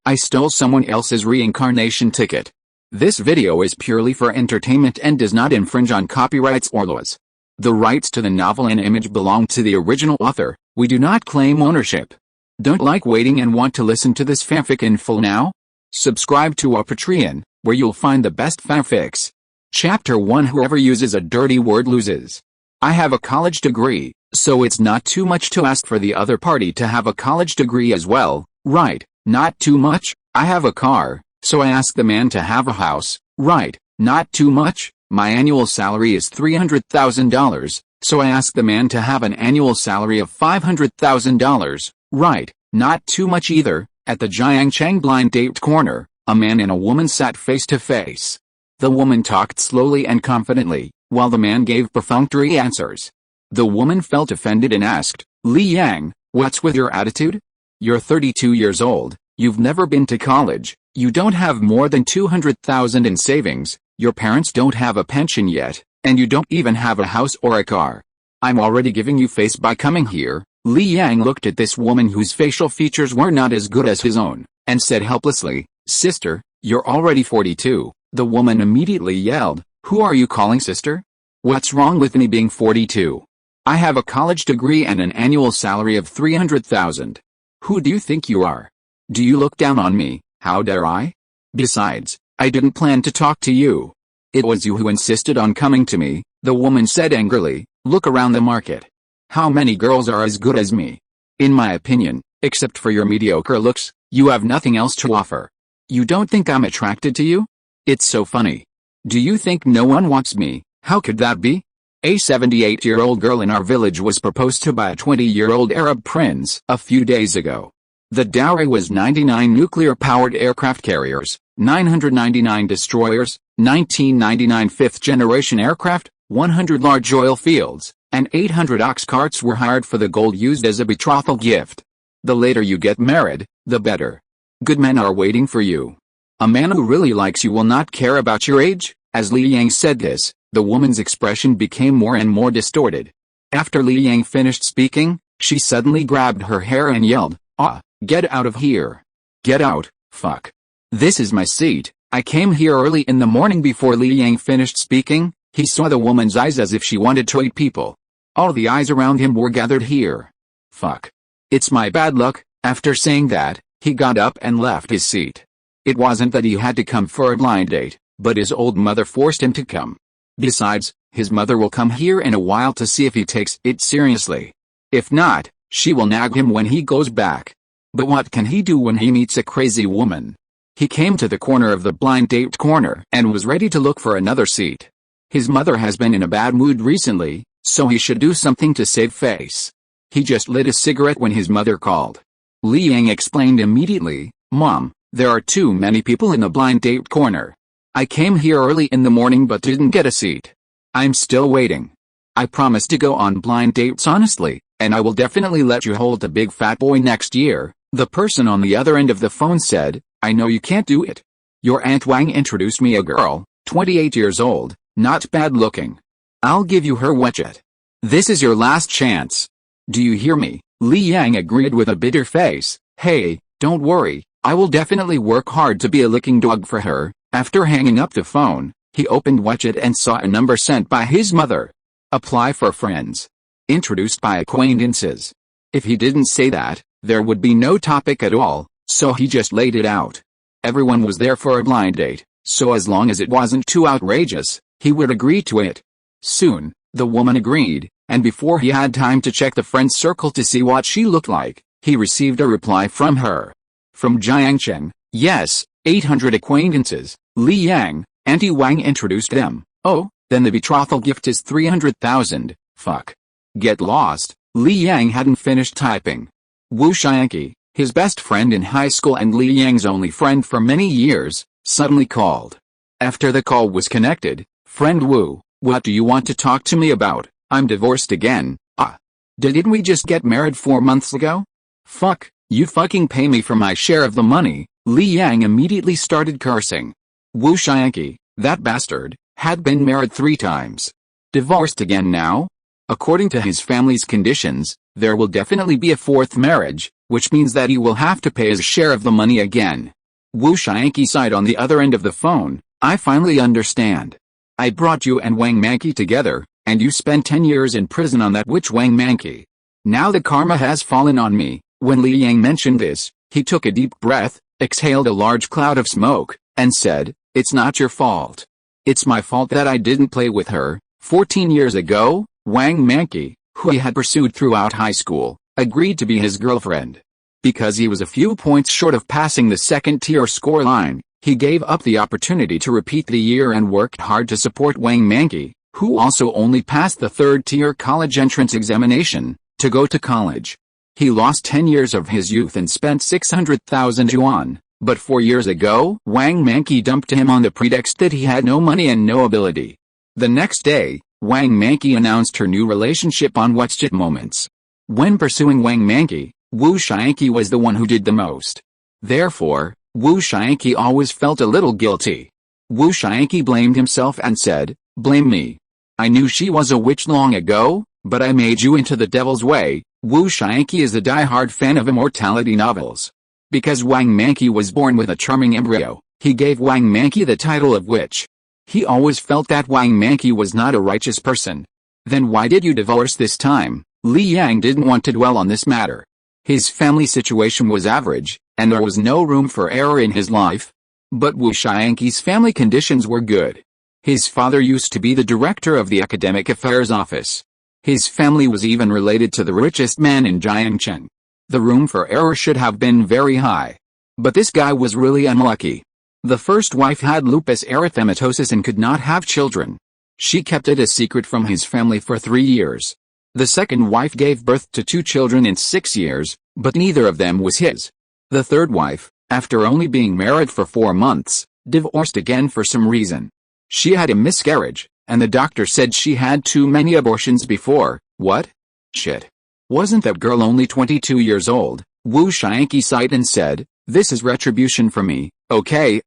I stole someone else's reincarnation ticket. This video is purely for entertainment and does not infringe on copyrights or laws. The rights to the novel and image belong to the original author. We do not claim ownership. Don't like waiting and want to listen to this fanfic in full now? Subscribe to our Patreon, where you'll find the best fanfics. Chapter 1: Whoever uses a dirty word loses. I have a college degree, so it's not too much to ask for the other party to have a college degree as well, right? Not too much. I have a car, so I ask the man to have a house, right? Not too much. My annual salary is $300,000, so I ask the man to have an annual salary of $500,000, right? Not too much either. At the Jiangcheng blind date corner, a man and a woman sat face to face. The woman talked slowly and confidently, while the man gave perfunctory answers. The woman felt offended and asked, "Li Yang, what's with your attitude? You're 32 years old, you've never been to college, you don't have more than 200,000 in savings, your parents don't have a pension yet, and you don't even have a house or a car. I'm already giving you face by coming here." Li Yang looked at this woman whose facial features were not as good as his own, and said helplessly, "Sister, you're already 42. The woman immediately yelled, "Who are you calling sister? What's wrong with me being 42? I have a college degree and an annual salary of 300,000. Who do you think you are? Do you look down on me? How dare I? Besides, I didn't plan to talk to you. It was you who insisted on coming to me," the woman said angrily. "Look around the market. How many girls are as good as me? In my opinion, except for your mediocre looks, you have nothing else to offer. You don't think I'm attracted to you? It's so funny. Do you think no one wants me? How could that be? A 78-year-old girl in our village was proposed to by a 20-year-old Arab prince a few days ago. The dowry was 99 nuclear-powered aircraft carriers, 999 destroyers, 1999 fifth-generation aircraft, 100 large oil fields, and 800 ox carts were hired for the gold used as a betrothal gift. The later you get married, the better. Good men are waiting for you. A man who really likes you will not care about your age." As Li Yang said this, the woman's expression became more and more distorted. After Li Yang finished speaking, she suddenly grabbed her hair and yelled, "Ah, get out of here. Get out, fuck. This is my seat. I came here early in the morning." Before Li Yang finished speaking, he saw the woman's eyes as if she wanted to eat people. All the eyes around him were gathered here. "Fuck. It's my bad luck." After saying that, he got up and left his seat. It wasn't that he had to come for a blind date, but his old mother forced him to come. Besides, his mother will come here in a while to see if he takes it seriously. If not, she will nag him when he goes back. But what can he do when he meets a crazy woman? He came to the corner of the blind date corner and was ready to look for another seat. His mother has been in a bad mood recently, so he should do something to save face. He just lit a cigarette when his mother called. Li Yang explained immediately, "Mom, there are too many people in the blind date corner. I came here early in the morning but didn't get a seat. I'm still waiting. I promise to go on blind dates honestly, and I will definitely let you hold a big fat boy next year." The person on the other end of the phone said, "I know you can't do it. Your Aunt Wang introduced me a girl, 28 years old, not bad looking. I'll give you her widget. This is your last chance. Do you hear me?" Li Yang agreed with a bitter face. "Hey, don't worry, I will definitely work hard to be a licking dog for her." After hanging up the phone, he opened widget and saw a number sent by his mother. "Apply for friends. Introduced by acquaintances." If he didn't say that, there would be no topic at all, so he just laid it out. Everyone was there for a blind date, so as long as it wasn't too outrageous, he would agree to it. Soon, the woman agreed, and before he had time to check the friend circle to see what she looked like, he received a reply from her. From Jiangcheng, yes, 800 acquaintances, Li Yang, Auntie Wang introduced them. Oh, then the betrothal gift is 300,000, fuck. Get lost. Li Yang hadn't finished typing. Wu Xianqi, his best friend in high school and Li Yang's only friend for many years, suddenly called. After the call was connected, "Friend Wu, what do you want to talk to me about? I'm divorced again." "Ah. Didn't we just get married 4 months ago? Fuck, you fucking pay me for my share of the money." Li Yang immediately started cursing. Wu Xianqi, that bastard, had been married 3 times. Divorced again now? According to his family's conditions, there will definitely be a 4th marriage, which means that he will have to pay his share of the money again. Wu Xiangqi sighed on the other end of the phone. I finally understand. I brought you and Wang Manqi together, and you spent 10 years in prison on that witch Wang Manqi. Now the karma has fallen on me. When Li Yang mentioned this, he took a deep breath, exhaled a large cloud of smoke, and said, "It's not your fault. It's my fault that I didn't play with her." 14 years ago, Wang Manqi, who he had pursued throughout high school, agreed to be his girlfriend. Because he was a few points short of passing the second-tier score line, he gave up the opportunity to repeat the year and worked hard to support Wang Manqi, who also only passed the third-tier college entrance examination, to go to college. He lost 10 years of his youth and spent 600,000 yuan, but 4 years ago, Wang Manqi dumped him on the pretext that he had no money and no ability. The next day, Wang Manqi announced her new relationship on WeChat Moments. When pursuing Wang Manqi, Wu Xiangqi was the one who did the most. Therefore, Wu Xiangqi always felt a little guilty. Wu Xiangqi blamed himself and said, "Blame me. I knew she was a witch long ago, but I made you into the devil's way." Wu Xiangqi is a die-hard fan of immortality novels. Because Wang Manqi was born with a charming embryo, he gave Wang Manqi the title of witch. He always felt that Wang Manqi was not a righteous person. Then why did you divorce this time? Li Yang didn't want to dwell on this matter. His family situation was average, and there was no room for error in his life. But Wu Xiangqi's family conditions were good. His father used to be the director of the academic affairs office. His family was even related to the richest man in Jiangcheng. The room for error should have been very high. But this guy was really unlucky. The first wife had lupus erythematosus and could not have children. She kept it a secret from his family for 3 years. The second wife gave birth to 2 children in 6 years, but neither of them was his. The third wife, after only being married for 4 months, divorced again for some reason. She had a miscarriage, and the doctor said she had too many abortions before. What? Shit. Wasn't that girl only 22 years old? Wu Xiangqi sighed and said, "This is retribution for me." Okay,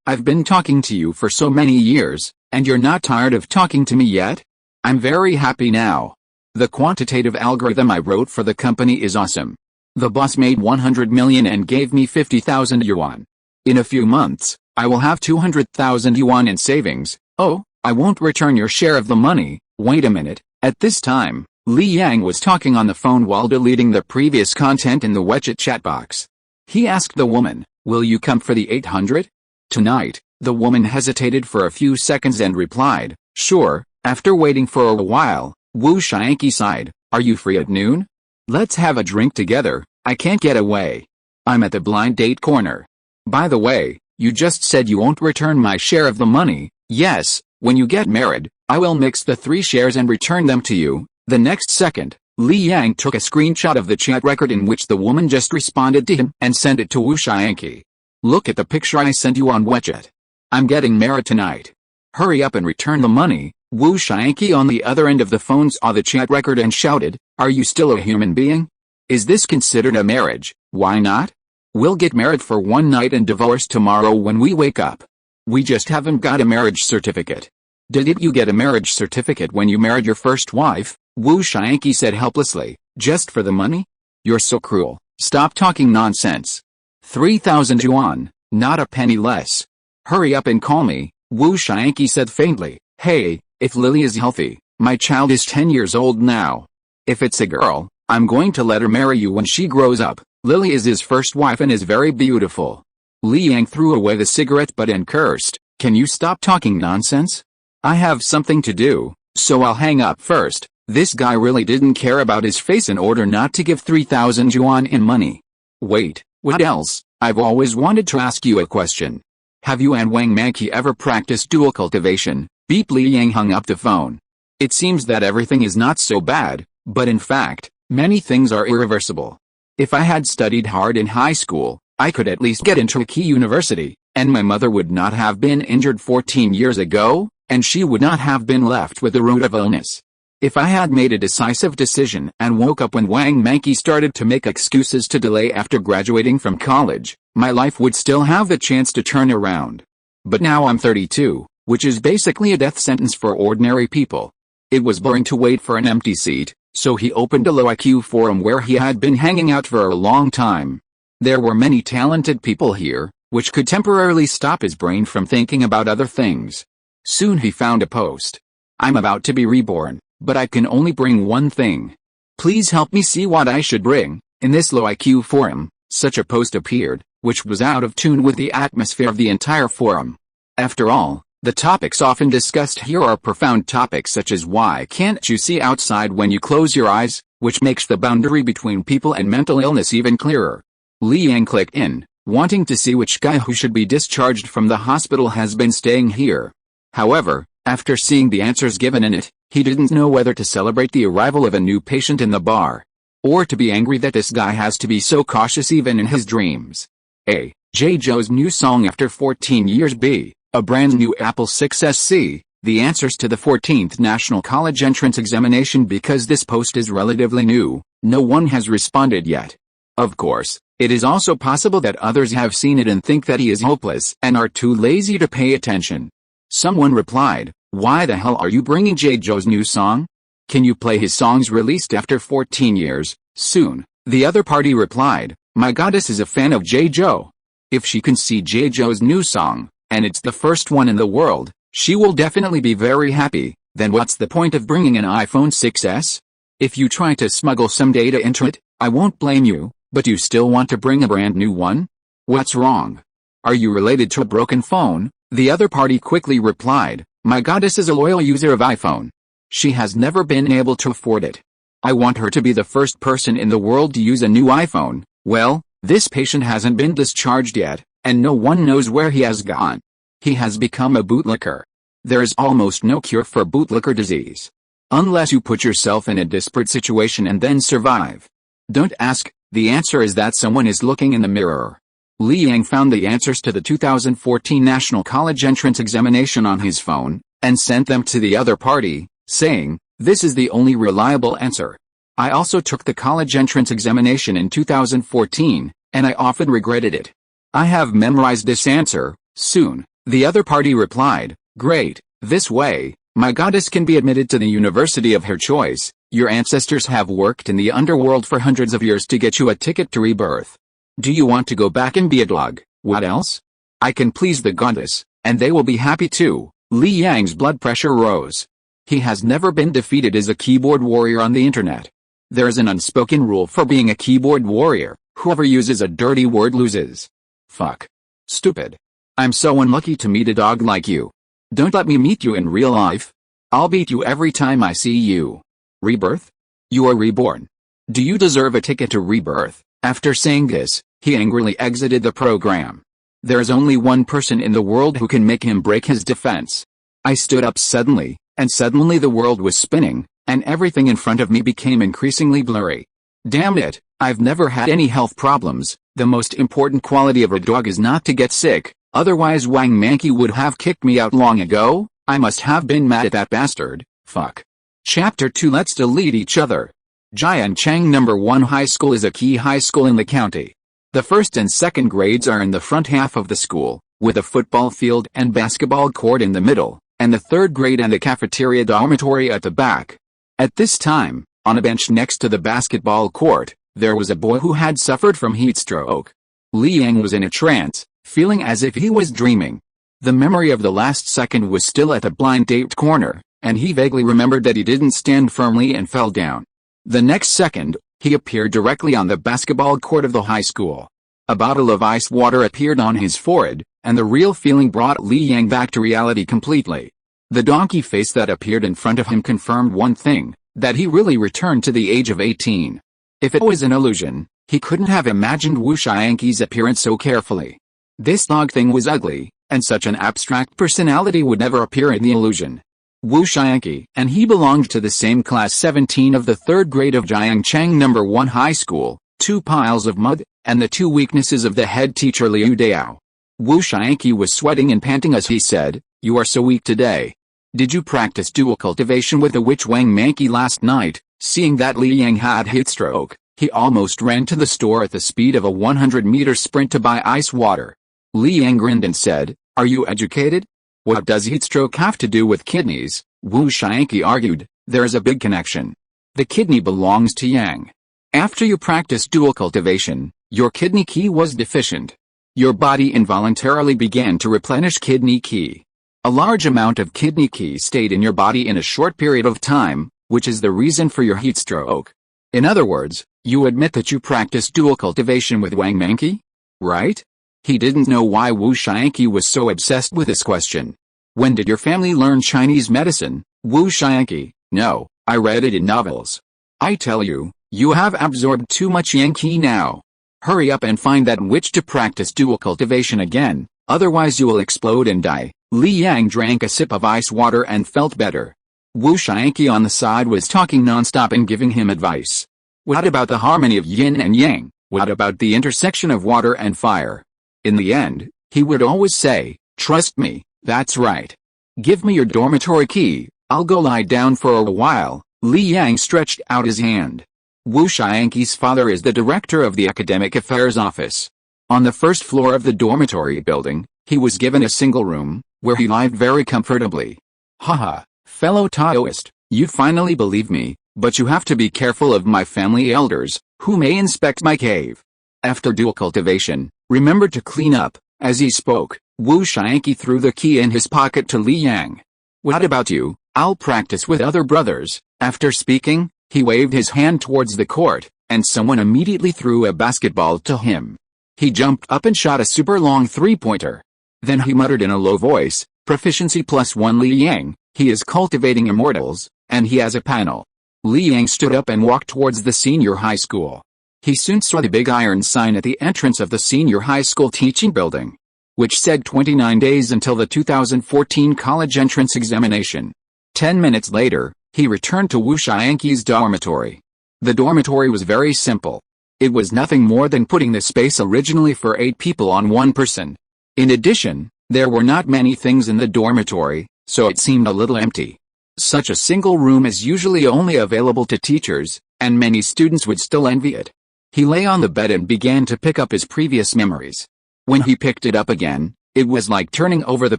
I've been talking to you for so many years, and you're not tired of talking to me yet? I'm very happy now. The quantitative algorithm I wrote for the company is awesome. The boss made 100 million and gave me 50,000 yuan. In a few months, I will have 200,000 yuan in savings. Oh, I won't return your share of the money. Wait a minute. At this time, Li Yang was talking on the phone while deleting the previous content in the WeChat chat box. He asked the woman, "Will you come for the 800? Tonight?" The woman hesitated for a few seconds and replied, "Sure." After waiting for a while, Wu Xiangqi sighed, "Are you free at noon? Let's have a drink together. I can't get away. I'm at the blind date corner. By the way, you just said you won't return my share of the money." "Yes, when you get married, I will mix the 3 shares and return them to you." The next second, Li Yang took a screenshot of the chat record in which the woman just responded to him and sent it to Wu Xiangqi. "Look at the picture I sent you on WeChat. I'm getting married tonight. Hurry up and return the money." Wu Xiangqi on the other end of the phone saw the chat record and shouted, "Are you still a human being? Is this considered a marriage? Why not? We'll get married for one night and divorce tomorrow when we wake up. We just haven't got a marriage certificate." "Didn't you get a marriage certificate when you married your first wife?" Wu Xiangqi said helplessly. "Just for the money? You're so cruel. Stop talking nonsense. 3,000 yuan, not a penny less. Hurry up and call me." Wu Xiangqi said faintly, "Hey, if Lily is healthy, my child is 10 years old now. If it's a girl, I'm going to let her marry you when she grows up. Lily is his first wife and is very beautiful." Li Yang threw away the cigarette butt and cursed, "Can you stop talking nonsense? I have something to do, so I'll hang up first." This guy really didn't care about his face in order not to give 3,000 yuan in money. "Wait, what else? I've always wanted to ask you a question. Have you and Wang Manqi ever practiced dual cultivation?" Beep. Li Yang hung up the phone. It seems that everything is not so bad, but in fact, many things are irreversible. If I had studied hard in high school, I could at least get into a key university, and my mother would not have been injured 14 years ago, and she would not have been left with the root of illness. If I had made a decisive decision and woke up when Wang Manqi started to make excuses to delay after graduating from college, my life would still have the chance to turn around. But now I'm 32, which is basically a death sentence for ordinary people. It was boring to wait for an empty seat, so he opened a low IQ forum where he had been hanging out for a long time. There were many talented people here, which could temporarily stop his brain from thinking about other things. Soon he found a post. I'm about to be reborn, but I can only bring one thing. Please help me see what I should bring. In this low IQ forum, such a post appeared, which was out of tune with the atmosphere of the entire forum. After all, the topics often discussed here are profound topics such as why can't you see outside when you close your eyes, which makes the boundary between people and mental illness even clearer. Li Yang clicked in, wanting to see which guy who should be discharged from the hospital has been staying here. However, after seeing the answers given in it, he didn't know whether to celebrate the arrival of a new patient in the bar, or to be angry that this guy has to be so cautious even in his dreams. A. J. Joe's new song after 14 years. B. A brand new Apple 6SC, the answers to the 14th National College Entrance Examination. Because this post is relatively new, no one has responded yet. Of course, it is also possible that others have seen it and think that he is hopeless and are too lazy to pay attention. Someone replied, why the hell are you bringing J. Joe's new song? Can you play his songs released after 14 years, soon? The other party replied, my goddess is a fan of J. Joe. If she can see J. Joe's new song, and it's the first one in the world, she will definitely be very happy. Then what's the point of bringing an iPhone 6s? If you try to smuggle some data into it, I won't blame you, but you still want to bring a brand new one? What's wrong? Are you related to a broken phone? The other party quickly replied, my goddess is a loyal user of iPhone. She has never been able to afford it. I want her to be the first person in the world to use a new iPhone. Well, this patient hasn't been discharged yet, and no one knows where he has gone. He has become a bootlicker. There is almost no cure for bootlicker disease. Unless you put yourself in a desperate situation and then survive. Don't ask, the answer is that someone is looking in the mirror. Li Yang found the answers to the 2014 National College Entrance Examination on his phone, and sent them to the other party, saying, this is the only reliable answer. I also took the college entrance examination in 2014, and I often regretted it. I have memorized this answer. Soon, the other party replied, great, this way, my goddess can be admitted to the university of her choice. Your ancestors have worked in the underworld for hundreds of years to get you a ticket to rebirth. Do you want to go back and be a dog? What else? I can please the goddess, and they will be happy too. Li Yang's blood pressure rose. He has never been defeated as a keyboard warrior on the internet. There is an unspoken rule for being a keyboard warrior: whoever uses a dirty word loses. Fuck. Stupid. I'm so unlucky to meet a dog like you. Don't let me meet you in real life. I'll beat you every time I see you. Rebirth? You are reborn. Do you deserve a ticket to rebirth? After saying this, he angrily exited the program. There is only one person in the world who can make him break his defense. I stood up suddenly, and suddenly the world was spinning, and everything in front of me became increasingly blurry. Damn it, I've never had any health problems. The most important quality of a dog is not to get sick, otherwise Wang Manky would have kicked me out long ago. I must have been mad at that bastard. Fuck. Chapter 2. Let's delete each other. Jiangchang No. 1 High School is a key high school in the county. The first and second grades are in the front half of the school, with a football field and basketball court in the middle, and the third grade and the cafeteria dormitory at the back. At this time, on a bench next to the basketball court, there was a boy who had suffered from heat stroke. Li Yang was in a trance, feeling as if he was dreaming. The memory of the last second was still at the blind date corner, and he vaguely remembered that he didn't stand firmly and fell down. The next second, he appeared directly on the basketball court of the high school. A bottle of ice water appeared on his forehead, and the real feeling brought Li Yang back to reality completely. The donkey face that appeared in front of him confirmed one thing, that he really returned to the age of 18. If it was an illusion, he couldn't have imagined Wu Xiangqi's appearance so carefully. This dog thing was ugly, and such an abstract personality would never appear in the illusion. Wu Xiangqi and he belonged to the same class 17 of the third grade of Jiangchang No. 1 High School, 2 piles of mud, and the 2 weaknesses of the head teacher Liu Dao. Wu Xiangqi was sweating and panting as he said, "You are so weak today. Did you practice dual cultivation with the witch Wang Manky last night?" Seeing that Li Yang had heat stroke, he almost ran to the store at the speed of a 100-meter sprint to buy ice water. Li Yang grinned and said, "Are you educated? What does heat stroke have to do with kidneys?" Wu Xiangqi argued, "There is a big connection. The kidney belongs to Yang. After you practiced dual cultivation, your kidney key was deficient. your body involuntarily began to replenish kidney qi. A large amount of kidney qi stayed in your body in a short period of time, which is the reason for your heat stroke. In other words, you admit that you practiced dual cultivation with Wang Manqi? Right? He didn't know why Wu Xianqi was so obsessed with this question. When did your family learn Chinese medicine, Wu Xianqi? No, I read it in novels. I tell you, you have absorbed too much yang qi now. Hurry up and find that witch to practice dual cultivation again, otherwise you will explode and die. Li Yang drank a sip of ice water and felt better. Wu Xianqi on the side was talking non-stop and giving him advice. What about the harmony of yin and yang? What about the intersection of water and fire? In the end, he would always say, trust me, that's right. Give me your dormitory key, I'll go lie down for a while. Li Yang stretched out his hand. Wu Xianqi's father is the director of the academic affairs office. On the first floor of the dormitory building, he was given a single room, where he lived very comfortably. Haha, fellow Taoist, you finally believe me, but you have to be careful of my family elders, who may inspect my cave. After dual cultivation, remember to clean up. As he spoke, Wu Xianqi threw the key in his pocket to Li Yang. What about you? I'll practice with other brothers. After speaking, he waved his hand towards the court, and someone immediately threw a basketball to him. He jumped up and shot a super long three-pointer. Then he muttered in a low voice, proficiency +1 Li Yang, he is cultivating immortals, and he has a panel. Li Yang stood up and walked towards the senior high school. He soon saw the big iron sign at the entrance of the senior high school teaching building, which said 29 days until the 2014 college entrance examination. 10 minutes later, he returned to Wu Xianqi's dormitory. The dormitory was very simple. It was nothing more than putting the space originally for 8 people on 1 person. In addition, there were not many things in the dormitory, so it seemed a little empty. Such a single room is usually only available to teachers, and many students would still envy it. He lay on the bed and began to pick up his previous memories. When he picked it up again, it was like turning over the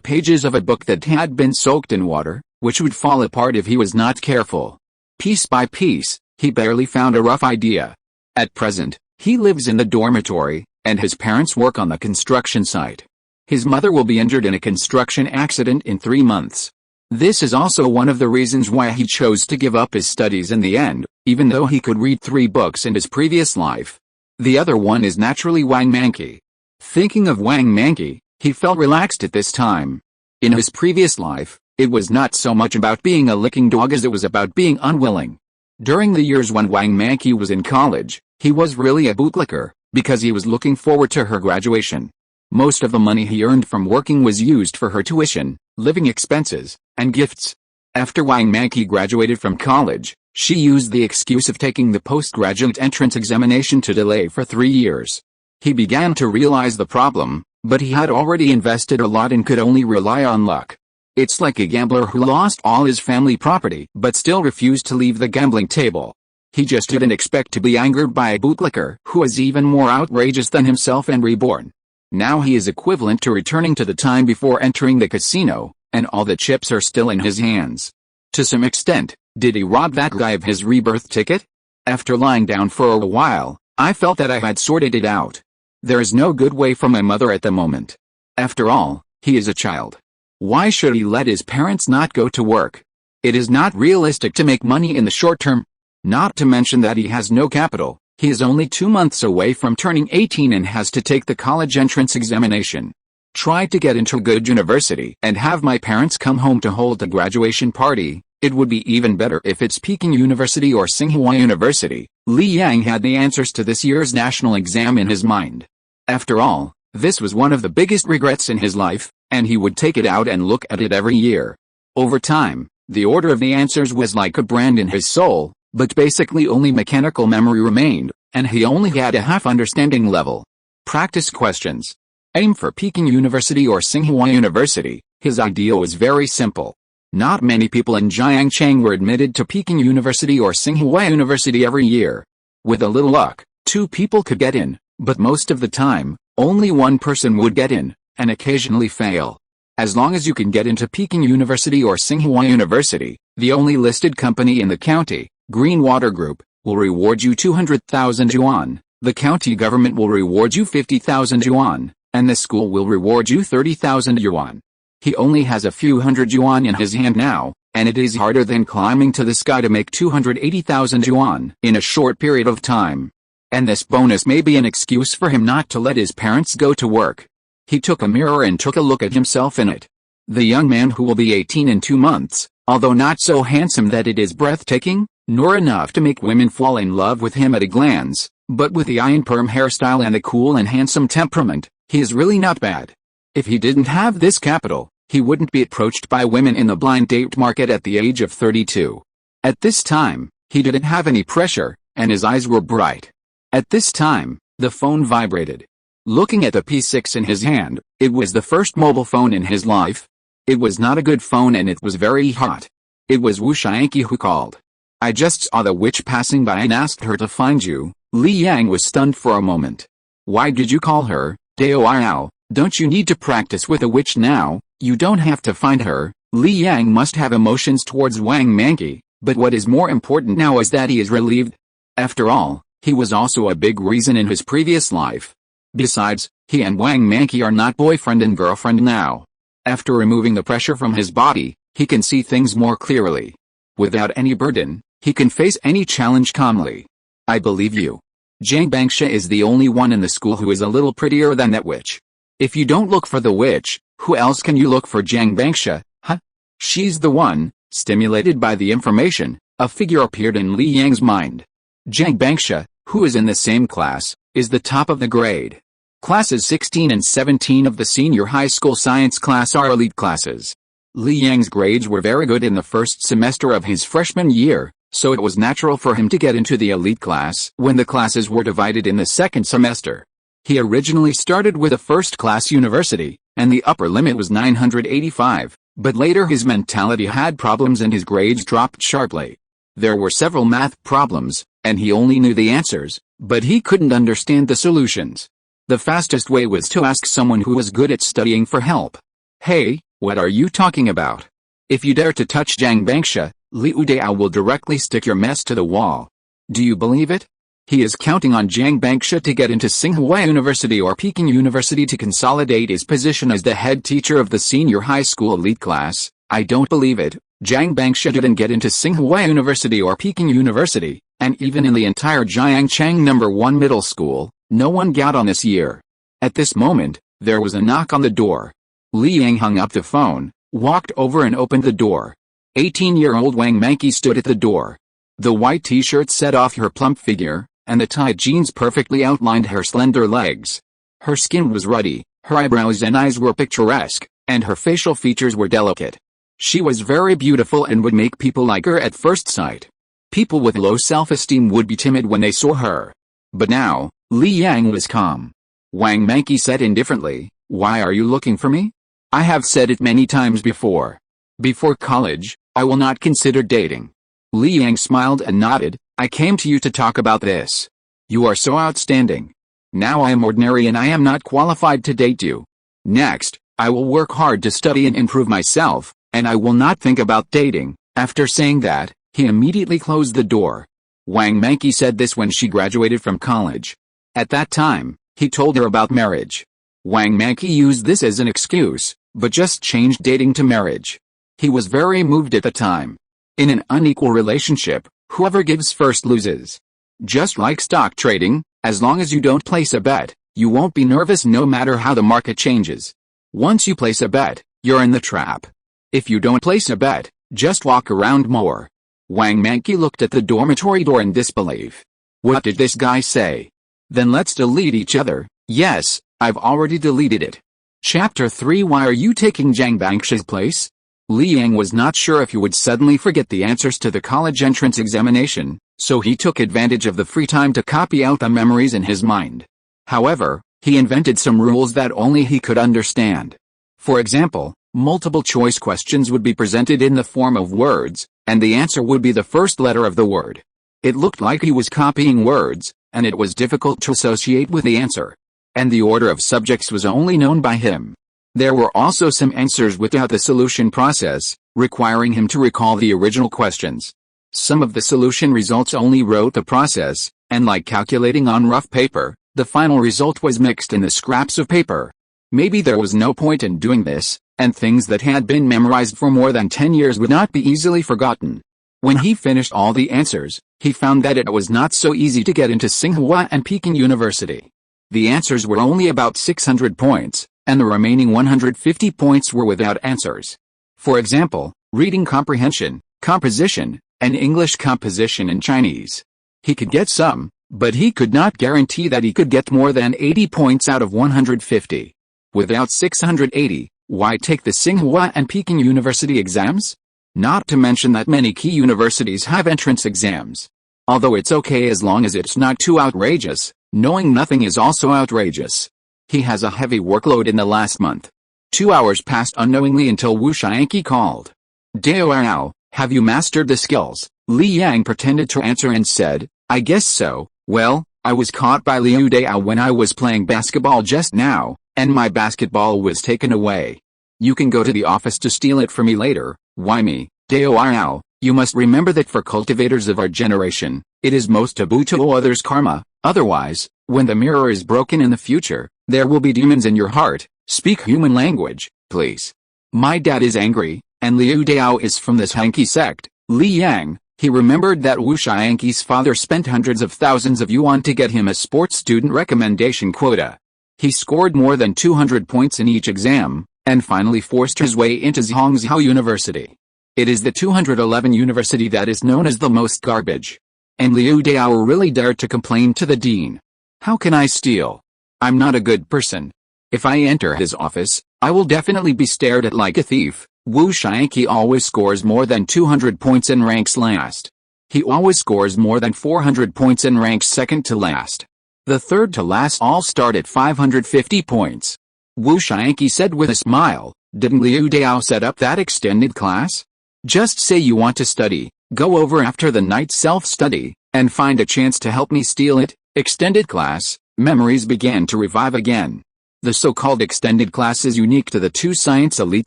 pages of a book that had been soaked in water, which would fall apart if he was not careful. Piece by piece, he barely found a rough idea. At present, he lives in the dormitory, and his parents work on the construction site. His mother will be injured in a construction accident in 3 months. This is also one of the reasons why he chose to give up his studies in the end, even though he could read 3 books in his previous life. The other one is naturally Wang Manqi. Thinking of Wang Manqi, he felt relaxed at this time. In his previous life, it was not so much about being a licking dog as it was about being unwilling. During the years when Wang Manqi was in college, he was really a bootlicker, because he was looking forward to her graduation. Most of the money he earned from working was used for her tuition, living expenses, and gifts. After Wang Manqi graduated from college, she used the excuse of taking the postgraduate entrance examination to delay for 3 years. He began to realize the problem, but he had already invested a lot and could only rely on luck. It's like a gambler who lost all his family property but still refused to leave the gambling table. He just didn't expect to be angered by a bootlicker who is even more outrageous than himself and reborn. Now he is equivalent to returning to the time before entering the casino, and all the chips are still in his hands. To some extent, did he rob that guy of his rebirth ticket? After lying down for a while, I felt that I had sorted it out. There is no good way for my mother at the moment. After all, he is a child. Why should he let his parents not go to work? It is not realistic to make money in the short term. Not to mention that he has no capital. He is only 2 months away from turning 18 and has to take the college entrance examination. Try to get into a good university and have my parents come home to hold the graduation party. It would be even better if it's Peking University or Tsinghua University. Li Yang had the answers to this year's national exam in his mind. After all, this was one of the biggest regrets in his life, and he would take it out and look at it every year. Over time, the order of the answers was like a brand in his soul, but basically only mechanical memory remained, and he only had a half-understanding level. Practice questions. Aim for Peking University or Tsinghua University. His idea was very simple. Not many people in Jiangcheng were admitted to Peking University or Tsinghua University every year. With a little luck, 2 people could get in, but most of the time, only 1 person would get in, and occasionally fail. As long as you can get into Peking University or Tsinghua University, the only listed company in the county, Green Water Group, will reward you 200,000 yuan. The county government will reward you 50,000 yuan. and the school will reward you 30,000 yuan. He only has a few hundred yuan in his hand now, and it is harder than climbing to the sky to make 280,000 yuan in a short period of time. And this bonus may be an excuse for him not to let his parents go to work. He took a mirror and took a look at himself in it. The young man who will be 18 in 2 months, although not so handsome that it is breathtaking, nor enough to make women fall in love with him at a glance, but with the iron perm hairstyle and the cool and handsome temperament, he is really not bad. If he didn't have this capital, he wouldn't be approached by women in the blind date market at the age of 32. At this time, he didn't have any pressure, and his eyes were bright. At this time, the phone vibrated. Looking at the P6 in his hand, it was the first mobile phone in his life. It was not a good phone and it was very hot. It was Wu Xianqi who called. I just saw the witch passing by and asked her to find you. Li Yang was stunned for a moment. Why did you call her, Dao Yao? Don't you need to practice with a witch now? You don't have to find her. Li Yang must have emotions towards Wang Manqi, but what is more important now is that he is relieved. After all, he was also a big reason in his previous life. Besides, he and Wang Manqi are not boyfriend and girlfriend now. After removing the pressure from his body, he can see things more clearly. Without any burden, he can face any challenge calmly. I believe you. Zhang Bangsha is the only one in the school who is a little prettier than that witch. If you don't look for the witch, who else can you look for? Zhang Bangsha, huh? She's the one. Stimulated by the information, a figure appeared in Li Yang's mind. Zhang Bangsha, who is in the same class, is the top of the grade. Classes 16 and 17 of the senior high school science class are elite classes. Li Yang's grades were very good in the first semester of his freshman year, so it was natural for him to get into the elite class when the classes were divided in the second semester. He originally started with a first-class university, and the upper limit was 985, but later his mentality had problems and his grades dropped sharply. There were several math problems, and he only knew the answers, but he couldn't understand the solutions. The fastest way was to ask someone who was good at studying for help. Hey, what are you talking about? If you dare to touch Zhang Bangsha, Liu Dao will directly stick your mess to the wall. Do you believe it? He is counting on Zhang Bangsha to get into Tsinghua University or Peking University to consolidate his position as the head teacher of the senior high school elite class. I don't believe it. Zhang Bangsha didn't get into Tsinghua University or Peking University, and even in the entire Jiangchang No. 1 middle school, no one got on this year. At this moment, there was a knock on the door. Li Yang hung up the phone, walked over and opened the door. 18-year-old Wang Manqi stood at the door. The white t-shirt set off her plump figure, and the tight jeans perfectly outlined her slender legs. Her skin was ruddy, her eyebrows and eyes were picturesque, and her facial features were delicate. She was very beautiful and would make people like her at first sight. People with low self-esteem would be timid when they saw her. But now, Li Yang was calm. Wang Manqi said indifferently, "Why are you looking for me? I have said it many times before. Before college, I will not consider dating." Li Yang smiled and nodded. "I came to you to talk about this. You are so outstanding. Now I am ordinary and I am not qualified to date you. Next, I will work hard to study and improve myself, and I will not think about dating." After saying that, he immediately closed the door. Wang Manqi said this when she graduated from college. At that time, he told her about marriage. Wang Manqi used this as an excuse, but just changed dating to marriage. He was very moved at the time. In an unequal relationship, whoever gives first loses. Just like stock trading, as long as you don't place a bet, you won't be nervous no matter how the market changes. Once you place a bet, you're in the trap. If you don't place a bet, just walk around more. Wang Manqi looked at the dormitory door in disbelief. What did this guy say? Then let's delete each other. Yes, I've already deleted it. Chapter 3. Why are you taking Zhang Bangsha's place? Li Yang was not sure if he would suddenly forget the answers to the college entrance examination, so he took advantage of the free time to copy out the memories in his mind. However, he invented some rules that only he could understand. For example, multiple choice questions would be presented in the form of words, and the answer would be the first letter of the word. It looked like he was copying words, and it was difficult to associate with the answer. And the order of subjects was only known by him. There were also some answers without the solution process, requiring him to recall the original questions. Some of the solution results only wrote the process, and like calculating on rough paper, the final result was mixed in the scraps of paper. Maybe there was no point in doing this, and things that had been memorized for more than 10 years would not be easily forgotten. When he finished all the answers, he found that it was not so easy to get into Tsinghua and Peking University. The answers were only about 600 points, and the remaining 150 points were without answers. For example, reading comprehension, composition, and English composition in Chinese. He could get some, but he could not guarantee that he could get more than 80 points out of 150. Without 680, why take the Tsinghua and Peking University exams? Not to mention that many key universities have entrance exams. Although it's okay as long as it's not too outrageous, knowing nothing is also outrageous. He has a heavy workload in the last month. 2 hours passed unknowingly until Wu Shianqi called. Dao, have you mastered the skills? Li Yang pretended to answer and said, I guess so. Well, I was caught by Liu Dao when I was playing basketball just now, and my basketball was taken away. You can go to the office to steal it for me later. Why me, Dao? You must remember that for cultivators of our generation, it is most taboo to owe others karma. Otherwise, when the mirror is broken in the future, there will be demons in your heart. Speak human language, please. My dad is angry, and Liu Dao is from this Hanqi sect. Li Yang, he remembered that Wu Shianqi's father spent hundreds of thousands of yuan to get him a sports student recommendation quota. He scored more than 200 points in each exam, and finally forced his way into Zhongzhou University. It is the 211 university that is known as the most garbage. And Liu Dao really dared to complain to the dean. How can I steal? I'm not a good person. If I enter his office, I will definitely be stared at like a thief. Wu Shianqi always scores more than 200 points and ranks last. He always scores more than 400 points and ranks second to last. The third to last all start at 550 points. Wu Shianqi said with a smile, didn't Liu Dao set up that extended class? Just say you want to study, go over after the night self-study, and find a chance to help me steal it. Extended class, memories began to revive again. The so-called extended class is unique to the two science elite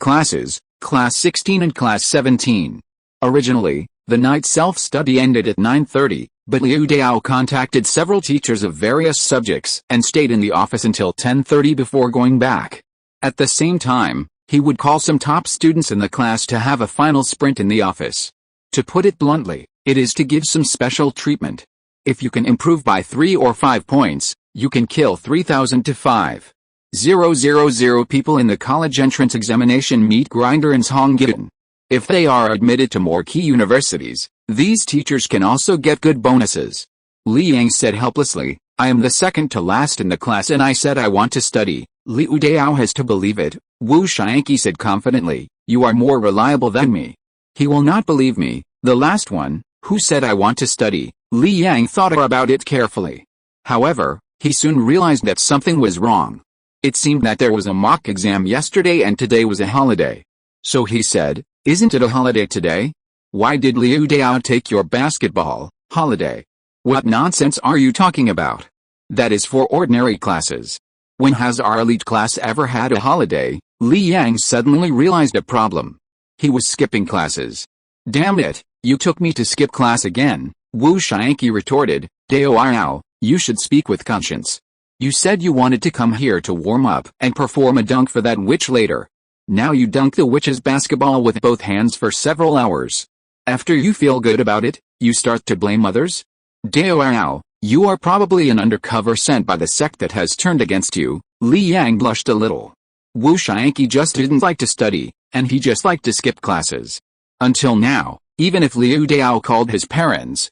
classes, Class 16 and Class 17. Originally, the night self-study ended at 9:30, but Liu Dao contacted several teachers of various subjects and stayed in the office until 10:30 before going back. At the same time, he would call some top students in the class to have a final sprint in the office. To put it bluntly, it is to give some special treatment. If you can improve by 3 or 5 points, you can kill 3,000 to 5,000 people in the college entrance examination meet grinder in Zhongzhou. If they are admitted to more key universities, these teachers can also get good bonuses. Li Yang said helplessly, I am the second to last in the class and I said I want to study. Liu Dao has to believe it. Wu Shianqi said confidently, you are more reliable than me. He will not believe me, the last one, who said I want to study. Li Yang thought about it carefully. However, he soon realized that something was wrong. It seemed that there was a mock exam yesterday and today was a holiday. So he said, isn't it a holiday today? Why did Liu Dao take your basketball holiday? What nonsense are you talking about? That is for ordinary classes. When has our elite class ever had a holiday? Li Yang suddenly realized a problem. He was skipping classes. Damn it, you took me to skip class again, Wu Shianqi retorted. Dao, you should speak with conscience. You said you wanted to come here to warm up and perform a dunk for that witch later. Now you dunk the witch's basketball with both hands for several hours. After you feel good about it, you start to blame others? Dao, you are probably an undercover sent by the sect that has turned against you. Li Yang blushed a little. Wu Shianqi just didn't like to study, and he just liked to skip classes. Until now, even if Liu Dao called his parents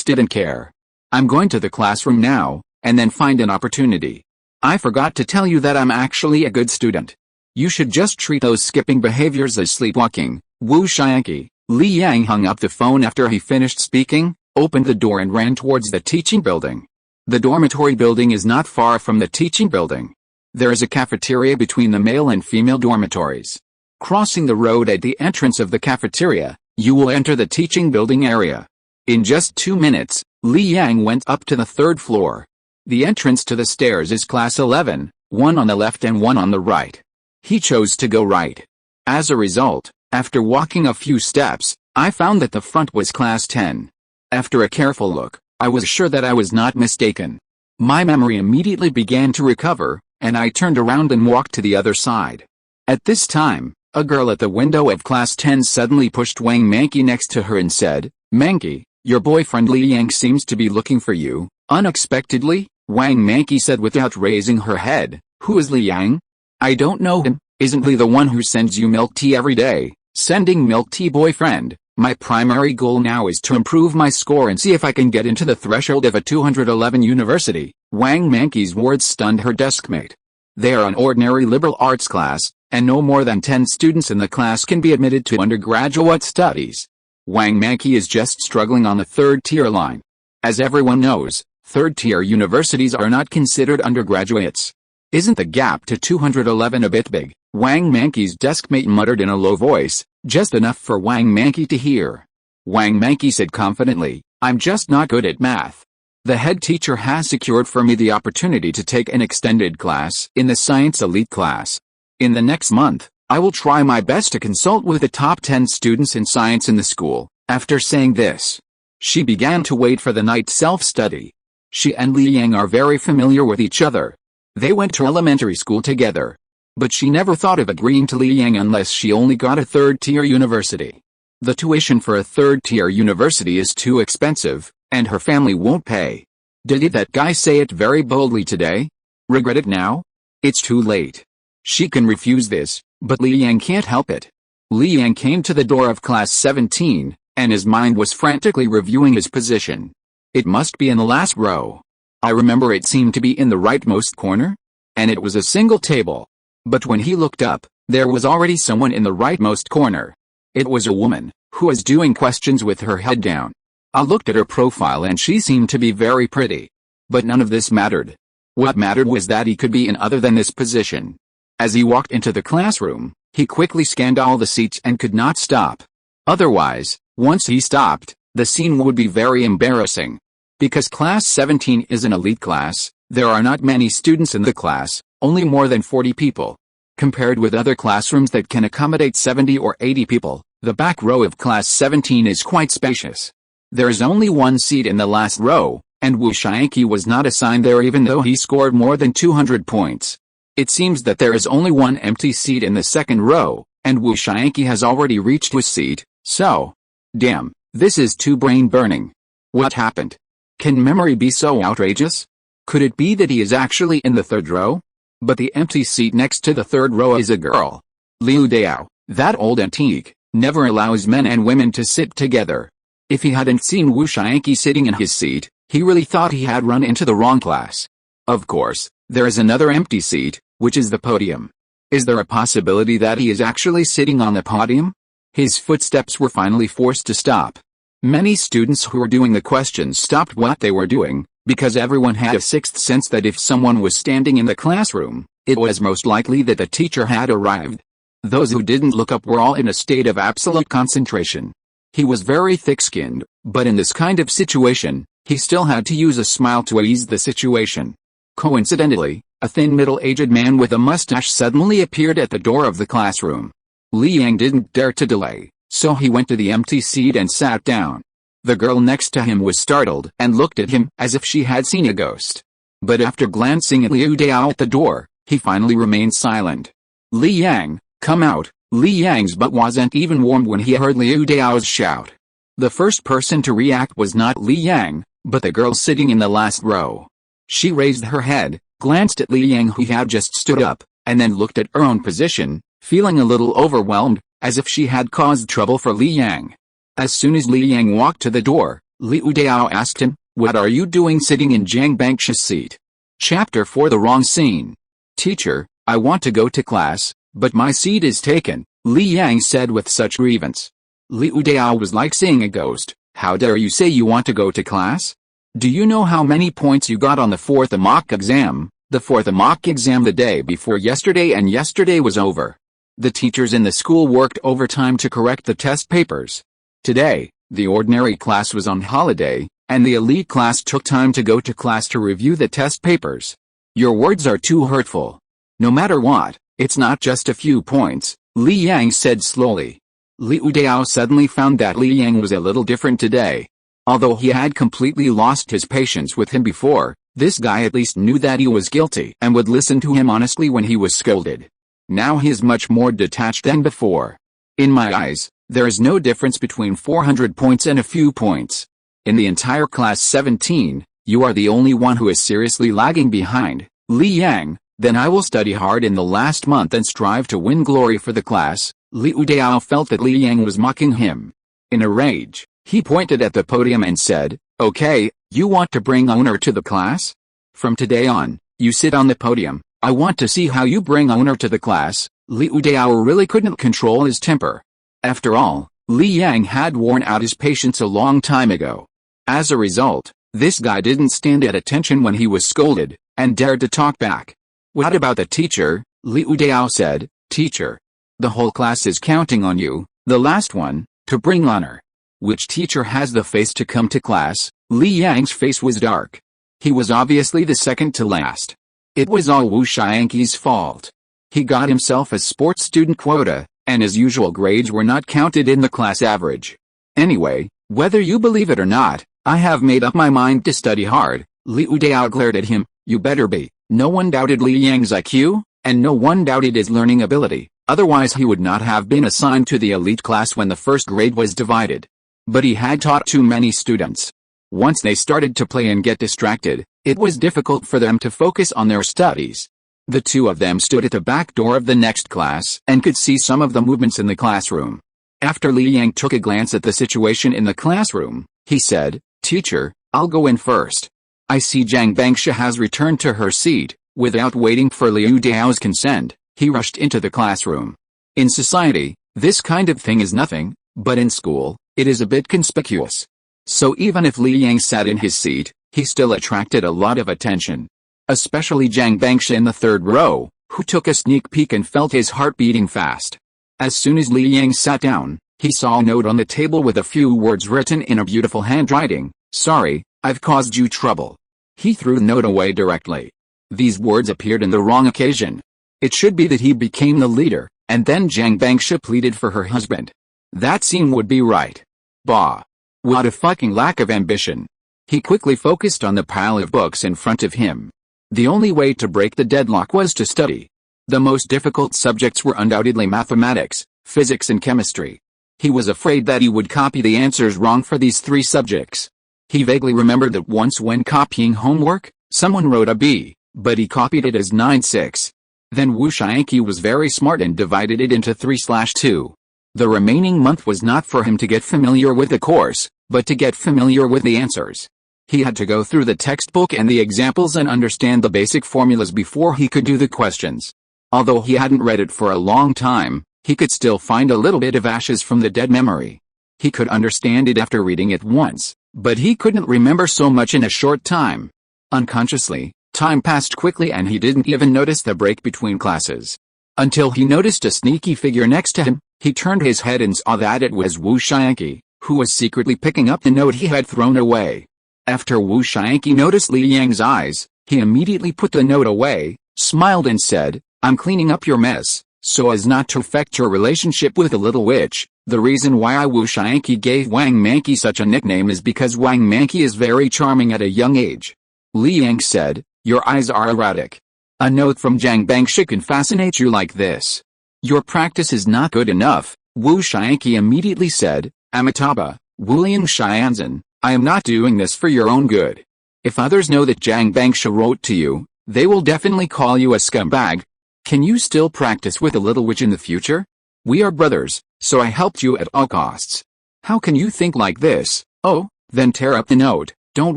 didn't care. I'm going to the classroom now, and then find an opportunity. I forgot to tell you that I'm actually a good student. You should just treat those skipping behaviors as sleepwalking. Wu Shianqi. Li Yang hung up the phone after he finished speaking, opened the door and ran towards the teaching building. The dormitory building is not far from the teaching building. There is a cafeteria between the male and female dormitories. Crossing the road at the entrance of the cafeteria, you will enter the teaching building area. In just 2 minutes, Li Yang went up to the 3rd floor. The entrance to the stairs is class 11, one on the left and one on the right. He chose to go right. As a result, after walking a few steps, I found that the front was class 10. After a careful look, I was sure that I was not mistaken. My memory immediately began to recover, and I turned around and walked to the other side. At this time, a girl at the window of class 10 suddenly pushed Wang Manqi next to her and said, "Manqi, your boyfriend Li Yang seems to be looking for you." Unexpectedly, Wang Manqi said without raising her head, "Who is Li Yang? I don't know him. Isn't Li the one who sends you milk tea every day?" "Sending milk tea, boyfriend? My primary goal now is to improve my score and see if I can get into the threshold of a 211 university." Wang Manqi's words stunned her deskmate. They are an ordinary liberal arts class, and no more than 10 students in the class can be admitted to undergraduate studies. Wang Manqi is just struggling on the third-tier line. As everyone knows, third-tier universities are not considered undergraduates. "Isn't the gap to 211 a bit big?" Wang Manqi's deskmate muttered in a low voice, just enough for Wang Manqi to hear. Wang Manqi said confidently, "I'm just not good at math. The head teacher has secured for me the opportunity to take an extended class in the science elite class. In the next month, I will try my best to consult with the top 10 students in science in the school." After saying this, she began to wait for the night self-study. She and Li Yang are very familiar with each other. They went to elementary school together. But she never thought of agreeing to Li Yang unless she only got a third-tier university. The tuition for a third-tier university is too expensive, and her family won't pay. Did that guy say it very boldly today? Regret it now? It's too late. She can refuse this, but Li Yang can't help it. Li Yang came to the door of class 17, and his mind was frantically reviewing his position. It must be in the last row. I remember it seemed to be in the rightmost corner, and it was a single table. But when he looked up, there was already someone in the rightmost corner. It was a woman, who was doing questions with her head down. I looked at her profile and she seemed to be very pretty. But none of this mattered. What mattered was that he could be in other than this position. As he walked into the classroom, he quickly scanned all the seats and could not stop. Otherwise, once he stopped, the scene would be very embarrassing. Because class 17 is an elite class, there are not many students in the class, only more than 40 people. Compared with other classrooms that can accommodate 70 or 80 people, the back row of class 17 is quite spacious. There is only one seat in the last row, and Wu Xiangqi was not assigned there even though he scored more than 200 points. It seems that there is only one empty seat in the second row, and Wu Xiangqi has already reached his seat, so... Damn, this is too brain-burning. What happened? Can memory be so outrageous? Could it be that he is actually in the third row? But the empty seat next to the third row is a girl. Liu Dao, that old antique, never allows men and women to sit together. If he hadn't seen Wu Xiangqi sitting in his seat, he really thought he had run into the wrong class. Of course, there is another empty seat, which is the podium. Is there a possibility that he is actually sitting on the podium? His footsteps were finally forced to stop. Many students who were doing the questions stopped what they were doing, because everyone had a sixth sense that if someone was standing in the classroom, it was most likely that the teacher had arrived. Those who didn't look up were all in a state of absolute concentration. He was very thick-skinned, but in this kind of situation, he still had to use a smile to ease the situation. Coincidentally, a thin middle-aged man with a mustache suddenly appeared at the door of the classroom. Li Yang didn't dare to delay, so he went to the empty seat and sat down. The girl next to him was startled and looked at him as if she had seen a ghost. But after glancing at Liu Dao at the door, he finally remained silent. "Li Yang, come out." Li Yang's butt wasn't even warm when he heard Liu Dao's shout. The first person to react was not Li Yang, but the girl sitting in the last row. She raised her head, glanced at Li Yang who had just stood up, and then looked at her own position, feeling a little overwhelmed, as if she had caused trouble for Li Yang. As soon as Li Yang walked to the door, Liu Dao asked him, "What are you doing sitting in Jiang Bangshi's seat?" Chapter 4: The Wrong Scene. "Teacher, I want to go to class, but my seat is taken," Li Yang said with such grievance. Liu Dao was like seeing a ghost. "How dare you say you want to go to class? Do you know how many points you got on the fourth mock exam? The fourth mock exam the day before yesterday, and yesterday was over. The teachers in the school worked overtime to correct the test papers. Today, the ordinary class was on holiday, and the elite class took time to go to class to review the test papers. Your words are too hurtful. No matter what, it's not just a few points," Li Yang said slowly. Liu Dao suddenly found that Li Yang was a little different today. Although he had completely lost his patience with him before, This guy at least knew that he was guilty and would listen to him honestly when he was scolded. Now he is much more detached than before. In my eyes, there is no difference between 400 points and a few points. In the entire class 17, you are the only one who is seriously lagging behind, Li Yang. Then I will study hard in the last month and strive to win glory for the class. Liu Dao felt that Li Yang was mocking him. In a rage, he pointed at the podium and said, "Okay, you want to bring honor to the class? From today on, you sit on the podium. I want to see how you bring honor to the class." Liu Dao really couldn't control his temper. After all, Li Yang had worn out his patience a long time ago. As a result, this guy didn't stand at attention when he was scolded, and dared to talk back. "What about the teacher?" Liu Dao said. "Teacher. The whole class is counting on you, the last one, to bring honor. Which teacher has the face to come to class?" Li Yang's face was dark. He was obviously the second to last. It was all Wu Xiangqi's fault. He got himself a sports student quota, and his usual grades were not counted in the class average. "Anyway, whether you believe it or not, I have made up my mind to study hard." Liu Dao glared at him. "You better be." No one doubted Li Yang's IQ, and no one doubted his learning ability, otherwise he would not have been assigned to the elite class when the first grade was divided. But he had taught too many students. Once they started to play and get distracted, it was difficult for them to focus on their studies. The two of them stood at the back door of the next class and could see some of the movements in the classroom. After Li Yang took a glance at the situation in the classroom, he said, "Teacher, I'll go in first. I see Zhang Bangsha has returned to her seat." Without waiting for Liu Dao's consent, he rushed into the classroom. In society, this kind of thing is nothing, but in school, it is a bit conspicuous. So even if Li Yang sat in his seat, he still attracted a lot of attention. Especially Zhang Bangsha in the third row, who took a sneak peek and felt his heart beating fast. As soon as Li Yang sat down, he saw a note on the table with a few words written in a beautiful handwriting. "Sorry, I've caused you trouble." He threw the note away directly. These words appeared in the wrong occasion. It should be that he became the leader, and then Zhang Bangsha pleaded for her husband. That scene would be right. Bah. What a fucking lack of ambition. He quickly focused on the pile of books in front of him. The only way to break the deadlock was to study. The most difficult subjects were undoubtedly mathematics, physics and chemistry. He was afraid that he would copy the answers wrong for these three subjects. He vaguely remembered that once when copying homework, someone wrote a B, but he copied it as 9-6. Then Wu Xiangqi was very smart and divided it into 3/2. The remaining month was not for him to get familiar with the course, but to get familiar with the answers. He had to go through the textbook and the examples and understand the basic formulas before he could do the questions. Although he hadn't read it for a long time, he could still find a little bit of ashes from the dead memory. He could understand it after reading it once, but he couldn't remember so much in a short time. Unconsciously, time passed quickly and he didn't even notice the break between classes. Until he noticed a sneaky figure next to him. He turned his head and saw that it was Wu Xiangqi, who was secretly picking up the note he had thrown away. After Wu Xiangqi noticed Li Yang's eyes, he immediately put the note away, smiled and said, "I'm cleaning up your mess, so as not to affect your relationship with the little witch." The reason why Wu Xiangqi gave Wang Manqi such a nickname is because Wang Manqi is very charming at a young age. Li Yang said, "Your eyes are erratic. A note from Zhang Bangsha can fascinate you like this. Your practice is not good enough." Wu Xiangqi immediately said, "Amitabha, Wulian Xianzhen, I am not doing this for your own good. If others know that Zhang Bangsha wrote to you, they will definitely call you a scumbag. Can you still practice with the little witch in the future? We are brothers, so I helped you at all costs. How can you think like this? Oh, then tear up the note. Don't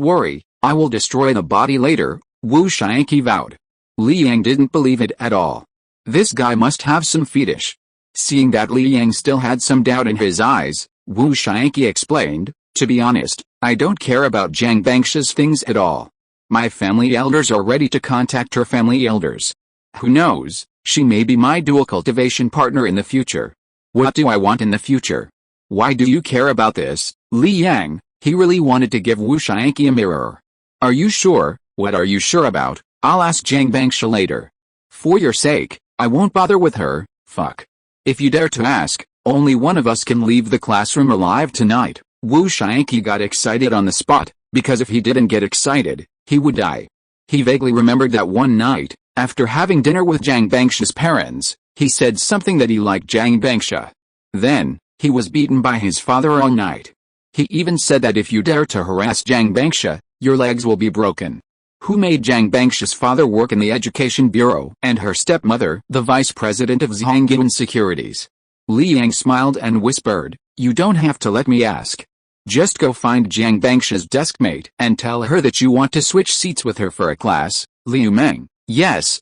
worry, I will destroy the body later," Wu Xiangqi vowed. Li Yang didn't believe it at all. This guy must have some fetish. Seeing that Li Yang still had some doubt in his eyes, Wu Xiangqi explained, "To be honest, I don't care about Zhang Bangsha's things at all. My family elders are ready to contact her family elders. Who knows, she may be my dual cultivation partner in the future. What do I want in the future? Why do you care about this, Li Yang?" He really wanted to give Wu Xiangqi a mirror. "Are you sure? What are you sure about? I'll ask Zhang Bangsha later. For your sake, I won't bother with her, fuck. If you dare to ask, only one of us can leave the classroom alive tonight." Wu Xiangqi got excited on the spot, because if he didn't get excited, he would die. He vaguely remembered that one night, after having dinner with Jiang Bangsha's parents, he said something that he liked Jiang Bangsha. Then, he was beaten by his father all night. He even said that if you dare to harass Jiang Bangsha, your legs will be broken. Who made Jiang Bangsha's father work in the Education Bureau and her stepmother the vice president of Zhangguan Securities? Li Yang smiled and whispered, "You don't have to let me ask. Just go find Jiang Bangsha's deskmate and tell her that you want to switch seats with her for a class." Liu Meng. Yes,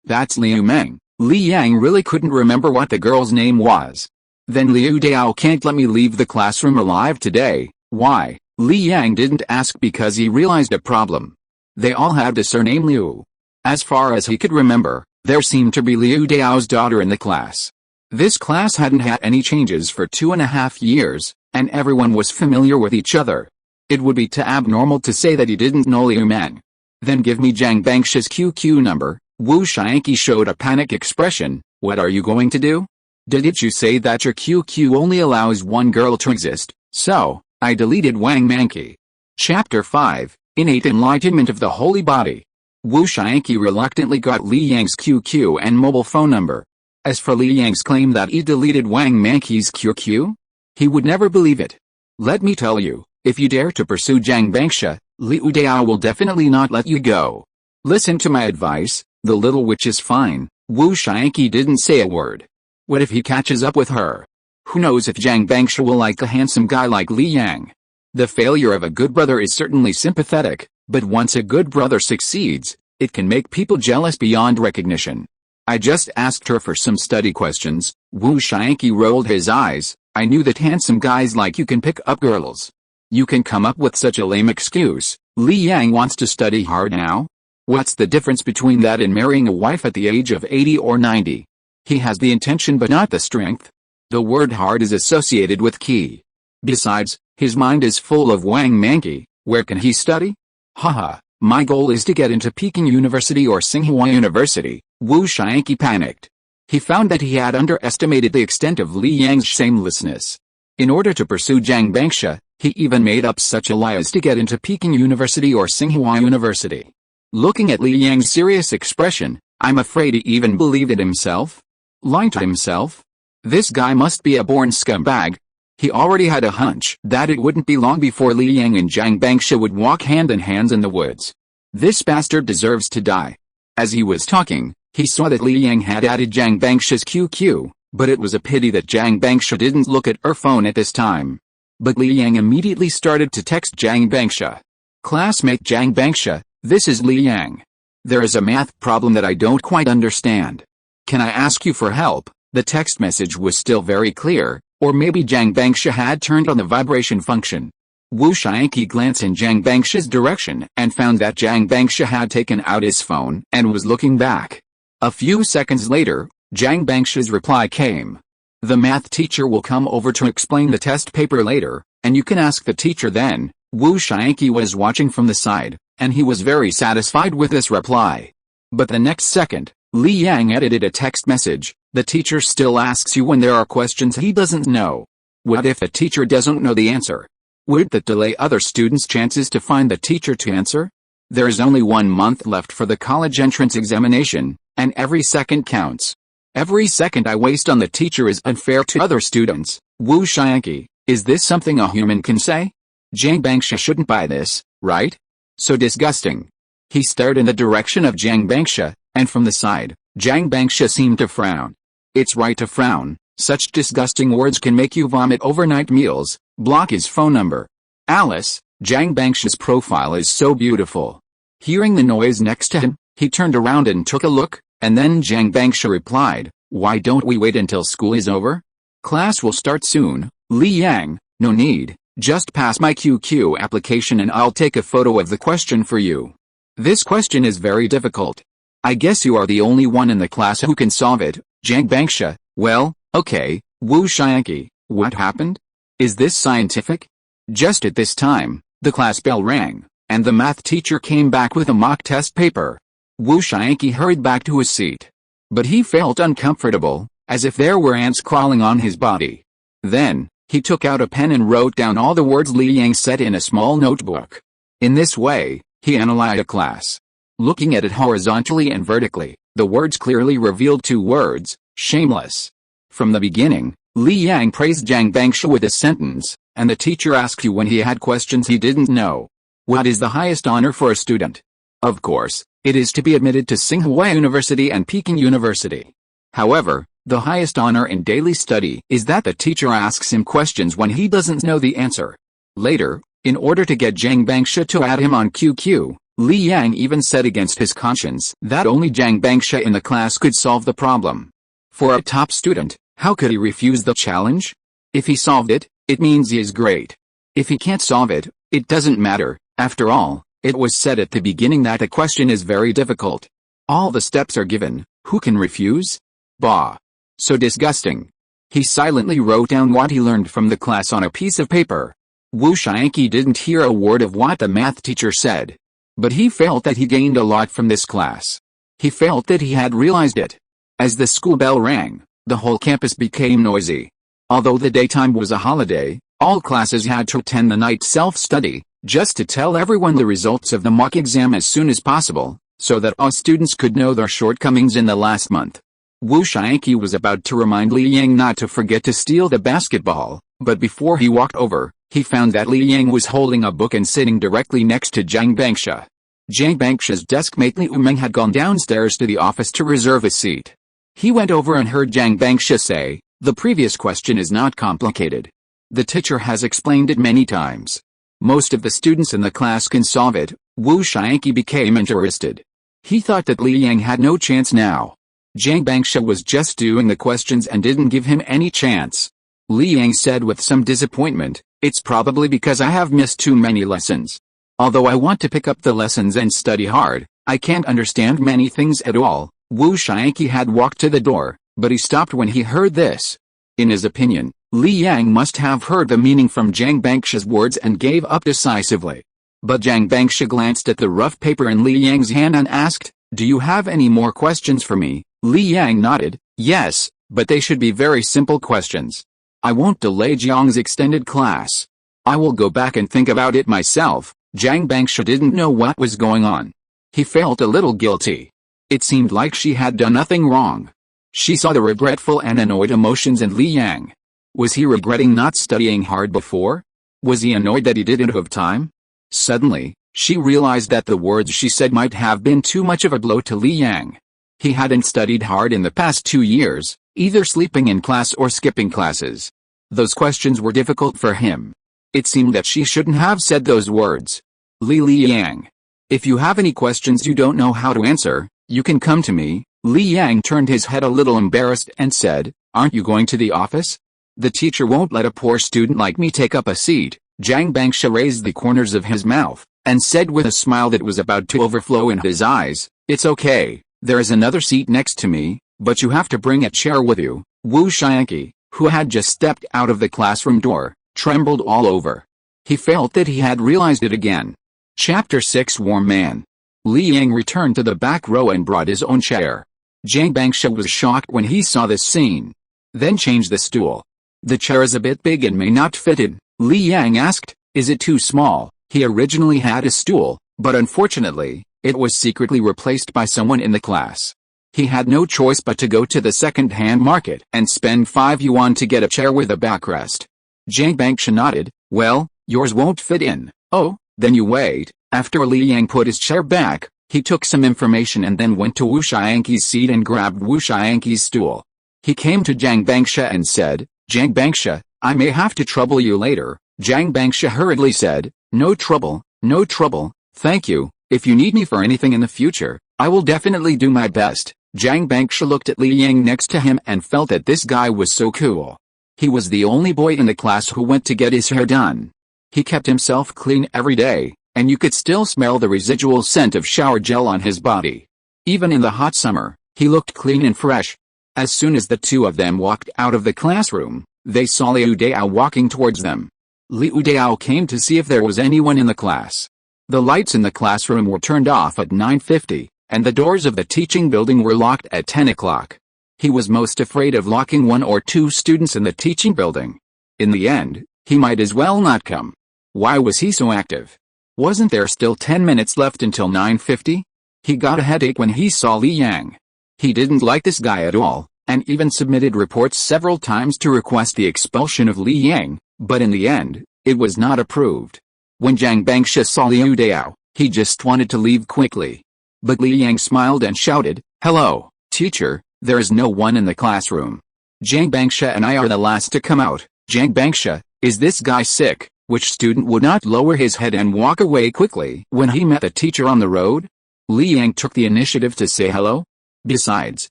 that's Liu Meng. Li Yang really couldn't remember what the girl's name was. Then Liu Dao can't let me leave the classroom alive today. Why? Li Yang didn't ask because he realized a problem. They all had the surname Liu. As far as he could remember, there seemed to be Liu Dao's daughter in the class. This class hadn't had any changes for 2.5 years, and everyone was familiar with each other. It would be too abnormal to say that he didn't know Liu Meng. Then give me Jiang Bangsha's QQ number. Wu Shianqi showed a panic expression. What are you going to do? Didn't you say that your QQ only allows one girl to exist? So, I deleted Wang Manqi. Chapter 5, Innate Enlightenment of the Holy Body. Wu Shianqi reluctantly got Li Yang's QQ and mobile phone number. As for Li Yang's claim that he deleted Wang Manqi's QQ, he would never believe it. Let me tell you, if you dare to pursue Jiang Bangsha, Liu Dao will definitely not let you go. Listen to my advice, the little witch is fine. Wu Shianqi didn't say a word. What if he catches up with her? Who knows if Jiang Bangsha will like a handsome guy like Li Yang? The failure of a good brother is certainly sympathetic, but once a good brother succeeds, it can make people jealous beyond recognition. I just asked her for some study questions. Wu Shianqi rolled his eyes. I knew that handsome guys like you can pick up girls. You can come up with such a lame excuse. Li Yang wants to study hard now? What's the difference between that and marrying a wife at the age of 80 or 90? He has the intention but not the strength. The word hard is associated with key. Besides, his mind is full of Wang Manqi. Where can he study? Haha, my goal is to get into Peking University or Tsinghua University. Wu Shianqi panicked. He found that he had underestimated the extent of Li Yang's shamelessness. In order to pursue Jiang Bangsha, he even made up such a lie as to get into Peking University or Tsinghua University. Looking at Li Yang's serious expression, I'm afraid he even believed it himself. Lying to himself? This guy must be a born scumbag. He already had a hunch that it wouldn't be long before Li Yang and Jiang Bangsha would walk hand in hand in the woods. This bastard deserves to die. As he was talking, he saw that Li Yang had added Jiang Bangsha's QQ, but it was a pity that Jiang Bangsha didn't look at her phone at this time. But Li Yang immediately started to text Jiang Bangsha. Classmate Jiang Bangsha, this is Li Yang. There is a math problem that I don't quite understand. Can I ask you for help? The text message was still very clear, or maybe Jiang Bangsha had turned on the vibration function. Wu Shianqi glanced in Jiang Bangsha's direction and found that Jiang Bangsha had taken out his phone and was looking back. A few seconds later, Jiang Bangsha's reply came. The math teacher will come over to explain the test paper later, and you can ask the teacher then. Wu Shianqi was watching from the side, and he was very satisfied with this reply. But the next second, Li Yang edited a text message. The teacher still asks you when there are questions he doesn't know. What if the teacher doesn't know the answer? Would that delay other students' chances to find the teacher to answer? There is only 1 month left for the college entrance examination, and every second counts. Every second I waste on the teacher is unfair to other students. Wu Shianqi, is this something a human can say? Jiang Bangsha shouldn't buy this, right? So disgusting. He stared in the direction of Jiang Bangsha, and from the side, Jiang Bangsha seemed to frown. It's right to frown. Such disgusting words can make you vomit overnight meals. Block his phone number. Alice, Jiang Bangsha's profile is so beautiful. Hearing the noise next to him, he turned around and took a look, and then Jiang Bangsha replied, why don't we wait until school is over? Class will start soon. Li Yang, no need, just pass my QQ application and I'll take a photo of the question for you. This question is very difficult. I guess you are the only one in the class who can solve it. Jiang Bangsha, well, okay. Wu Shianqi, what happened? Is this scientific? Just at this time, the class bell rang, and the math teacher came back with a mock test paper. Wu Shianqi hurried back to his seat. But he felt uncomfortable, as if there were ants crawling on his body. Then, he took out a pen and wrote down all the words Li Yang said in a small notebook. In this way, he analyzed a class. Looking at it horizontally and vertically, the words clearly revealed two words: shameless. From the beginning, Li Yang praised Jiang Bangsha with a sentence, and the teacher asked you when he had questions he didn't know. What is the highest honor for a student? Of course, it is to be admitted to Tsinghua University and Peking University. However, the highest honor in daily study is that the teacher asks him questions when he doesn't know the answer. Later, in order to get Jiang Bangsha to add him on QQ, Li Yang even said against his conscience that only Jiang Bangsha in the class could solve the problem. For a top student, how could he refuse the challenge? If he solved it, it means he is great. If he can't solve it, it doesn't matter. After all, it was said at the beginning that a question is very difficult. All the steps are given, who can refuse? Bah! So disgusting. He silently wrote down what he learned from the class on a piece of paper. Wu Shianqi didn't hear a word of what the math teacher said. But he felt that he gained a lot from this class. He felt that he had realized it. As the school bell rang, the whole campus became noisy. Although the daytime was a holiday, all classes had to attend the night self-study, just to tell everyone the results of the mock exam as soon as possible, so that all students could know their shortcomings in the last month. Wu Shianqi was about to remind Li Yang not to forget to steal the basketball, but before he walked over, he found that Li Yang was holding a book and sitting directly next to Jiang Bangsha. Jiang Bangsha's deskmate Li Umeng had gone downstairs to the office to reserve a seat. He went over and heard Jiang Bangsha say, "The previous question is not complicated. The teacher has explained it many times. Most of the students in the class can solve it." Wu Shianqi became interested. He thought that Li Yang had no chance now. Jiang Bangsha was just doing the questions and didn't give him any chance. Li Yang said with some disappointment, "It's probably because I have missed too many lessons. Although I want to pick up the lessons and study hard, I can't understand many things at all." Wu Shianqi had walked to the door, but he stopped when he heard this. In his opinion, Li Yang must have heard the meaning from Jiang Bangsha's words and gave up decisively. But Jiang Bangsha glanced at the rough paper in Li Yang's hand and asked, "Do you have any more questions for me?" Li Yang nodded, "Yes, but they should be very simple questions. I won't delay Jiang's extended class. I will go back and think about it myself." Jiang Bangsha didn't know what was going on. He felt a little guilty. It seemed like she had done nothing wrong. She saw the regretful and annoyed emotions in Li Yang. Was he regretting not studying hard before? Was he annoyed that he didn't have time? Suddenly, she realized that the words she said might have been too much of a blow to Li Yang. He hadn't studied hard in the past 2 years, either sleeping in class or skipping classes. Those questions were difficult for him. It seemed that she shouldn't have said those words. Li Yang. If you have any questions you don't know how to answer, you can come to me." Li Yang turned his head a little embarrassed and said, "Aren't you going to the office? The teacher won't let a poor student like me take up a seat." Jiang Bangsha raised the corners of his mouth, and said with a smile that was about to overflow in his eyes, "It's okay, there is another seat next to me, but you have to bring a chair with you." Wu Shianqi, who had just stepped out of the classroom door, trembled all over. He felt that he had realized it again. Chapter 6 Warm Man. Li Yang returned to the back row and brought his own chair. Jiang Bangsha was shocked when he saw this scene. Then changed the stool. "The chair is a bit big and may not fit in." Li Yang asked, "Is it too small?" He originally had a stool, but unfortunately, it was secretly replaced by someone in the class. He had no choice but to go to the second-hand market and spend 5 yuan to get a chair with a backrest. Jiang Bangsha nodded, "Well, yours won't fit in." "Oh, then you wait." After Li Yang put his chair back, he took some information and then went to Wu Shianqi's seat and grabbed Wu Shianqi's stool. He came to Jiang Bangsha and said, "Jiang Bangsha, I may have to trouble you later." Jiang Bangsha hurriedly said, "No trouble, no trouble, thank you. If you need me for anything in the future, I will definitely do my best." Jiang Bangsha looked at Li Yang next to him and felt that this guy was so cool. He was the only boy in the class who went to get his hair done. He kept himself clean every day, and you could still smell the residual scent of shower gel on his body. Even in the hot summer, he looked clean and fresh. As soon as the two of them walked out of the classroom, they saw Liu Dao walking towards them. Liu Dao came to see if there was anyone in the class. The lights in the classroom were turned off at 9:50, and the doors of the teaching building were locked at 10 o'clock. He was most afraid of locking 1 or 2 students in the teaching building. In the end, he might as well not come. Why was he so active? Wasn't there still 10 minutes left until 9:50? He got a headache when he saw Li Yang. He didn't like this guy at all, and even submitted reports several times to request the expulsion of Li Yang, but in the end, it was not approved. When Zhang Bangsha saw Liu Dao, he just wanted to leave quickly. But Li Yang smiled and shouted, "Hello, teacher, there is no one in the classroom. Zhang Bangsha and I are the last to come out." "Zhang Bangsha, is this guy sick?" Which student would not lower his head and walk away quickly when he met the teacher on the road? Li Yang took the initiative to say hello. Besides,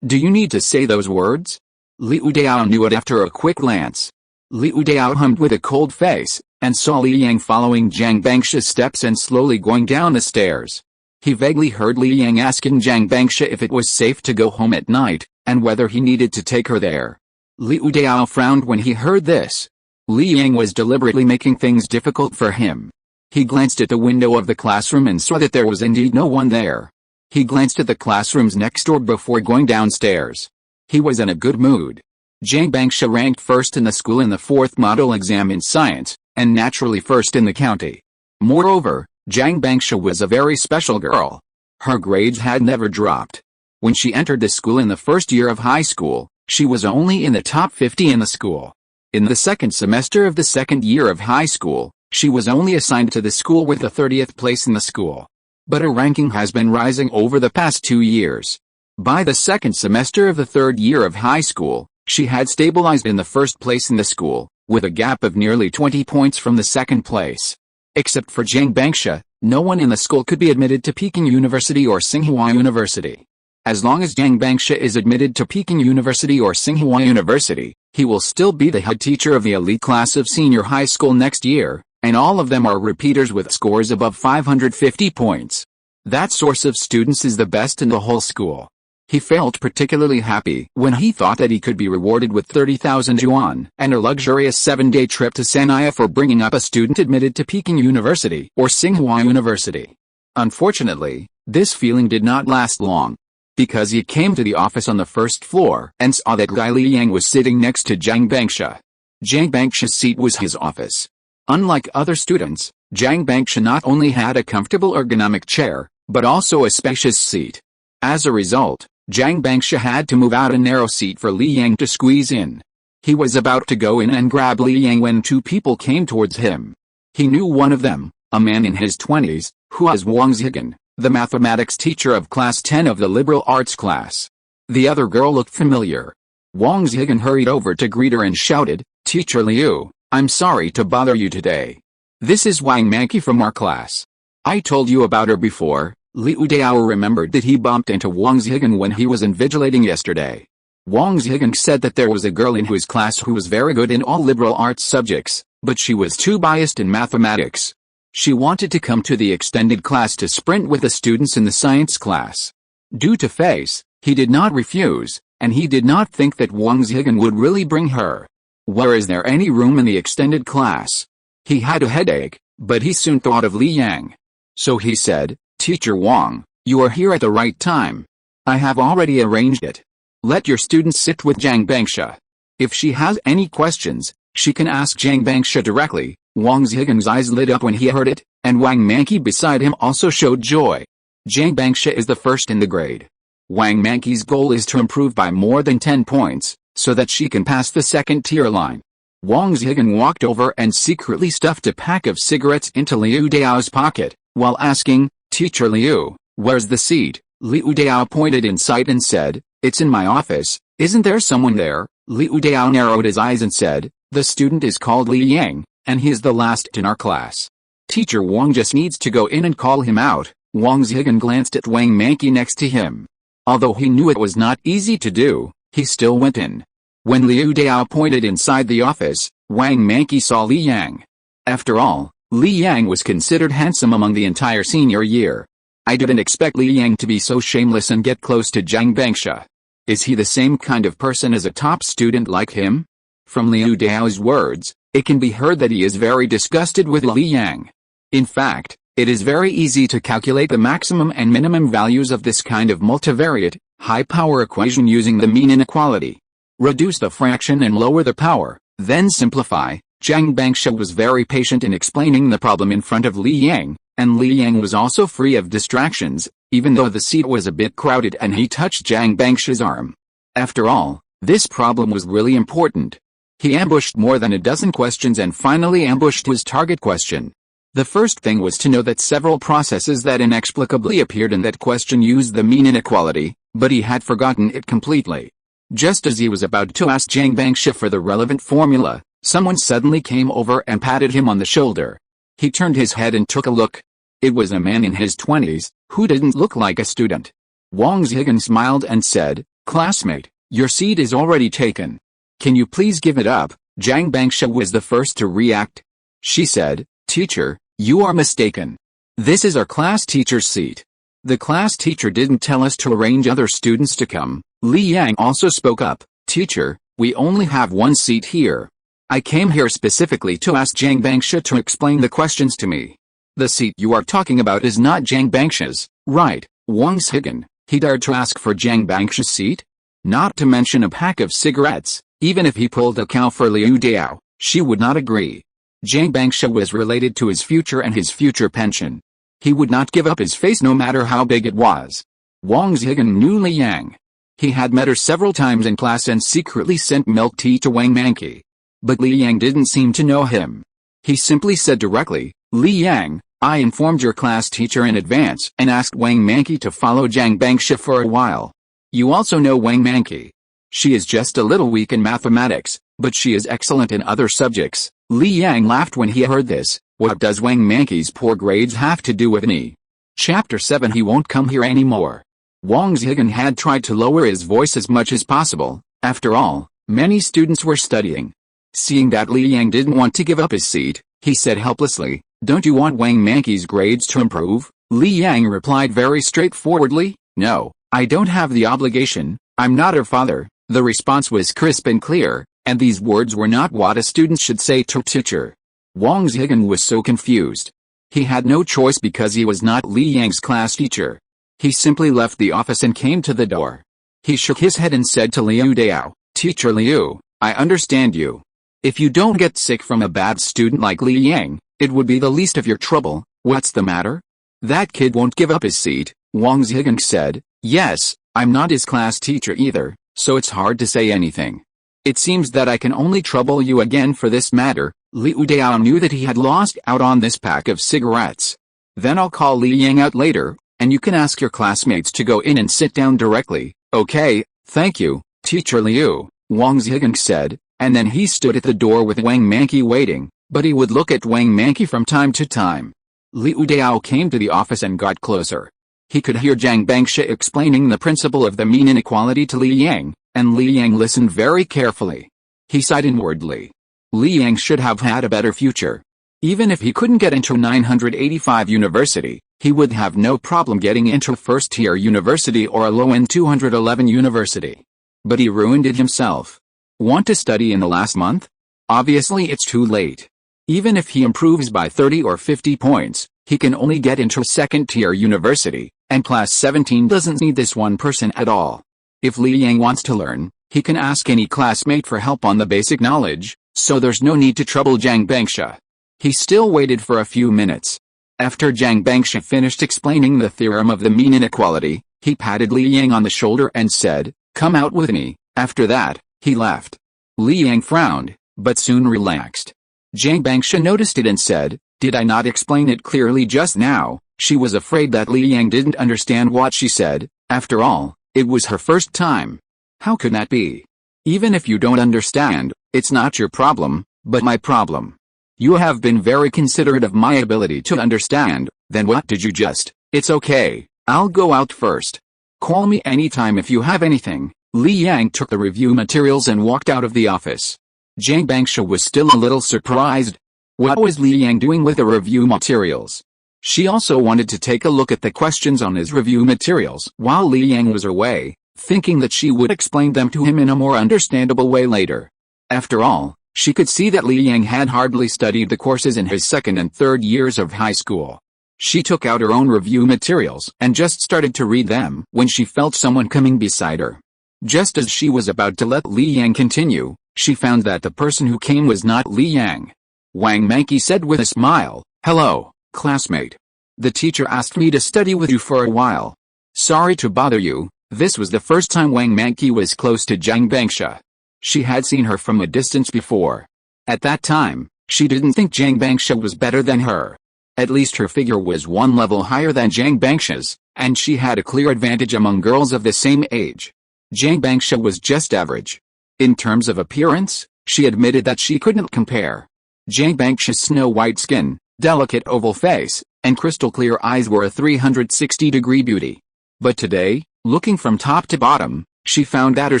do you need to say those words? Liu Dao knew it after a quick glance. Liu Dao hummed with a cold face, and saw Li Yang following Zhang Bangsha's steps and slowly going down the stairs. He vaguely heard Li Yang asking Zhang Bangsha if it was safe to go home at night, and whether he needed to take her there. Liu Dao frowned when he heard this. Li Yang was deliberately making things difficult for him. He glanced at the window of the classroom and saw that there was indeed no one there. He glanced at the classrooms next door before going downstairs. He was in a good mood. Zhang Bangsha ranked first in the school in the 4th model exam in science, and naturally first in the county. Moreover, Zhang Bangsha was a very special girl. Her grades had never dropped. When she entered the school in the first year of high school, she was only in the top 50 in the school. In the second semester of the second year of high school, she was only assigned to the school with the 30th place in the school. But her ranking has been rising over the past 2 years. By the second semester of the third year of high school, she had stabilized in the first place in the school, with a gap of nearly 20 points from the second place. Except for Zhang Bangsha, no one in the school could be admitted to Peking University or Tsinghua University. As long as Zhang Bangsha is admitted to Peking University or Tsinghua University, he will still be the head teacher of the elite class of senior high school next year, and all of them are repeaters with scores above 550 points. That source of students is the best in the whole school. He felt particularly happy when he thought that he could be rewarded with 30,000 yuan and a luxurious 7-day trip to Sanya for bringing up a student admitted to Peking University or Tsinghua University. Unfortunately, this feeling did not last long, because he came to the office on the first floor and saw that Guy Li Yang was sitting next to Zhang Bangsha. Zhang Bangsha's seat was his office. Unlike other students, Zhang Bangsha not only had a comfortable ergonomic chair, but also a spacious seat. As a result, Zhang Bangsha had to move out a narrow seat for Li Yang to squeeze in. He was about to go in and grab Li Yang when two people came towards him. He knew one of them, a man in his 20s, who was Wang Zigan, the mathematics teacher of class 10 of the liberal arts class. The other girl looked familiar. Wang Zigan hurried over to greet her and shouted, "Teacher Liu, I'm sorry to bother you today. This is Wang Manqi from our class. I told you about her before." Liu Dao remembered that he bumped into Wang Zigan when he was invigilating yesterday. Wang Zigan said that there was a girl in his class who was very good in all liberal arts subjects, but she was too biased in mathematics. She wanted to come to the extended class to sprint with the students in the science class. Due to face, he did not refuse, and he did not think that Wang Zigan would really bring her. Where is there any room in the extended class? He had a headache, but he soon thought of Li Yang. So he said, "Teacher Wang, you are here at the right time. I have already arranged it. Let your students sit with Zhang Bangsha. If she has any questions, she can ask Zhang Bangsha directly." Wang Zigan's eyes lit up when he heard it, and Wang Manqi beside him also showed joy. Zhang Bangsha is the first in the grade. Wang Manqi's goal is to improve by more than 10 points, so that she can pass the second tier line. Wang Zigan walked over and secretly stuffed a pack of cigarettes into Liu Dao's pocket, while asking, "Teacher Liu, where's the seat?" Liu Dao pointed inside and said, "It's in my office. Isn't there someone there?" Liu Dao narrowed his eyes and said, "The student is called Li Yang, and he is the last in our class. Teacher Wang just needs to go in and call him out." Wang Zigan glanced at Wang Manqi next to him. Although he knew it was not easy to do, he still went in. When Liu Dao pointed inside the office, Wang Manqi saw Li Yang. After all, Li Yang was considered handsome among the entire senior year. "I didn't expect Li Yang to be so shameless and get close to Zhang Bangsha. Is he the same kind of person as a top student like him?" From Liu Dao's words, it can be heard that he is very disgusted with Li Yang. In fact, it is very easy to calculate the maximum and minimum values of this kind of multivariate, high-power equation using the mean inequality. Reduce the fraction and lower the power, then simplify. Zhang Bangsha was very patient in explaining the problem in front of Li Yang, and Li Yang was also free of distractions, even though the seat was a bit crowded and he touched Jiang Bangshi's arm. After all, this problem was really important. He ambushed more than a dozen questions and finally ambushed his target question. The first thing was to know that several processes that inexplicably appeared in that question used the mean inequality, but he had forgotten it completely. Just as he was about to ask Jiang Bangshi for the relevant formula, someone suddenly came over and patted him on the shoulder. He turned his head and took a look. It was a man in his 20s, who didn't look like a student. Wang Zigan smiled and said, "Classmate, your seat is already taken. Can you please give it up?" Jiang Bangshi was the first to react. She said, "Teacher, you are mistaken. This is our class teacher's seat. The class teacher didn't tell us to arrange other students to come." Li Yang also spoke up, "Teacher, we only have one seat here. I came here specifically to ask Jiang Bangshi to explain the questions to me. The seat you are talking about is not Jiang Bangshi's, right?" Wang Zigan, he dared to ask for Jiang Bangshi's seat? Not to mention a pack of cigarettes. Even if he pulled a cow for Liu Dao, she would not agree. Jiang Bangshi was related to his future and his future pension. He would not give up his face no matter how big it was. Wang Zigan knew Li Yang. He had met her several times in class and secretly sent milk tea to Wang Manqi. But Li Yang didn't seem to know him. He simply said directly, "Li Yang, I informed your class teacher in advance and asked Wang Manqi to follow Jiang Bangshi for a while. You also know Wang Manqi. She is just a little weak in mathematics, but she is excellent in other subjects." Li Yang laughed when he heard this. What does Wang Manqi's poor grades have to do with me? Chapter 7. He won't come here anymore. Wang Zigan had tried to lower his voice as much as possible. After all, many students were studying. Seeing that Li Yang didn't want to give up his seat, he said helplessly, "Don't you want Wang Manqi's grades to improve?" Li Yang replied very straightforwardly, "No, I don't have the obligation. I'm not her father." The response was crisp and clear, and these words were not what a student should say to a teacher. Wang Zigan was so confused. He had no choice because he was not Li Yang's class teacher. He simply left the office and came to the door. He shook his head and said to Liu Dao, "Teacher Liu, I understand you. If you don't get sick from a bad student like Li Yang, it would be the least of your trouble. What's the matter?" "That kid won't give up his seat," Wang Zigan said. "Yes, I'm not his class teacher either, so it's hard to say anything. It seems that I can only trouble you again for this matter." Liu Dao knew that he had lost out on this pack of cigarettes. "Then I'll call Li Yang out later, and you can ask your classmates to go in and sit down directly." "Okay, thank you, Teacher Liu," Wang Zigan said, and then he stood at the door with Wang Manqi waiting, but he would look at Wang Manqi from time to time. Liu Dao came to the office and got closer. He could hear Jiang Bangshi explaining the principle of the mean inequality to Li Yang, and Li Yang listened very carefully. He sighed inwardly. Li Yang should have had a better future. Even if he couldn't get into 985 University, he would have no problem getting into first-tier university or a low-end 211 university. But he ruined it himself. Want to study in the last month? Obviously it's too late. Even if he improves by 30 or 50 points, he can only get into second-tier university, and class 17 doesn't need this one person at all. If Li Yang wants to learn, he can ask any classmate for help on the basic knowledge, so there's no need to trouble Jiang Bangshi. He still waited for a few minutes. After Jiang Bangshi finished explaining the theorem of the mean inequality, he patted Li Yang on the shoulder and said, "Come out with me." After that, he left. Li Yang frowned, but soon relaxed. Jiang Bangshi noticed it and said, "Did I not explain it clearly just now?" She was afraid that Li Yang didn't understand what she said. After all, it was her first time. How could that be? "Even if you don't understand, it's not your problem, but my problem. You have been very considerate of my ability to understand." "Then what did you just?" "It's okay, I'll go out first. Call me anytime if you have anything." Li Yang took the review materials and walked out of the office. Jiang Bangshi was still a little surprised. What was Li Yang doing with the review materials? She also wanted to take a look at the questions on his review materials while Li Yang was away, thinking that she would explain them to him in a more understandable way later. After all, she could see that Li Yang had hardly studied the courses in his second and third years of high school. She took out her own review materials and just started to read them when she felt someone coming beside her. Just as she was about to let Li Yang continue, she found that the person who came was not Li Yang. Wang Manqi said with a smile, "Hello, classmate. The teacher asked me to study with you for a while." Sorry to bother you, this was the first time Wang Manqi was close to Jiang Bangsha. She had seen her from a distance before. At that time, she didn't think Jiang Bangsha was better than her. At least her figure was one level higher than Jiang Bangsha's, and she had a clear advantage among girls of the same age. Jiang Bangsha was just average. In terms of appearance, she admitted that she couldn't compare. Jiang Bangsha's snow-white skin, delicate oval face, and crystal-clear eyes were a 360-degree beauty. But today, looking from top to bottom, she found that her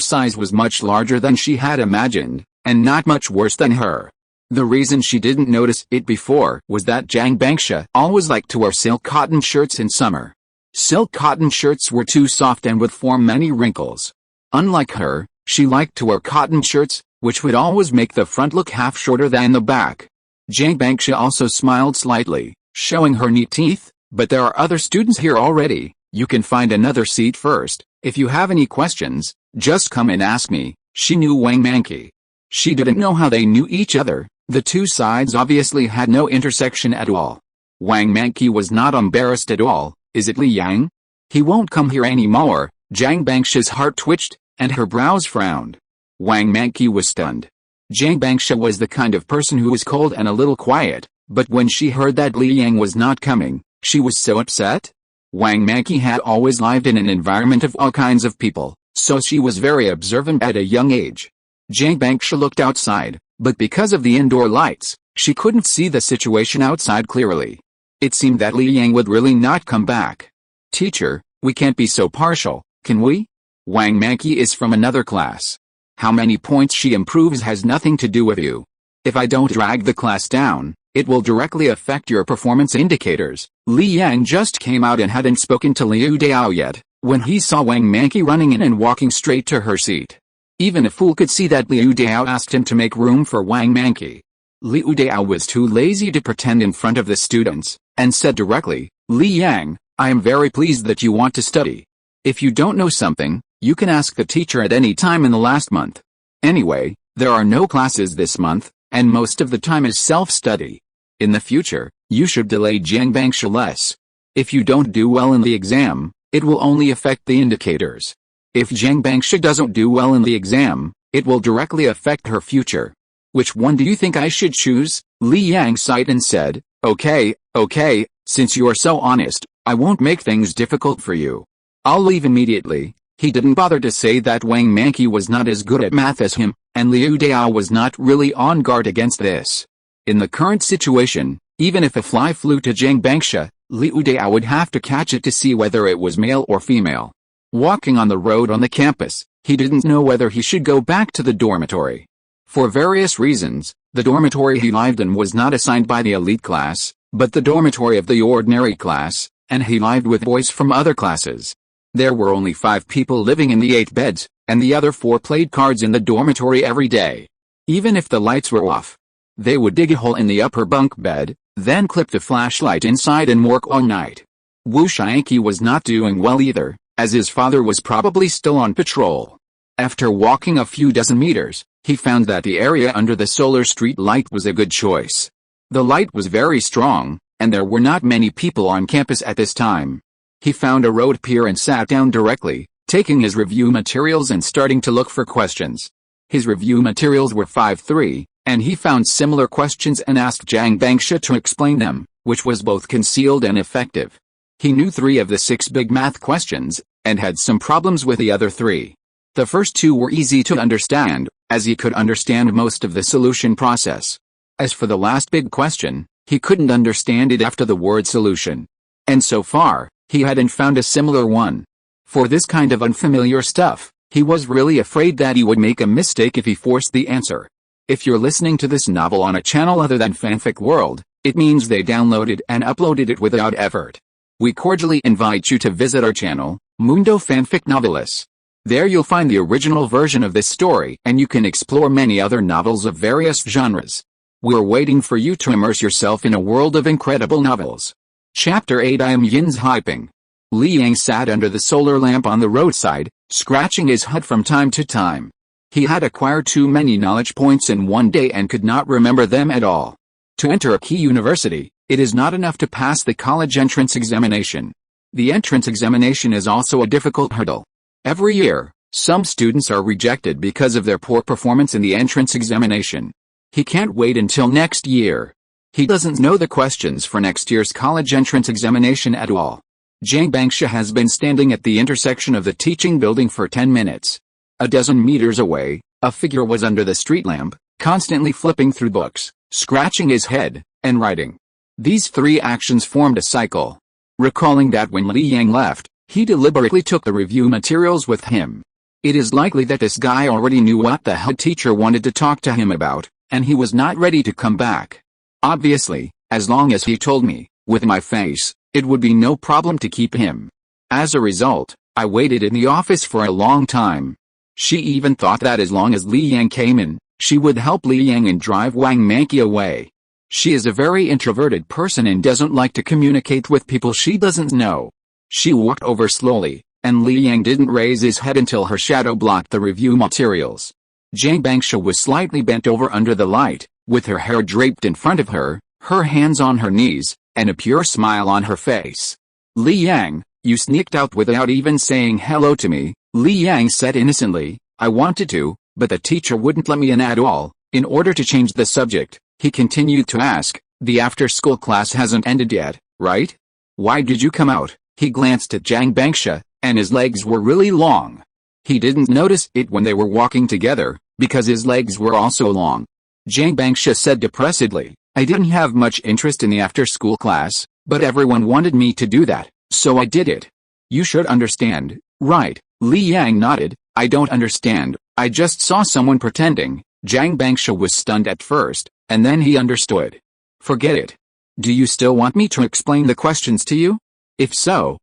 size was much larger than she had imagined, and not much worse than her. The reason she didn't notice it before was that Jiang Bangsha always liked to wear silk cotton shirts in summer. Silk cotton shirts were too soft and would form many wrinkles. Unlike her, she liked to wear cotton shirts, which would always make the front look half shorter than the back. Jiang Bangsha also smiled slightly, showing her neat teeth. But there are other students here already. You can find another seat first. If you have any questions, just come and ask me. She knew Wang Manqi. She didn't know how they knew each other. The two sides obviously had no intersection at all. Wang Manqi was not embarrassed at all. Is it Li Yang? He won't come here anymore. Jiang Bangsha's heart twitched, and her brows frowned. Wang Manqi was stunned. Jiang Bangsha was the kind of person who was cold and a little quiet, but when she heard that Li Yang was not coming, she was so upset. Wang Manqi had always lived in an environment of all kinds of people, so she was very observant at a young age. Jiang Bangsha looked outside, but because of the indoor lights, she couldn't see the situation outside clearly. It seemed that Li Yang would really not come back. Teacher, we can't be so partial, can we? Wang Manqi is from another class. How many points she improves has nothing to do with you. If I don't drag the class down, it will directly affect your performance indicators. Li Yang just came out and hadn't spoken to Liu Dao yet, when he saw Wang Manqi running in and walking straight to her seat. Even a fool could see that Liu Dao asked him to make room for Wang Manqi. Liu Dao was too lazy to pretend in front of the students, and said directly, Li Yang, I am very pleased that you want to study. If you don't know something, you can ask the teacher at any time in the last month. Anyway, there are no classes this month, and most of the time is self-study. In the future, you should delay Jiang Bangsha less. If you don't do well in the exam, it will only affect the indicators. If Jiang Bangsha doesn't do well in the exam, it will directly affect her future. Which one do you think I should choose? Li Yang sighed and said, Okay, since you are so honest, I won't make things difficult for you. I'll leave immediately. He didn't bother to say that Wang Manqi was not as good at math as him, and Liu Dao was not really on guard against this. In the current situation, even if a fly flew to Jiang Bangsha, Liu Dao would have to catch it to see whether it was male or female. Walking on the road on the campus, he didn't know whether he should go back to the dormitory. For various reasons, the dormitory he lived in was not assigned by the elite class, but the dormitory of the ordinary class, and he lived with boys from other classes. There were only 5 people living in the 8 beds, and the other 4 played cards in the dormitory every day. Even if the lights were off, they would dig a hole in the upper bunk bed, then clip the flashlight inside and work all night. Wu Xianqi was not doing well either, as his father was probably still on patrol. After walking a few dozen meters, he found that the area under the solar street light was a good choice. The light was very strong, and there were not many people on campus at this time. He found a road pier and sat down directly, taking his review materials and starting to look for questions. His review materials were 5-3, and he found similar questions and asked Jiang Bangsha to explain them, which was both concealed and effective. He knew 3 of the 6 big math questions, and had some problems with the other 3. The first 2 were easy to understand, as he could understand most of the solution process. As for the last big question, he couldn't understand it after the word solution. And so far, he hadn't found a similar one. For this kind of unfamiliar stuff, he was really afraid that he would make a mistake if he forced the answer. If you're listening to this novel on a channel other than Fanfic World, it means they downloaded and uploaded it without effort. We cordially invite you to visit our channel, Mundo Fanfic Novelis. There you'll find the original version of this story, and you can explore many other novels of various genres. We're waiting for you to immerse yourself in a world of incredible novels. Chapter 8 I am Yin's Hyping. Li Yang sat under the solar lamp on the roadside, scratching his head from time to time. He had acquired too many knowledge points in one day and could not remember them at all. To enter a key university, it is not enough to pass the college entrance examination. The entrance examination is also a difficult hurdle. Every year, some students are rejected because of their poor performance in the entrance examination. He can't wait until next year. He doesn't know the questions for next year's college entrance examination at all. Jang Bangsha has been standing at the intersection of the teaching building for 10 minutes. A dozen meters away, a figure was under the street lamp, constantly flipping through books, scratching his head, and writing. These three actions formed a cycle. Recalling that when Li Yang left, he deliberately took the review materials with him. It is likely that this guy already knew what the head teacher wanted to talk to him about, and he was not ready to come back. Obviously, as long as he told me, with my face, it would be no problem to keep him. As a result, I waited in the office for a long time. She even thought that as long as Li Yang came in, she would help Li Yang and drive Wang Manqi away. She is a very introverted person and doesn't like to communicate with people she doesn't know. She walked over slowly, and Li Yang didn't raise his head until her shadow blocked the review materials. Jang Bangsha was slightly bent over under the light, with her hair draped in front of her hands on her knees, and a pure smile on her face. Li Yang, you sneaked out without even saying hello to me, Li Yang said innocently. I wanted to, but the teacher wouldn't let me in at all. In order to change the subject, he continued to ask, the after-school class hasn't ended yet, right? Why did you come out? He glanced at Jang Bangsha, and his legs were really long. He didn't notice it when they were walking together, because his legs were also long. Jang Bangsha said depressedly, I didn't have much interest in the after-school class, but everyone wanted me to do that, so I did it. You should understand, right? Li Yang nodded. I don't understand, I just saw someone pretending. Jang Bangsha was stunned at first, and then he understood. Forget it. Do you still want me to explain the questions to you? If so,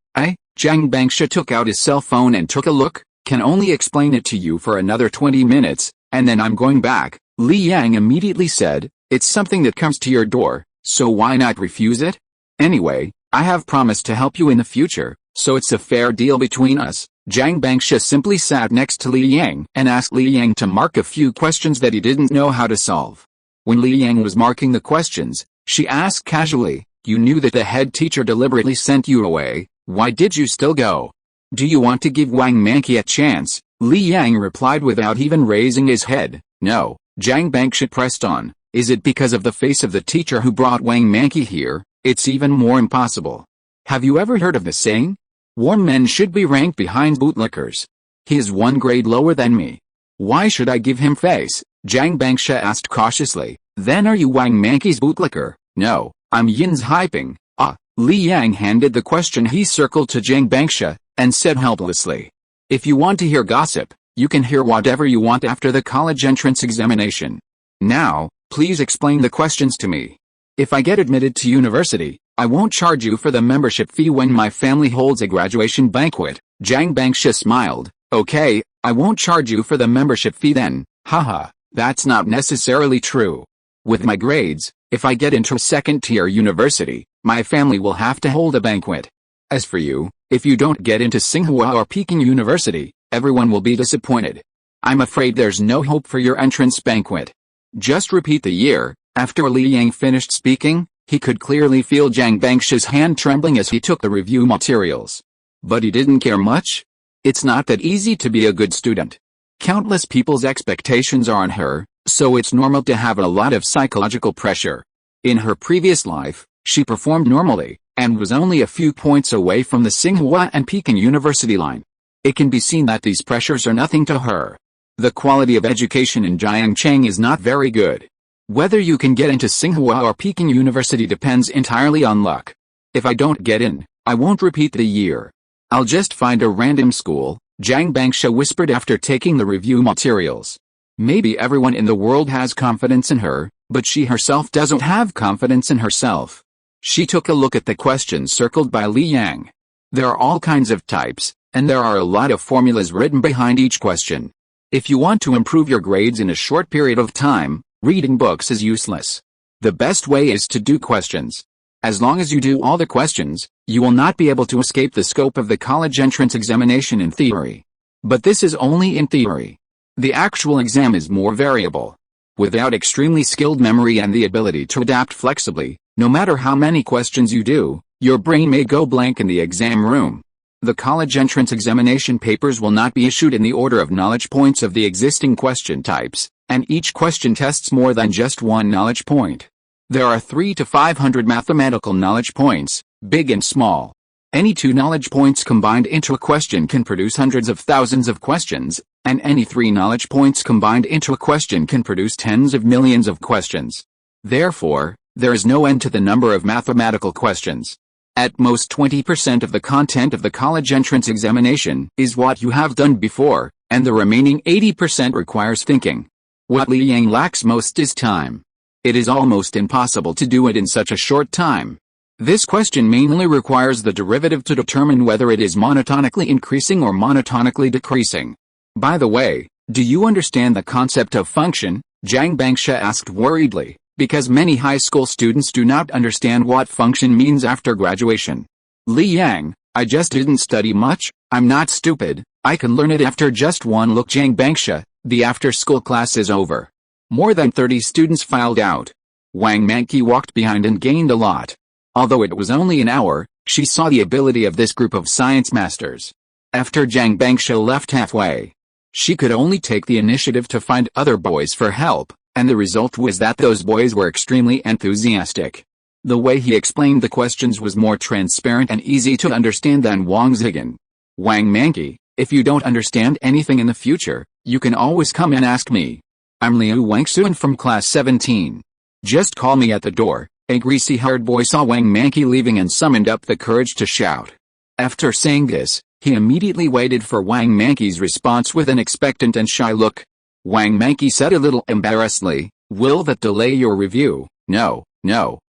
Jang Bangsha took out his cell phone and took a look, can only explain it to you for another 20 minutes, and then I'm going back. Li Yang immediately said, it's something that comes to your door, so why not refuse it? Anyway, I have promised to help you in the future, so it's a fair deal between us. Jang Bangsha simply sat next to Li Yang and asked Li Yang to mark a few questions that he didn't know how to solve. When Li Yang was marking the questions, she asked casually, you knew that the head teacher deliberately sent you away, why did you still go? Do you want to give Wang Manqi a chance? Li Yang replied without even raising his head, no. Jang Bangsha pressed on, is it because of the face of the teacher who brought Wang Manqi here? It's even more impossible. Have you ever heard of the saying? Warm men should be ranked behind bootlickers. He is one grade lower than me. Why should I give him face? Jang Bangsha asked cautiously, then are you Wang Manqi's bootlicker? No, I'm Yin's hyping. Li Yang handed the question he circled to Jang Bangsha, and said helplessly. If you want to hear gossip, you can hear whatever you want after the college entrance examination. Now, please explain the questions to me. If I get admitted to university, I won't charge you for the membership fee when my family holds a graduation banquet. Jang Bangsha smiled. Okay, I won't charge you for the membership fee then. Haha, that's not necessarily true. With my grades, if I get into a second-tier university, my family will have to hold a banquet. As for you, if you don't get into Tsinghua or Peking University, everyone will be disappointed. I'm afraid there's no hope for your entrance banquet. Just repeat the year. After Li Yang finished speaking, he could clearly feel Jang Bangsha's hand trembling as he took the review materials. But he didn't care much. It's not that easy to be a good student. Countless people's expectations are on her, so it's normal to have a lot of psychological pressure. In her previous life, she performed normally, and was only a few points away from the Tsinghua and Peking University line. It can be seen that these pressures are nothing to her. The quality of education in Jiangcheng is not very good. Whether you can get into Tsinghua or Peking University depends entirely on luck. If I don't get in, I won't repeat the year. I'll just find a random school, Jang Bangsha whispered after taking the review materials. Maybe everyone in the world has confidence in her, but she herself doesn't have confidence in herself. She took a look at the questions circled by Li Yang. There are all kinds of types, and there are a lot of formulas written behind each question. If you want to improve your grades in a short period of time, reading books is useless. The best way is to do questions. As long as you do all the questions, you will not be able to escape the scope of the college entrance examination in theory. But this is only in theory. The actual exam is more variable. Without extremely skilled memory and the ability to adapt flexibly, no matter how many questions you do, Your brain may go blank in the exam room. The college entrance examination papers will not be issued in the order of knowledge points of the existing question types, and each question tests more than just one knowledge point. There are 300 to 500 mathematical knowledge points, big and small. Any 2 knowledge points combined into a question can produce hundreds of thousands of questions, and any 3 knowledge points combined into a question can produce tens of millions of questions. Therefore, there is no end to the number of mathematical questions. At most 20% of the content of the college entrance examination is what you have done before, and the remaining 80% requires thinking. What Li Yang lacks most is time. It is almost impossible to do it in such a short time. This question mainly requires the derivative to determine whether it is monotonically increasing or monotonically decreasing. By the way, do you understand the concept of function? Zhang Bangsha asked worriedly, because many high school students do not understand what function means after graduation. Li Yang, I just didn't study much. I'm not stupid. I can learn it after just one look. Zhang Bangsha, the after-school class is over. More than 30 students filed out. Wang Manqi walked behind and gained a lot. Although it was only an hour, she saw the ability of this group of science masters. After Zhang Bangsha left halfway, she could only take the initiative to find other boys for help, and the result was that those boys were extremely enthusiastic. The way he explained the questions was more transparent and easy to understand than Wang Zigan. Wang Manqi, if you don't understand anything in the future, you can always come and ask me. I'm Liu Wangxuan from class 17. Just call me at the door. A greasy-haired boy saw Wang Manqi leaving and summoned up the courage to shout. After saying this, he immediately waited for Wang Manqi's response with an expectant and shy look. Wang Manqi said a little embarrassedly, "Will that delay your review?" No,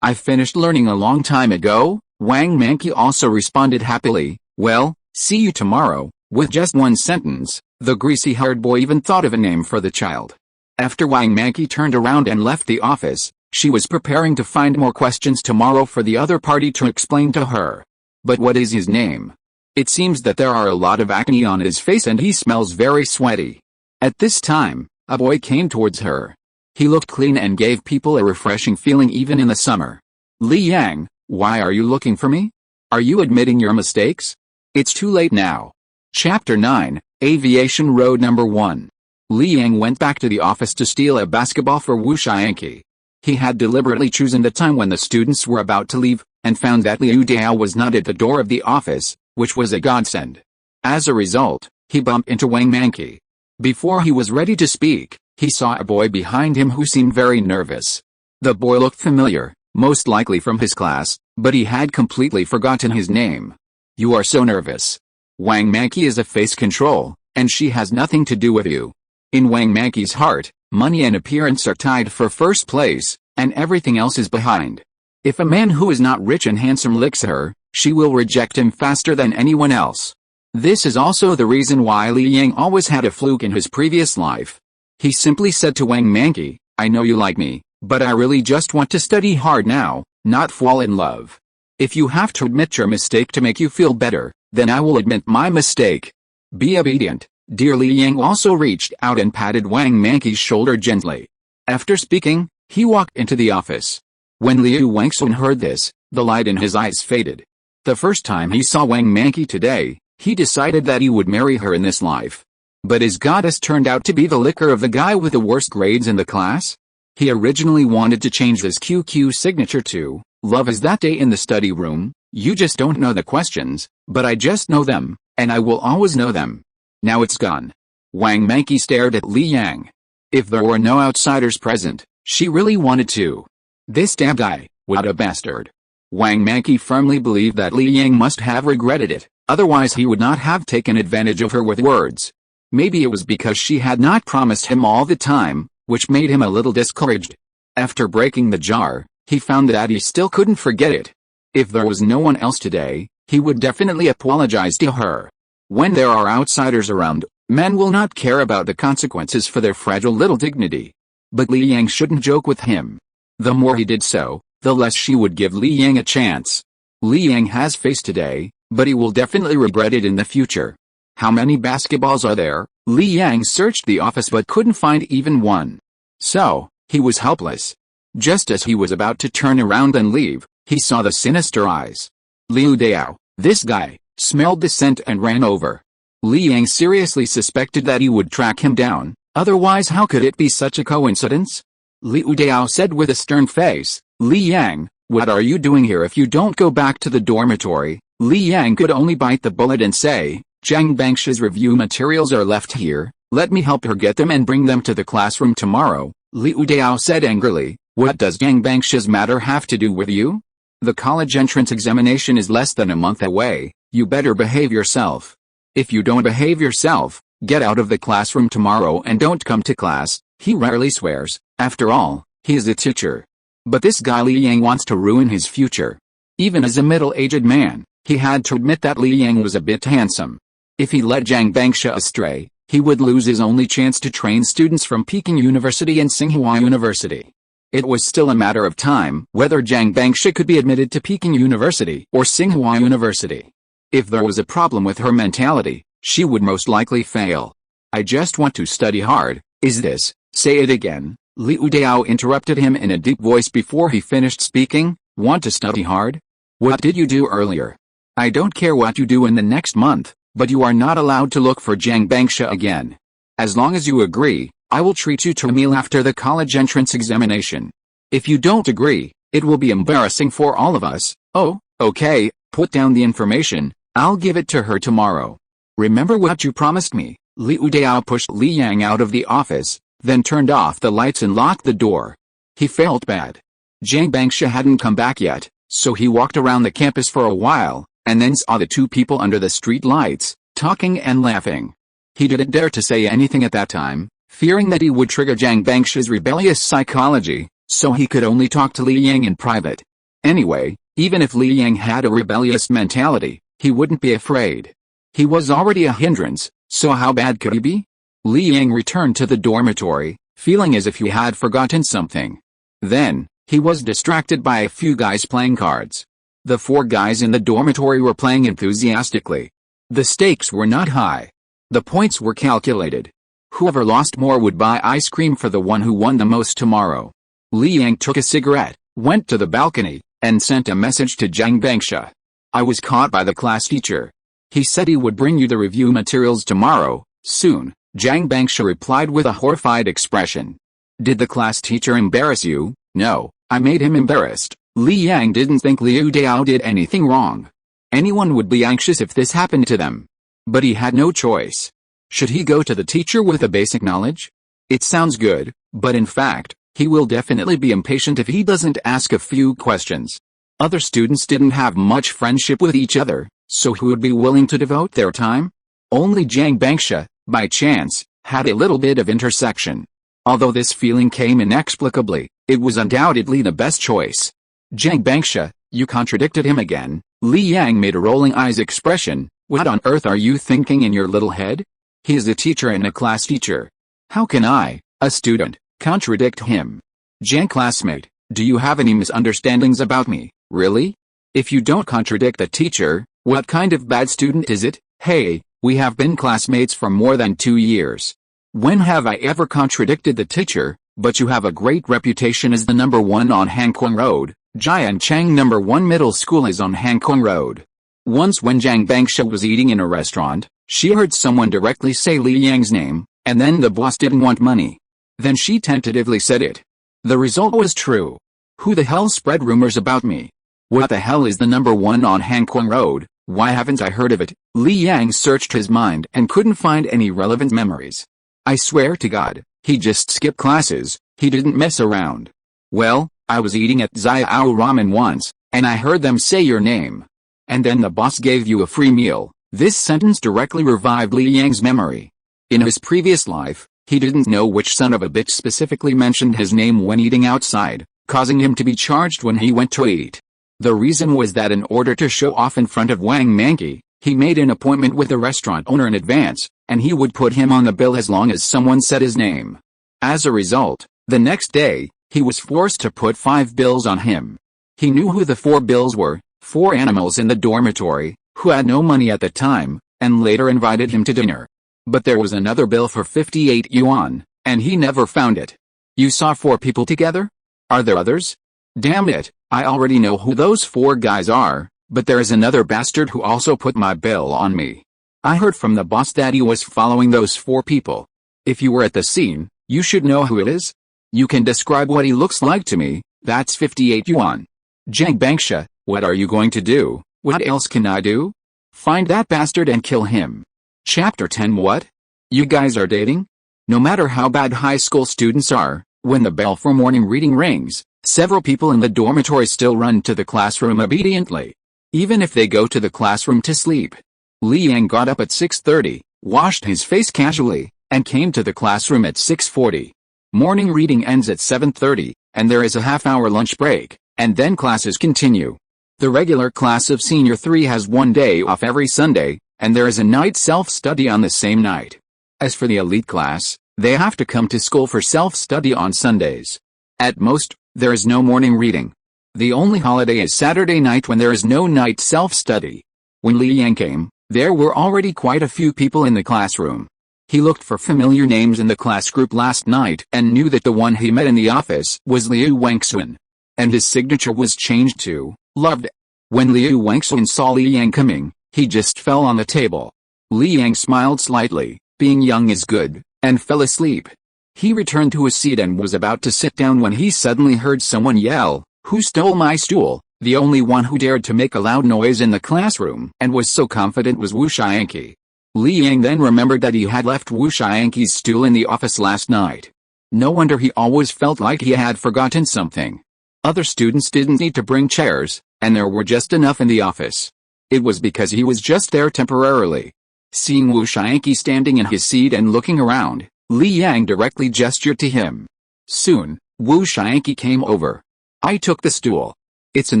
I finished learning a long time ago." Wang Manqi also responded happily, "Well, see you tomorrow." With just one sentence, the greasy-haired boy even thought of a name for the child. After Wang Manqi turned around and left the office, she was preparing to find more questions tomorrow for the other party to explain to her. But what is his name? It seems that there are a lot of acne on his face and he smells very sweaty. At this time, a boy came towards her. He looked clean and gave people a refreshing feeling even in the summer. "Li Yang, why are you looking for me? Are you admitting your mistakes? It's too late now." Chapter 9, Aviation Road Number 1. Li Yang went back to the office to steal a basketball for Wu Xianqi. He had deliberately chosen the time when the students were about to leave, and found that Liu Dao was not at the door of the office, which was a godsend. As a result, he bumped into Wang Manqi. Before he was ready to speak, he saw a boy behind him who seemed very nervous. The boy looked familiar, most likely from his class, but he had completely forgotten his name. "You are so nervous. Wang Manqi is a face control, and she has nothing to do with you." In Wang Manqi's heart, money and appearance are tied for first place, and everything else is behind. If a man who is not rich and handsome licks her, she will reject him faster than anyone else. This is also the reason why Li Yang always had a fluke in his previous life. He simply said to Wang Manqi, "I know you like me, but I really just want to study hard now, not fall in love. If you have to admit your mistake to make you feel better, then I will admit my mistake. Be obedient." Dear Li Yang also reached out and patted Wang Manqi's shoulder gently. After speaking, he walked into the office. When Liu Wangxuan heard this, the light in his eyes faded. The first time he saw Wang Manqi today, he decided that he would marry her in this life. But his goddess turned out to be the licker of the guy with the worst grades in the class? He originally wanted to change his QQ signature to, "Love is that day in the study room, you just don't know the questions, but I just know them, and I will always know them." Now it's gone. Wang Manqi stared at Li Yang. If there were no outsiders present, she really wanted to. This damn guy, what a bastard. Wang Manqi firmly believed that Li Yang must have regretted it, otherwise he would not have taken advantage of her with words. Maybe it was because she had not promised him all the time, which made him a little discouraged. After breaking the jar, he found that he still couldn't forget it. If there was no one else today, he would definitely apologize to her. When there are outsiders around, men will not care about the consequences for their fragile little dignity. But Li Yang shouldn't joke with him. The more he did so, the less she would give Li Yang a chance. Li Yang has face today, but he will definitely regret it in the future. How many basketballs are there? Li Yang searched the office but couldn't find even one. So, he was helpless. Just as he was about to turn around and leave, he saw the sinister eyes. Liu Dao, this guy, smelled the scent and ran over. Li Yang seriously suspected that he would track him down, otherwise how could it be such a coincidence? Liu Dao said with a stern face, Li Yang, what are you doing here? If you don't go back to the dormitory? Li Yang could only bite the bullet and say, Zhang Bangsha's review materials are left here, let me help her get them and bring them to the classroom tomorrow. Liu Dao said angrily, what does Zhang Bangsha's matter have to do with you? The college entrance examination is less than a month away, you better behave yourself. If you don't behave yourself, get out of the classroom tomorrow and don't come to class. He rarely swears, after all, he is a teacher. But this guy Li Yang wants to ruin his future. Even as a middle-aged man, he had to admit that Li Yang was a bit handsome. If he led Zhang Bangsha astray, he would lose his only chance to train students from Peking University and Tsinghua University. It was still a matter of time whether Zhang Bangsha could be admitted to Peking University or Tsinghua University. If there was a problem with her mentality, she would most likely fail. I just want to study hard, is this? Say it again. Liu Dao interrupted him in a deep voice before he finished speaking. Want to study hard? What did you do earlier? I don't care what you do in the next month, but you are not allowed to look for Zhang Bangsha again. As long as you agree, I will treat you to a meal after the college entrance examination. If you don't agree, it will be embarrassing for all of us. Oh, okay, put down the information, I'll give it to her tomorrow. Remember what you promised me. Liu Dao pushed Li Yang out of the office, then turned off the lights and locked the door. He felt bad. Zhang Bangsha hadn't come back yet, so he walked around the campus for a while, and then saw the two people under the street lights, talking and laughing. He didn't dare to say anything at that time, fearing that he would trigger Zhang Bangsha's rebellious psychology, so he could only talk to Li Yang in private. Anyway, even if Li Yang had a rebellious mentality, he wouldn't be afraid. He was already a hindrance, so how bad could he be? Li Yang returned to the dormitory, feeling as if he had forgotten something. Then, he was distracted by a few guys playing cards. The four guys in the dormitory were playing enthusiastically. The stakes were not high. The points were calculated. Whoever lost more would buy ice cream for the one who won the most tomorrow. Li Yang took a cigarette, went to the balcony, and sent a message to Zhang Bangsha. I was caught by the class teacher. He said he would bring you the review materials tomorrow, soon. Zhang Bangsha replied with a horrified expression. Did the class teacher embarrass you? No, I made him embarrassed. Li Yang didn't think Liu Dao did anything wrong. Anyone would be anxious if this happened to them. But he had no choice. Should he go to the teacher with a basic knowledge? It sounds good, but in fact, he will definitely be impatient if he doesn't ask a few questions. Other students didn't have much friendship with each other, so who would be willing to devote their time? Only Zhang Bangsha, by chance, had a little bit of intersection. Although this feeling came inexplicably, it was undoubtedly the best choice. Zhang Bangsha, you contradicted him again. Li Yang made a rolling eyes expression. What on earth are you thinking in your little head? He is a teacher and a class teacher. How can I, a student, contradict him? Zhang classmate, do you have any misunderstandings about me, really? If you don't contradict the teacher, what kind of bad student is it? Hey, we have been classmates for more than 2 years. When have I ever contradicted the teacher? But you have a great reputation as the #1 on Hankuang Road. Jianchang #1 Middle School is on Hankuang Road. Once when Zhang Bangsha was eating in a restaurant, she heard someone directly say Li Yang's name, and then the boss didn't want money. Then she tentatively said it. The result was true. Who the hell spread rumors about me? What the hell is the #1 on Hankuang Road? Why haven't I heard of it? Li Yang searched his mind and couldn't find any relevant memories. I swear to God, he just skipped classes, he didn't mess around. Well, I was eating at Xiao Ramen once, and I heard them say your name. And then the boss gave you a free meal. This sentence directly revived Li Yang's memory. In his previous life, he didn't know which son of a bitch specifically mentioned his name when eating outside, causing him to be charged when he went to eat. The reason was that in order to show off in front of Wang Manqi, he made an appointment with the restaurant owner in advance, and he would put him on the bill as long as someone said his name. As a result, the next day, he was forced to put 5 bills on him. He knew who the 4 bills were, 4 animals in the dormitory, who had no money at the time, and later invited him to dinner. But there was another bill for 58 yuan, and he never found it. You saw 4 people together? Are there others? Damn it, I already know who those 4 guys are, But there is another bastard who also put my bill on me. I heard from the boss that he was following those 4 people. If you were at the scene, you should know who it is. You can describe what he looks like to me. That's 58 yuan. Zhang Bangsha, what are you going to do? What else can I do? Find that bastard and kill him. Chapter 10. What? You guys are dating? No matter how bad high school students are, when the bell for morning reading rings, several people in the dormitory still run to the classroom obediently, even if they go to the classroom to sleep. Li Yang got up at 6:30, washed his face casually, and came to the classroom at 6:40. Morning reading ends at 7:30, and there is a half-hour lunch break, and then classes continue. The regular class of Senior 3 has 1 day off every Sunday, and there is a night self-study on the same night. As for the elite class, they have to come to school for self-study on Sundays. At most, there is no morning reading. The only holiday is Saturday night when there is no night self-study. When Li Yang came, there were already quite a few people in the classroom. He looked for familiar names in the class group last night and knew that the one he met in the office was Liu Wangxun. And his signature was changed to, loved. When Liu Wangxun saw Li Yang coming, he just fell on the table. Li Yang smiled slightly, being young is good, and fell asleep. He returned to his seat and was about to sit down when he suddenly heard someone yell, "Who stole my stool?" The only one who dared to make a loud noise in the classroom and was so confident was Wu Xianqi. Li Yang then remembered that he had left Wu Xianqi's stool in the office last night. No wonder he always felt like he had forgotten something. Other students didn't need to bring chairs, and there were just enough in the office. It was because he was just there temporarily. Seeing Wu Xianqi standing in his seat and looking around, Li Yang directly gestured to him. Soon, Wu Xianqi came over. "I took the stool. It's in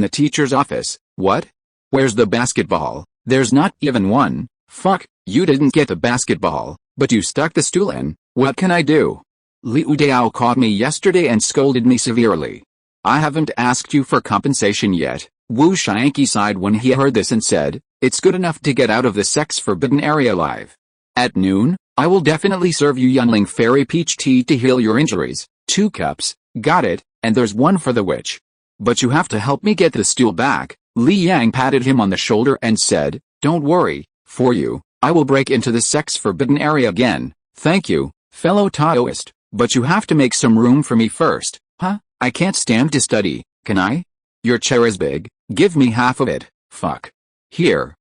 the teacher's office." "What? Where's the basketball?" "There's not even one." "Fuck, you didn't get the basketball, but you stuck the stool in. What can I do?" "Liu Dao caught me yesterday and scolded me severely." "I haven't asked you for compensation yet." Wu Xianqi sighed when he heard this and said, "It's good enough to get out of the sex-forbidden area alive. At noon, I will definitely serve you Yunling Fairy Peach Tea to heal your injuries. 2 cups, got it, and there's 1 for the witch. But you have to help me get the stool back." Li Yang patted him on the shoulder and said, "Don't worry, for you, I will break into the sex-forbidden area again." "Thank you, fellow Taoist, but you have to make some room for me first." "Huh? I can't stand to study, can I?" "Your chair is big, give me half of it." "Fuck. Here."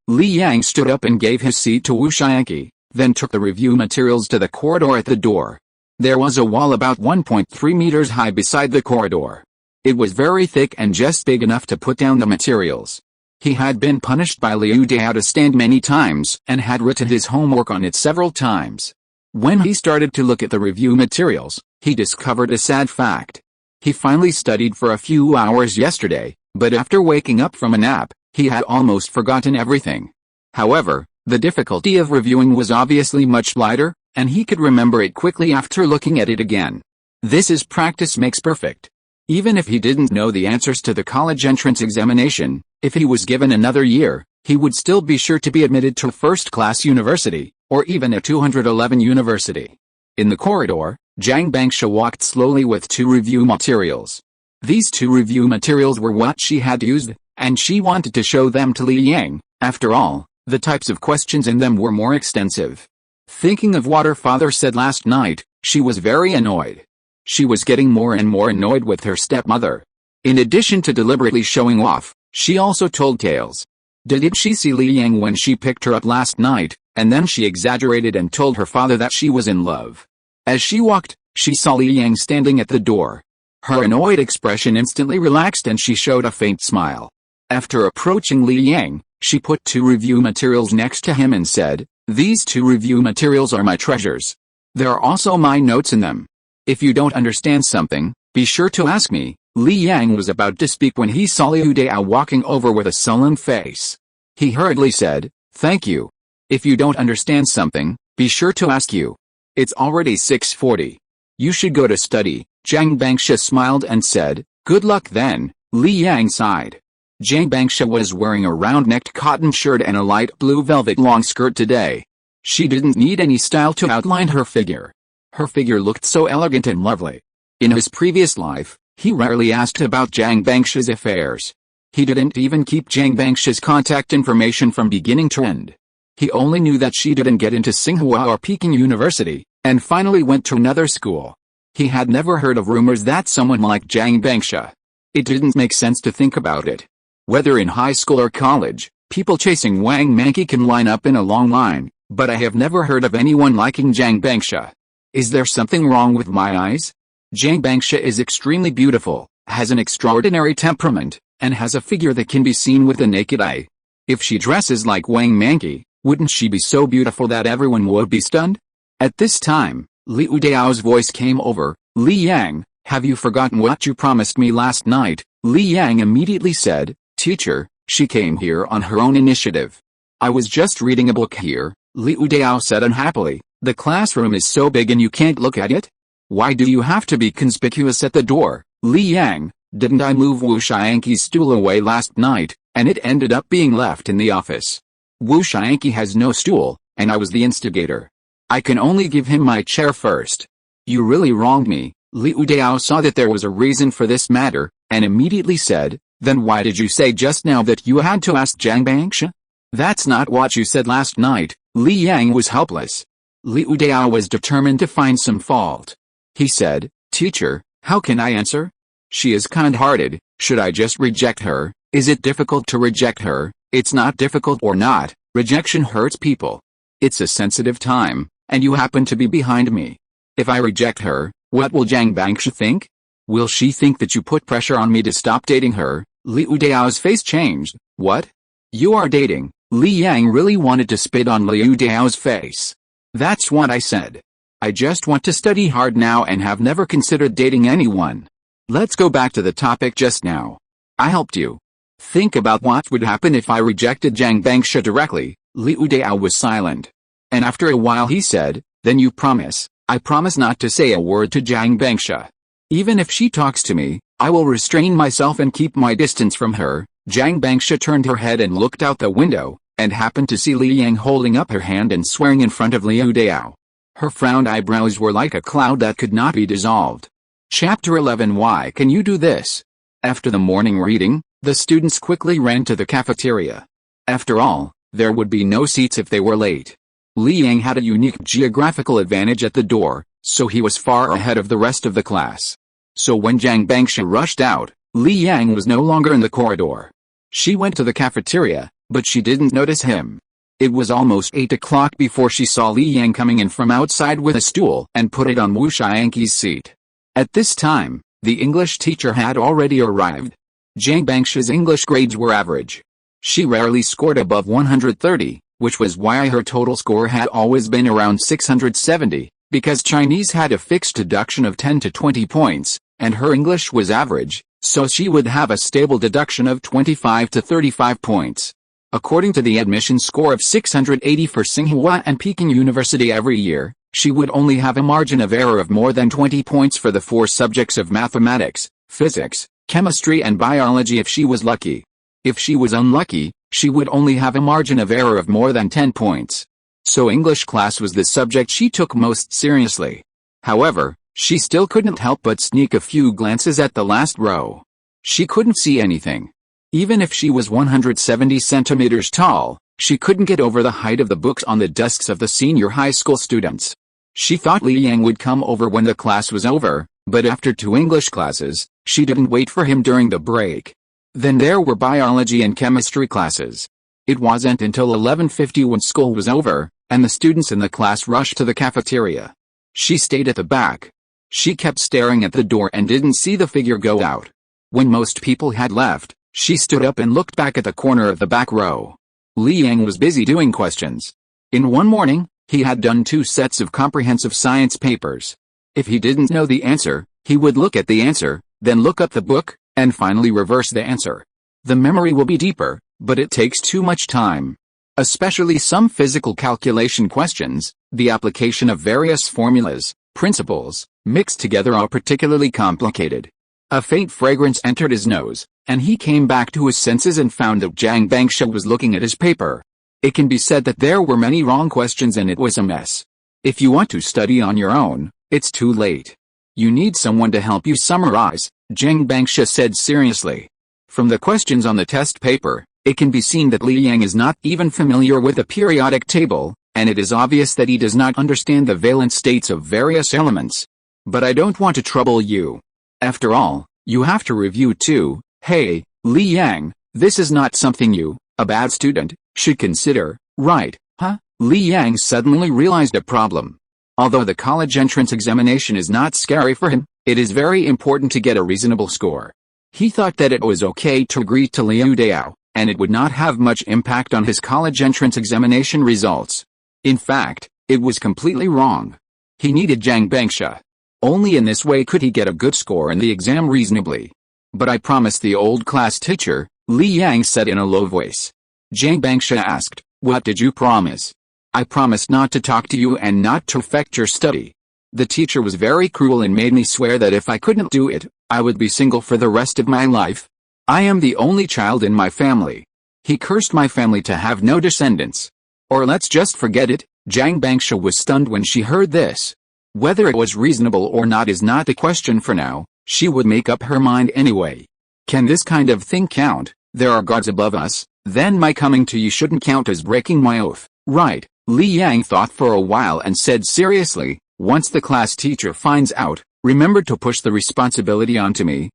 Li Yang stood up and gave his seat to Wu Xianqi, then took the review materials to the corridor at the door. There was a wall about 1.3 meters high beside the corridor. It was very thick and just big enough to put down the materials. He had been punished by Liu Dao to stand many times and had written his homework on it several times. When he started to look at the review materials, he discovered a sad fact. He finally studied for a few hours yesterday, but after waking up from a nap, he had almost forgotten everything. However, the difficulty of reviewing was obviously much lighter, and he could remember it quickly after looking at it again. This is practice makes perfect. Even if he didn't know the answers to the college entrance examination, if he was given another year, he would still be sure to be admitted to a first-class university, or even a 211 university. In the corridor, Zhang Bangsha walked slowly with 2 review materials. These 2 review materials were what she had used, and she wanted to show them to Li Yang. After all, the types of questions in them were more extensive. Thinking of what her father said last night, she was very annoyed. She was getting more and more annoyed with her stepmother. In addition to deliberately showing off, she also told tales. Did she see Li Yang when she picked her up last night, and then she exaggerated and told her father that she was in love. As she walked, she saw Li Yang standing at the door. Her annoyed expression instantly relaxed and she showed a faint smile. After approaching Li Yang, she put 2 review materials next to him and said, "These 2 review materials are my treasures. There are also my notes in them. If you don't understand something, be sure to ask me." Li Yang was about to speak when he saw Liu Dao walking over with a sullen face. He hurriedly said, "Thank you. If you don't understand something, be sure to ask you. It's already 6:40. You should go to study." Zhang Bangsha smiled and said, "Good luck then." Li Yang sighed. Zhang Bangsha was wearing a round-necked cotton shirt and a light blue velvet long skirt today. She didn't need any style to outline her figure. Her figure looked so elegant and lovely. In his previous life, he rarely asked about Zhang Bangsha's affairs. He didn't even keep Jiang Bangsha's contact information from beginning to end. He only knew that she didn't get into Tsinghua or Peking University, and finally went to another school. He had never heard of rumors that someone like Jiang Bangsha. It didn't make sense to think about it. Whether in high school or college, people chasing Wang Manqi can line up in a long line, but I have never heard of anyone liking Jiang Bangsha. Is there something wrong with my eyes? Jiang Bangsha is extremely beautiful, has an extraordinary temperament, and has a figure that can be seen with the naked eye. If she dresses like Wang Manqi, wouldn't she be so beautiful that everyone would be stunned? At this time, Liu Dao's voice came over. Li Yang, have you forgotten what you promised me last night? Li Yang immediately said, Teacher, she came here on her own initiative. I was just reading a book here, Liu Dao said unhappily. The classroom is so big and you can't look at it? Why do you have to be conspicuous at the door? Li Yang, didn't I move Wu Xiangqi's stool away last night, and it ended up being left in the office? Wu Xiangqi has no stool, and I was the instigator. I can only give him my chair first. You really wronged me. Liu Dao saw that there was a reason for this matter, and immediately said, Then why did you say just now that you had to ask Jiang Bangsha? That's not what you said last night. Li Yang was helpless. Liu Dao was determined to find some fault. He said, Teacher, how can I answer? She is kind-hearted. Should I just reject her? Is it difficult to reject her? It's not difficult or not. Rejection hurts people. It's a sensitive time, and you happen to be behind me. If I reject her, what will Jiang Bangsha think? Will she think that you put pressure on me to stop dating her? Liu Dao's face changed. What? You are dating? Li Yang really wanted to spit on Liu Dao's face. That's what I said. I just want to study hard now and have never considered dating anyone. Let's go back to the topic just now. I helped you. Think about what would happen if I rejected Jiang Bangsha directly. Liu Dao was silent. And after a while he said, Then you promise? I promise not to say a word to Jiang Bangsha. Even if she talks to me, I will restrain myself and keep my distance from her. Jiang Bangsha turned her head and looked out the window, and happened to see Li Yang holding up her hand and swearing in front of Liu Dao. Her frowned eyebrows were like a cloud that could not be dissolved. Chapter 11 Why can you do this? After the morning reading, the students quickly ran to the cafeteria. After all, there would be no seats if they were late. Li Yang had a unique geographical advantage at the door, so he was far ahead of the rest of the class. So when Jiang Bangsha rushed out, Li Yang was no longer in the corridor. She went to the cafeteria, but she didn't notice him. It was almost 8 o'clock before she saw Li Yang coming in from outside with a stool and put it on Wu Xiangqi's seat. At this time, the English teacher had already arrived. Jiang Bangsha's English grades were average. She rarely scored above 130, which was why her total score had always been around 670, because Chinese had a fixed deduction of 10 to 20 points, and her English was average, so she would have a stable deduction of 25 to 35 points. According to the admission score of 680 for Tsinghua and Peking University every year, she would only have a margin of error of more than 20 points for the 4 subjects of mathematics, physics, chemistry and biology if she was lucky. If she was unlucky, she would only have a margin of error of more than 10 points. So English class was the subject she took most seriously. However, she still couldn't help but sneak a few glances at the last row. She couldn't see anything. Even if she was 170 centimeters tall, she couldn't get over the height of the books on the desks of the senior high school students. She thought Li Yang would come over when the class was over, but after 2 English classes, she didn't wait for him during the break. Then there were biology and chemistry classes. It wasn't until 11:50 when school was over, and the students in the class rushed to the cafeteria. She stayed at the back. She kept staring at the door and didn't see the figure go out. When most people had left, she stood up and looked back at the corner of the back row. Li Yang was busy doing questions. In one morning, he had done 2 sets of comprehensive science papers. If he didn't know the answer, he would look at the answer, then look up the book, and finally reverse the answer. The memory will be deeper, but it takes too much time. Especially some physical calculation questions, the application of various formulas, principles, mixed together are particularly complicated. A faint fragrance entered his nose, and he came back to his senses and found that Jiang Bangsha was looking at his paper. It can be said that there were many wrong questions and it was a mess. If you want to study on your own, it's too late. You need someone to help you summarize, Jiang Bangsha said seriously. From the questions on the test paper, it can be seen that Li Yang is not even familiar with the periodic table, and it is obvious that he does not understand the valence states of various elements. But I don't want to trouble you. After all, you have to review too. Hey, Li Yang, this is not something you, a bad student, should consider, right, huh? Li Yang suddenly realized a problem. Although the college entrance examination is not scary for him, it is very important to get a reasonable score. He thought that it was okay to agree to Liu Dao, and it would not have much impact on his college entrance examination results. In fact, it was completely wrong. He needed Zhang Bangsha. Only in this way could he get a good score in the exam reasonably. But I promised the old class teacher, Li Yang said in a low voice. Zhang Bangsha asked, what did you promise? I promised not to talk to you and not to affect your study. The teacher was very cruel and made me swear that if I couldn't do it, I would be single for the rest of my life. I am the only child in my family. He cursed my family to have no descendants. Or let's just forget it. Zhang Bangsha was stunned when she heard this. Whether it was reasonable or not is not the question for now, she would make up her mind anyway. Can this kind of thing count? There are gods above us, then my coming to you shouldn't count as breaking my oath, right? Li Yang thought for a while and said seriously, once the class teacher finds out, remember to push the responsibility onto me.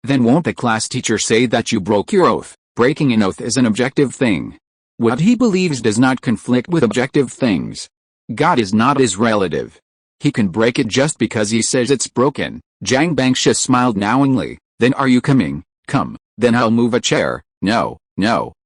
Then won't the class teacher say that you broke your oath? Breaking an oath is an objective thing. What he believes does not conflict with objective things. God is not his relative. He can break it just because he says it's broken. Zhang Bangsha smiled knowingly. Then are you coming? Come, then I'll move a chair. No,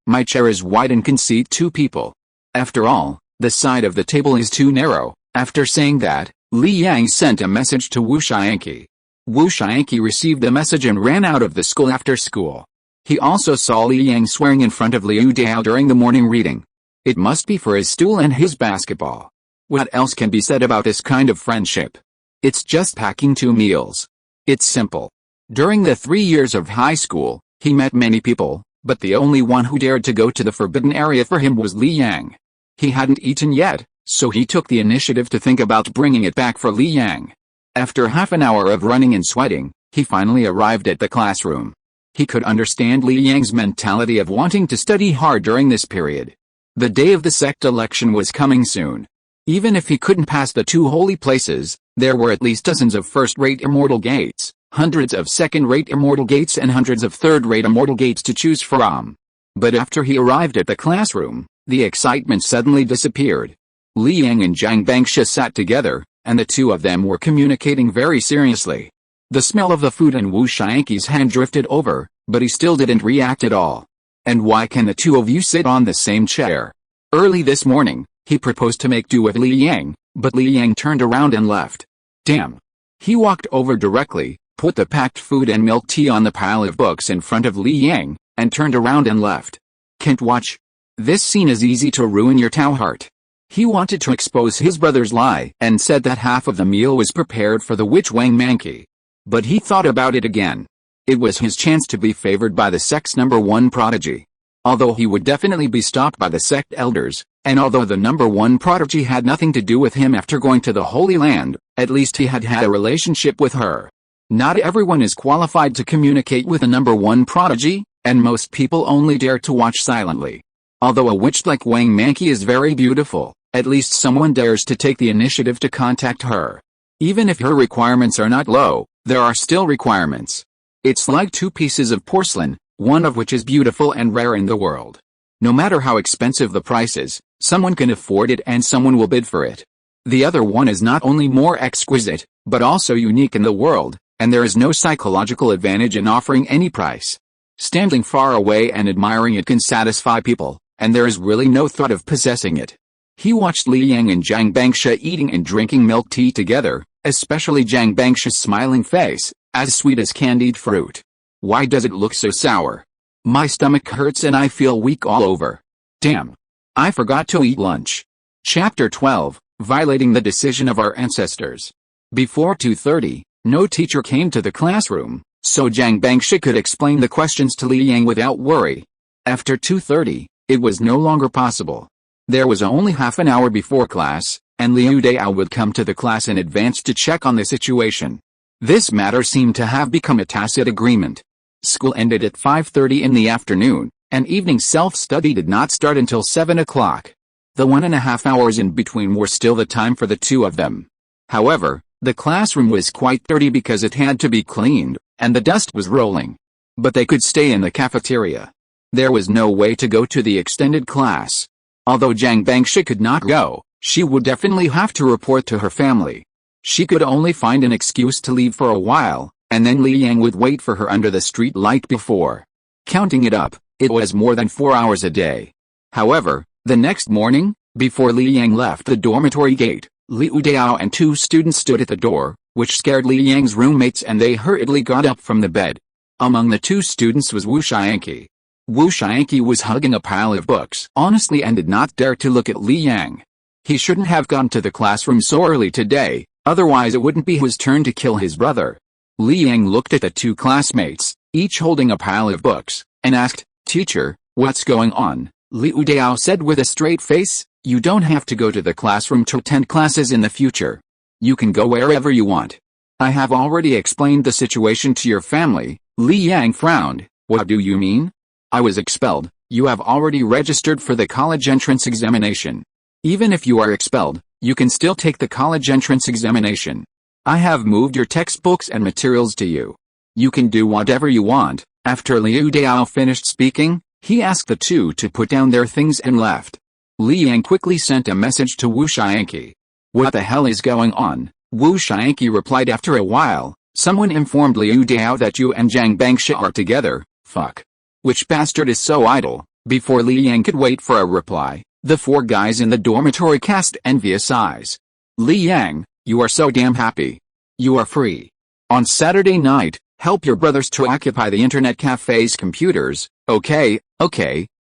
my chair is wide and can seat 2 people. After all, the side of the table is too narrow. After saying that, Li Yang sent a message to Wu Xianqi. Wu Xianqi received the message and ran out of the school after school. He also saw Li Yang swearing in front of Liu Dao during the morning reading. It must be for his stool and his basketball. What else can be said about this kind of friendship? It's just packing 2 meals. It's simple. During the 3 years of high school, he met many people, but the only one who dared to go to the forbidden area for him was Li Yang. He hadn't eaten yet, so he took the initiative to think about bringing it back for Li Yang. After half an hour of running and sweating, he finally arrived at the classroom. He could understand Li Yang's mentality of wanting to study hard during this period. The day of the sect election was coming soon. Even if he couldn't pass the 2 holy places, there were at least dozens of first-rate immortal gates, hundreds of second-rate immortal gates and hundreds of third-rate immortal gates to choose from. But after he arrived at the classroom, the excitement suddenly disappeared. Li Yang and Zhang Bangsha sat together, and the 2 of them were communicating very seriously. The smell of the food in Wu Xianqi's hand drifted over, but he still didn't react at all. And why can the 2 of you sit on the same chair? Early this morning, he proposed to make do with Li Yang, but Li Yang turned around and left. Damn. He walked over directly, put the packed food and milk tea on the pile of books in front of Li Yang, and turned around and left. Can't watch. This scene is easy to ruin your Tao heart. He wanted to expose his brother's lie and said that half of the meal was prepared for the witch Wang Manqi. But he thought about it again. It was his chance to be favored by the sect's #1 prodigy. Although he would definitely be stopped by the sect elders, and although the #1 prodigy had nothing to do with him after going to the Holy Land, at least he had had a relationship with her. Not everyone is qualified to communicate with a #1 prodigy, and most people only dare to watch silently. Although a witch like Wang Manqi is very beautiful, at least someone dares to take the initiative to contact her. Even if her requirements are not low, there are still requirements. It's like 2 pieces of porcelain, one of which is beautiful and rare in the world. No matter how expensive the price is, someone can afford it and someone will bid for it. The other one is not only more exquisite, but also unique in the world, and there is no psychological advantage in offering any price. Standing far away and admiring it can satisfy people, and there is really no thought of possessing it. He watched Li Yang and Zhang Bangsha eating and drinking milk tea together, especially Zhang Bangsha's smiling face, as sweet as candied fruit. Why does it look so sour? My stomach hurts and I feel weak all over. Damn. I forgot to eat lunch. Chapter 12, Violating the Decision of Our Ancestors. Before 2:30, no teacher came to the classroom, so Zhang Bangsha could explain the questions to Li Yang without worry. After 2:30, it was no longer possible. There was only half an hour before class, and Liu Dao would come to the class in advance to check on the situation. This matter seemed to have become a tacit agreement. School ended at 5:30 in the afternoon, and evening self-study did not start until 7 o'clock. The 1.5 hours in between were still the time for the two of them. However, the classroom was quite dirty because it had to be cleaned, and the dust was rolling. But they could stay in the cafeteria. There was no way to go to the extended class. Although Jiang Bangsha could not go, she would definitely have to report to her family. She could only find an excuse to leave for a while, and then Li Yang would wait for her under the street light before. Counting it up, it was more than 4 hours a day. However, the next morning, before Li Yang left the dormitory gate, Liu Dao and two students stood at the door, which scared Li Yang's roommates and they hurriedly got up from the bed. Among the two students was Wu Xianqi. Wu Xianqi was hugging a pile of books honestly and did not dare to look at Li Yang. He shouldn't have gone to the classroom so early today, otherwise it wouldn't be his turn to kill his brother. Li Yang looked at the two classmates, each holding a pile of books, and asked, "Teacher, what's going on?" Liu Dao said with a straight face, "You don't have to go to the classroom to attend classes in the future. You can go wherever you want. I have already explained the situation to your family." Li Yang frowned. "What do you mean?" "I was expelled. You have already registered for the college entrance examination. Even if you are expelled, you can still take the college entrance examination. I have moved your textbooks and materials to you. You can do whatever you want." After Liu Dao finished speaking, he asked the two to put down their things and left. Li Yang quickly sent a message to Wu Xianqi. "What the hell is going on?" Wu Xianqi replied after a while, "Someone informed Liu Dao that you and Jiang Bangsha are together." "Fuck. Which bastard is so idle?" Before Li Yang could wait for a reply, the four guys in the dormitory cast envious eyes. "Li Yang, you are so damn happy. You are free. On Saturday night, help your brothers to occupy the internet cafe's computers." Okay,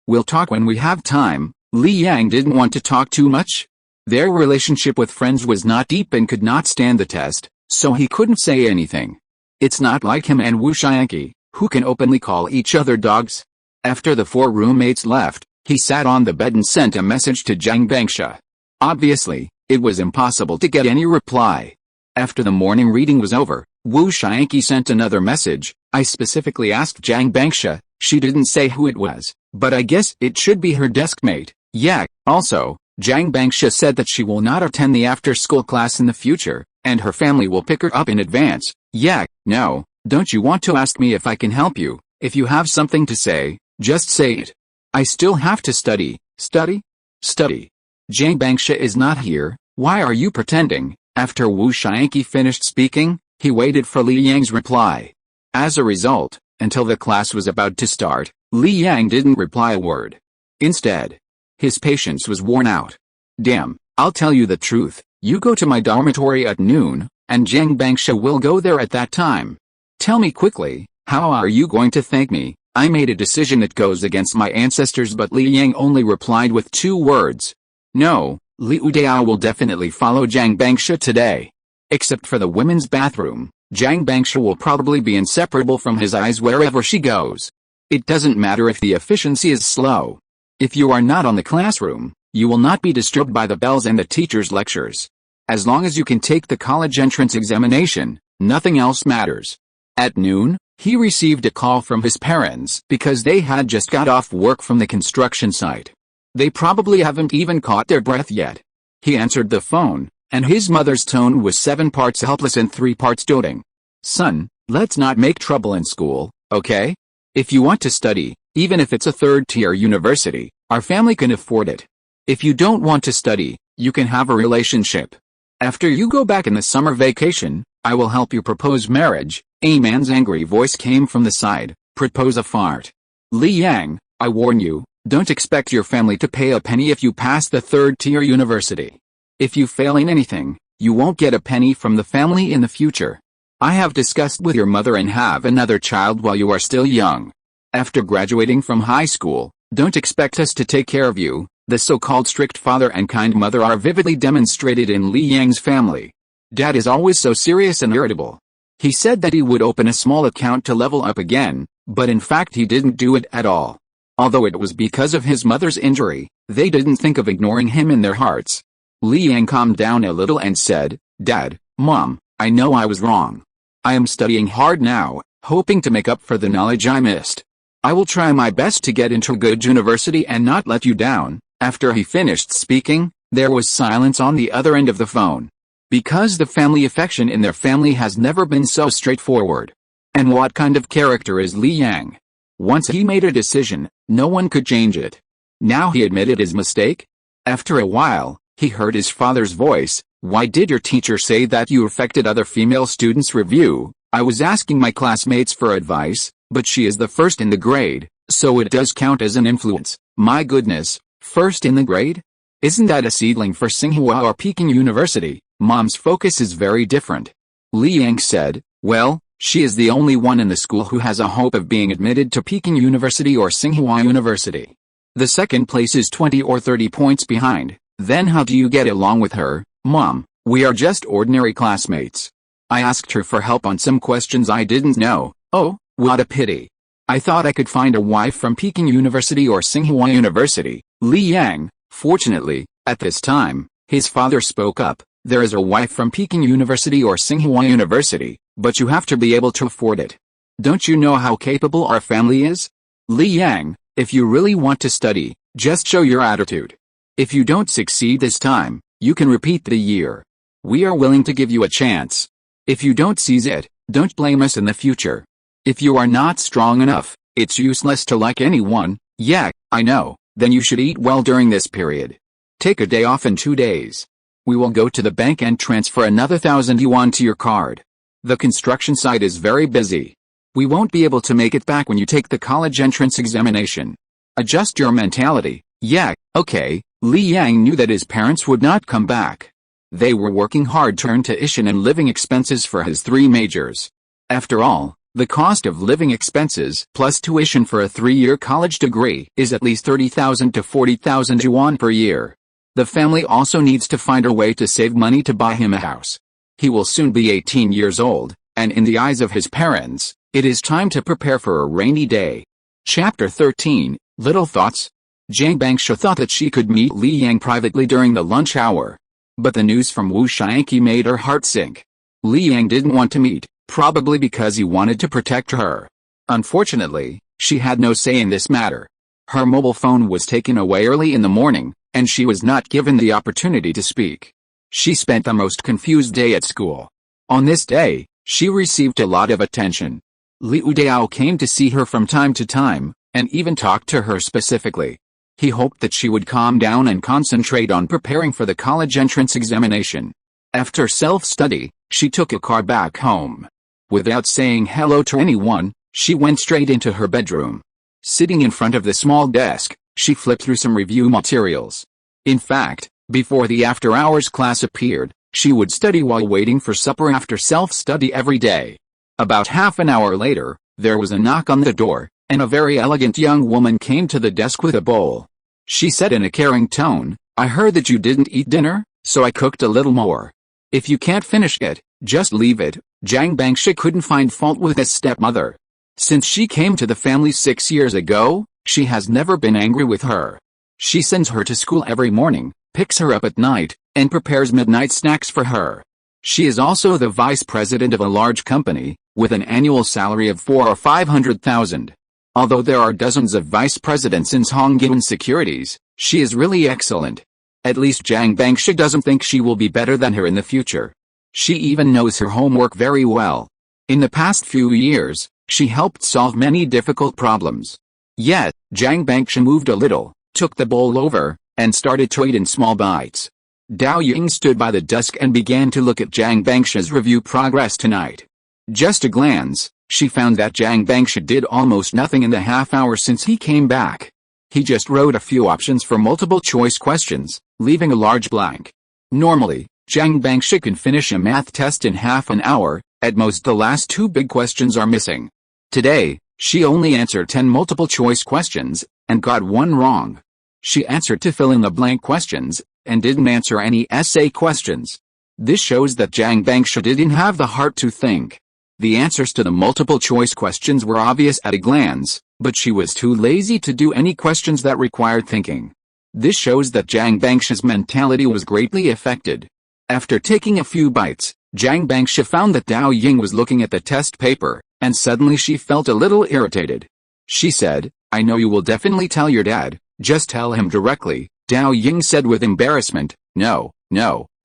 we'll talk when we have time." Li Yang didn't want to talk too much. Their relationship with friends was not deep and could not stand the test, so he couldn't say anything. It's not like him and Wu Xianqi, who can openly call each other dogs. After the four roommates left, he sat on the bed and sent a message to Jiang Bangsha. Obviously, it was impossible to get any reply. After the morning reading was over, Wu Xianqi sent another message. "I specifically asked Jiang Bangsha, she didn't say who it was, but I guess it should be her deskmate. Yeah, also, Jiang Bangsha said that she will not attend the after-school class in the future, and her family will pick her up in advance. Yeah, no, don't you want to ask me if I can help you? If you have something to say, just say it. I still have to study." "Study? Study? Jiang Bangsha is not here, why are you pretending?" After Wu Xianqi finished speaking, he waited for Li Yang's reply. As a result, until the class was about to start, Li Yang didn't reply a word. Instead, his patience was worn out. "Damn, I'll tell you the truth, you go to my dormitory at noon, and Jiang Bangsha will go there at that time. Tell me quickly, how are you going to thank me? I made a decision that goes against my ancestors." But Li Yang only replied with 2 words. "No, Liu Dao will definitely follow Jiang Bangsha today. Except for the women's bathroom, Jiang Bangsha will probably be inseparable from his eyes wherever she goes. It doesn't matter if the efficiency is slow. If you are not on the classroom, you will not be disturbed by the bells and the teacher's lectures. As long as you can take the college entrance examination, nothing else matters." At noon, he received a call from his parents because they had just got off work from the construction site. They probably haven't even caught their breath yet. He answered the phone, and his mother's tone was 7 parts helpless and 3 parts doting. "Son, let's not make trouble in school, okay? If you want to study, even if it's a 3rd-tier university, our family can afford it. If you don't want to study, you can have a relationship. After you go back in the summer vacation, I will help you propose marriage." A man's angry voice came from the side. "Propose a fart. Li Yang, I warn you, don't expect your family to pay a penny if you pass the 3rd-tier university. If you fail in anything, you won't get a penny from the family in the future. I have discussed with your mother and have another child while you are still young. After graduating from high school, don't expect us to take care of you." The so-called strict father and kind mother are vividly demonstrated in Li Yang's family. Dad is always so serious and irritable. He said that he would open a small account to level up again, but in fact he didn't do it at all. Although it was because of his mother's injury, they didn't think of ignoring him in their hearts. Li Yang calmed down a little and said, "Dad, Mom, I know I was wrong. I am studying hard now, hoping to make up for the knowledge I missed. I will try my best to get into a good university and not let you down." After he finished speaking, there was silence on the other end of the phone. Because the family affection in their family has never been so straightforward. And what kind of character is Li Yang? Once he made a decision, no one could change it. Now he admitted his mistake? After a while, he heard his father's voice. "Why did your teacher say that you affected other female students' review? I was asking my classmates for advice, but she is the first in the grade, so it does count as an influence." My goodness, first in the grade? Isn't that a seedling for Tsinghua or Peking University? Mom's focus is very different. Li Yang said, "Well, she is the only one in the school who has a hope of being admitted to Peking University or Tsinghua University. The second place is 20 or 30 points behind. Then how do you get along with her?" "Mom, we are just ordinary classmates. I asked her for help on some questions I didn't know." "Oh, what a pity. I thought I could find a wife from Peking University or Tsinghua University." Li Yang, fortunately, at this time, his father spoke up. "There is a wife from Peking University or Tsinghua University, but you have to be able to afford it. Don't you know how capable our family is? Li Yang, if you really want to study, just show your attitude. If you don't succeed this time, you can repeat the year. We are willing to give you a chance. If you don't seize it, don't blame us in the future. If you are not strong enough, it's useless to like anyone." "Yeah, I know. Then you should eat well during this period. Take a day off in 2 days. We will go to the bank and transfer another 1,000 yuan to your card. The construction site is very busy. We won't be able to make it back when you take the college entrance examination. Adjust your mentality." "Yeah, okay." Li Yang knew that his parents would not come back. They were working hard to earn tuition and living expenses for his 3 majors. After all, the cost of living expenses plus tuition for a 3-year college degree is at least 30,000 to 40,000 yuan per year. The family also needs to find a way to save money to buy him a house. He will soon be 18 years old, and in the eyes of his parents, it is time to prepare for a rainy day. Chapter 13, Little Thoughts. Zhang Bangsha thought that she could meet Li Yang privately during the lunch hour. But the news from Wu Xianqi made her heart sink. Li Yang didn't want to meet, probably because he wanted to protect her. Unfortunately, she had no say in this matter. Her mobile phone was taken away early in the morning, and she was not given the opportunity to speak. She spent the most confused day at school. On this day, she received a lot of attention. Liu Dao came to see her from time to time, and even talked to her specifically. He hoped that she would calm down and concentrate on preparing for the college entrance examination. After self-study, she took a car back home. Without saying hello to anyone, she went straight into her bedroom. Sitting in front of the small desk, she flipped through some review materials. In fact, before the after-hours class appeared, she would study while waiting for supper after self-study every day. About half an hour later, there was a knock on the door, and a very elegant young woman came to the desk with a bowl. She said in a caring tone, "I heard that you didn't eat dinner, so I cooked a little more. If you can't finish it, just leave it." Zhang Bangsha couldn't find fault with his stepmother. Since she came to the family 6 years ago, she has never been angry with her. She sends her to school every morning, picks her up at night, and prepares midnight snacks for her. She is also the vice president of a large company, with an annual salary of 400,000 or 500,000. Although there are dozens of vice presidents in Hongyan Securities, she is really excellent. At least Zhang Bangsha doesn't think she will be better than her in the future. She even knows her homework very well. In the past few years, she helped solve many difficult problems. Yet, Zhang Bangsha moved a little, took the bowl over, and started to eat in small bites. Dao Ying stood by the desk and began to look at Zhang Bangsha's review progress tonight. Just a glance, she found that Zhang Bangsha did almost nothing in the half hour since he came back. He just wrote a few options for multiple choice questions, leaving a large blank. Normally, Zhang Bangsha can finish a math test in half an hour, at most the last 2 big questions are missing. Today, she only answered 10 multiple choice questions, and got 1 wrong. She answered to fill in the blank questions, and didn't answer any essay questions. This shows that Zhang Bangsha didn't have the heart to think. The answers to the multiple choice questions were obvious at a glance, but she was too lazy to do any questions that required thinking. This shows that Zhang Bangsha's mentality was greatly affected. After taking a few bites, Zhang Bangsha found that Dao Ying was looking at the test paper, and suddenly she felt a little irritated. She said, "I know you will definitely tell your dad, just tell him directly." Dao Ying said with embarrassment, No,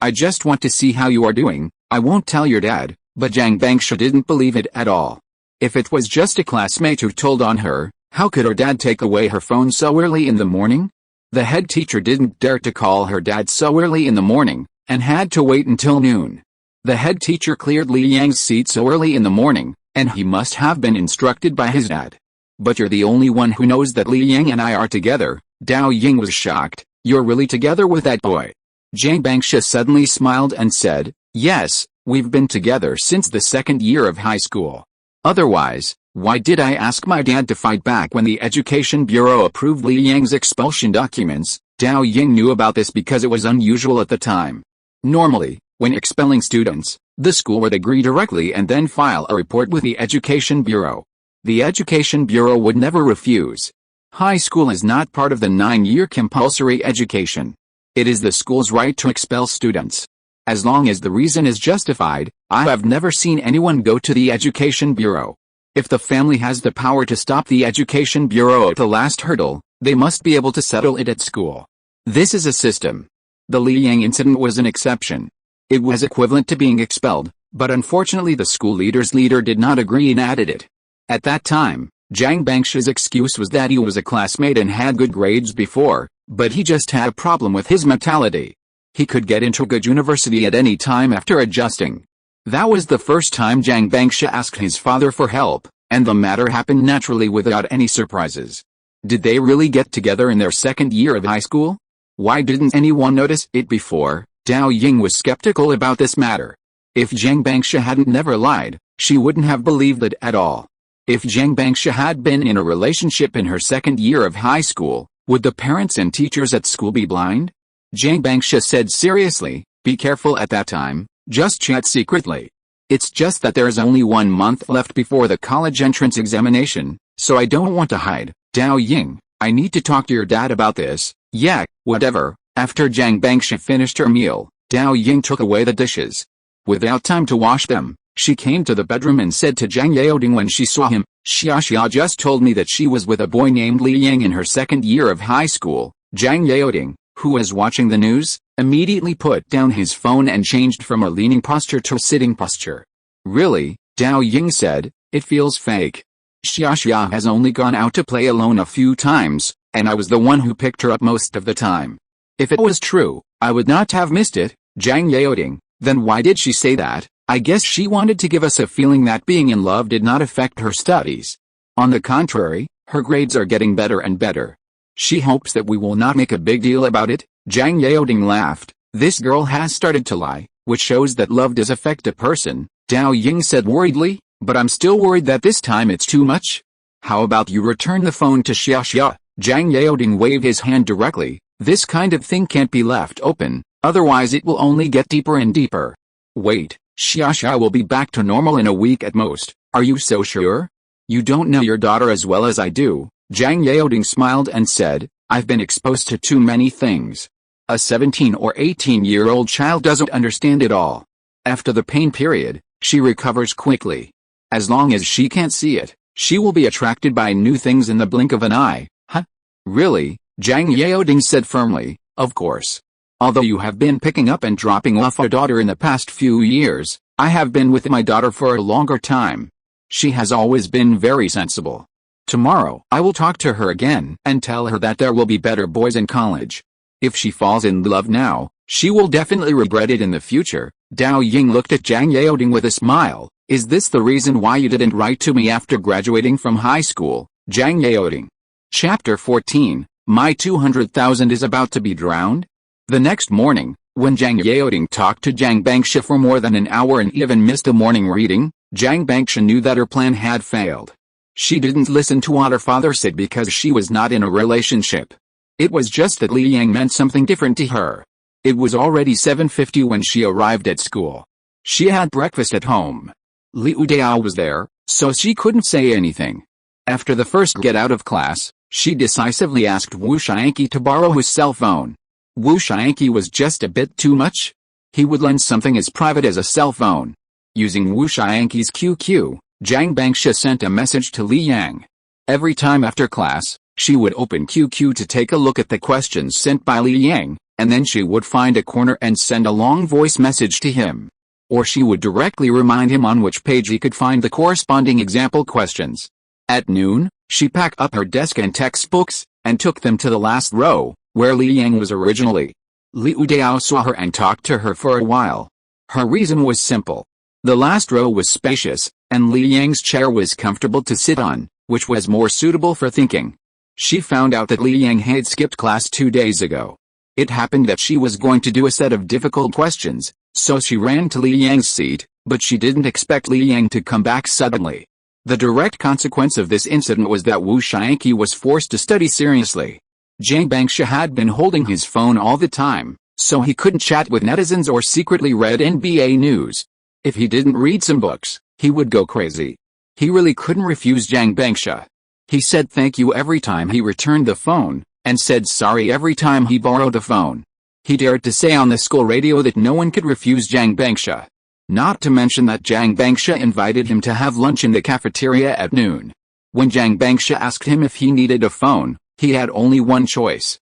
I just want to see how you are doing, I won't tell your dad." But Jiang Bangsha didn't believe it at all. If it was just a classmate who told on her, how could her dad take away her phone so early in the morning? The head teacher didn't dare to call her dad so early in the morning, and had to wait until noon. The head teacher cleared Li Yang's seat so early in the morning, and he must have been instructed by his dad. "But you're the only one who knows that Li Yang and I are together." Dao Ying was shocked. "You're really together with that boy?" Jiang Bangsha suddenly smiled and said, "Yes, we've been together since the second year of high school. Otherwise, why did I ask my dad to fight back when the Education Bureau approved Li Yang's expulsion documents?" Dao Ying knew about this because it was unusual at the time. Normally, when expelling students, the school would agree directly and then file a report with the Education Bureau. The Education Bureau would never refuse. High school is not part of the 9-year compulsory education. It is the school's right to expel students. As long as the reason is justified, I have never seen anyone go to the Education Bureau. If the family has the power to stop the Education Bureau at the last hurdle, they must be able to settle it at school. This is a system. The Li Yang incident was an exception. It was equivalent to being expelled, but unfortunately the school leader's leader did not agree and added it. At that time, Jiang Bangsha's excuse was that he was a classmate and had good grades before, but he just had a problem with his mentality. He could get into a good university at any time after adjusting. That was the first time Jiang Bangsha asked his father for help, and the matter happened naturally without any surprises. Did they really get together in their second year of high school? Why didn't anyone notice it before? Dao Ying was skeptical about this matter. If Jiang Bangsha hadn't never lied, she wouldn't have believed it at all. If Jiang Bangsha had been in a relationship in her second year of high school, would the parents and teachers at school be blind? Jiang Bangsha said seriously, "Be careful at that time, just chat secretly. It's just that there's only 1 month left before the college entrance examination, so I don't want to hide." Dao Ying, "I need to talk to your dad about this." "Yeah, whatever." After Jiang Bangsha finished her meal, Dao Ying took away the dishes. Without time to wash them, she came to the bedroom and said to Zhang Yaoding when she saw him, Xia just told me that she was with a boy named Li Yang in her second year of high school." Zhang Yaoding, who was watching the news, immediately put down his phone and changed from a leaning posture to a sitting posture. "Really?" Dao Ying said, "It feels fake. Xia has only gone out to play alone a few times, and I was the one who picked her up most of the time. If it was true, I would not have missed it." Zhang Yaoding, "Then why did she say that?" "I guess she wanted to give us a feeling that being in love did not affect her studies. On the contrary, her grades are getting better and better. She hopes that we will not make a big deal about it." Zhang Yaoding laughed. "This girl has started to lie, which shows that love does affect a person." Dao Ying said worriedly, "But I'm still worried that this time it's too much. How about you return the phone to Xia?" Zhang Yaoding waved his hand directly. "This kind of thing can't be left open, otherwise it will only get deeper and deeper." "Wait, Xia will be back to normal in a week at most. Are you so sure? You don't know your daughter as well as I do." Zhang Yaoding smiled and said, "I've been exposed to too many things. A 17 or 18-year-old child doesn't understand it all. After the pain period, she recovers quickly. As long as she can't see it, she will be attracted by new things in the blink of an eye." "Huh? Really?" Zhang Yaoding said firmly, "Of course. Although you have been picking up and dropping off our daughter in the past few years, I have been with my daughter for a longer time. She has always been very sensible. Tomorrow I will talk to her again and tell her that there will be better boys in college. If she falls in love now, she will definitely regret it in the future." Dao Ying looked at Zhang Yaoding with a smile. "Is this the reason why you didn't write to me after graduating from high school?" Zhang Yaoding. Chapter 14, My 200,000 is about to be drowned? The next morning, when Zhang Yaoding talked to Jiang Bangsha for more than an hour and even missed a morning reading, Jiang Bangsha knew that her plan had failed. She didn't listen to what her father said because she was not in a relationship. It was just that Li Yang meant something different to her. It was already 7:50 when she arrived at school. She had breakfast at home. Liu Dao was there, so she couldn't say anything. After the first get out of class, she decisively asked Wu Xianqi to borrow his cell phone. Wu Xianqi was just a bit too much. He would lend something as private as a cell phone. Using Wu Xianqi's QQ, Jiang Bangsha sent a message to Li Yang. Every time after class, she would open QQ to take a look at the questions sent by Li Yang, and then she would find a corner and send a long voice message to him. Or she would directly remind him on which page he could find the corresponding example questions. At noon, she packed up her desk and textbooks, and took them to the last row, where Li Yang was originally. Liu Dao saw her and talked to her for a while. Her reason was simple. The last row was spacious, and Li Yang's chair was comfortable to sit on, which was more suitable for thinking. She found out that Li Yang had skipped class 2 days ago. It happened that she was going to do a set of difficult questions, so she ran to Li Yang's seat, but she didn't expect Li Yang to come back suddenly. The direct consequence of this incident was that Wu Xianqi was forced to study seriously. Jiang Bangsha had been holding his phone all the time, so he couldn't chat with netizens or secretly read NBA news. If he didn't read some books, he would go crazy. He really couldn't refuse Jiang Bangsha. He said thank you every time he returned the phone, and said sorry every time he borrowed the phone. He dared to say on the school radio that no one could refuse Jiang Bangsha. Not to mention that Jiang Bangsha invited him to have lunch in the cafeteria at noon. When Jiang Bangsha asked him if he needed a phone, he had only one choice.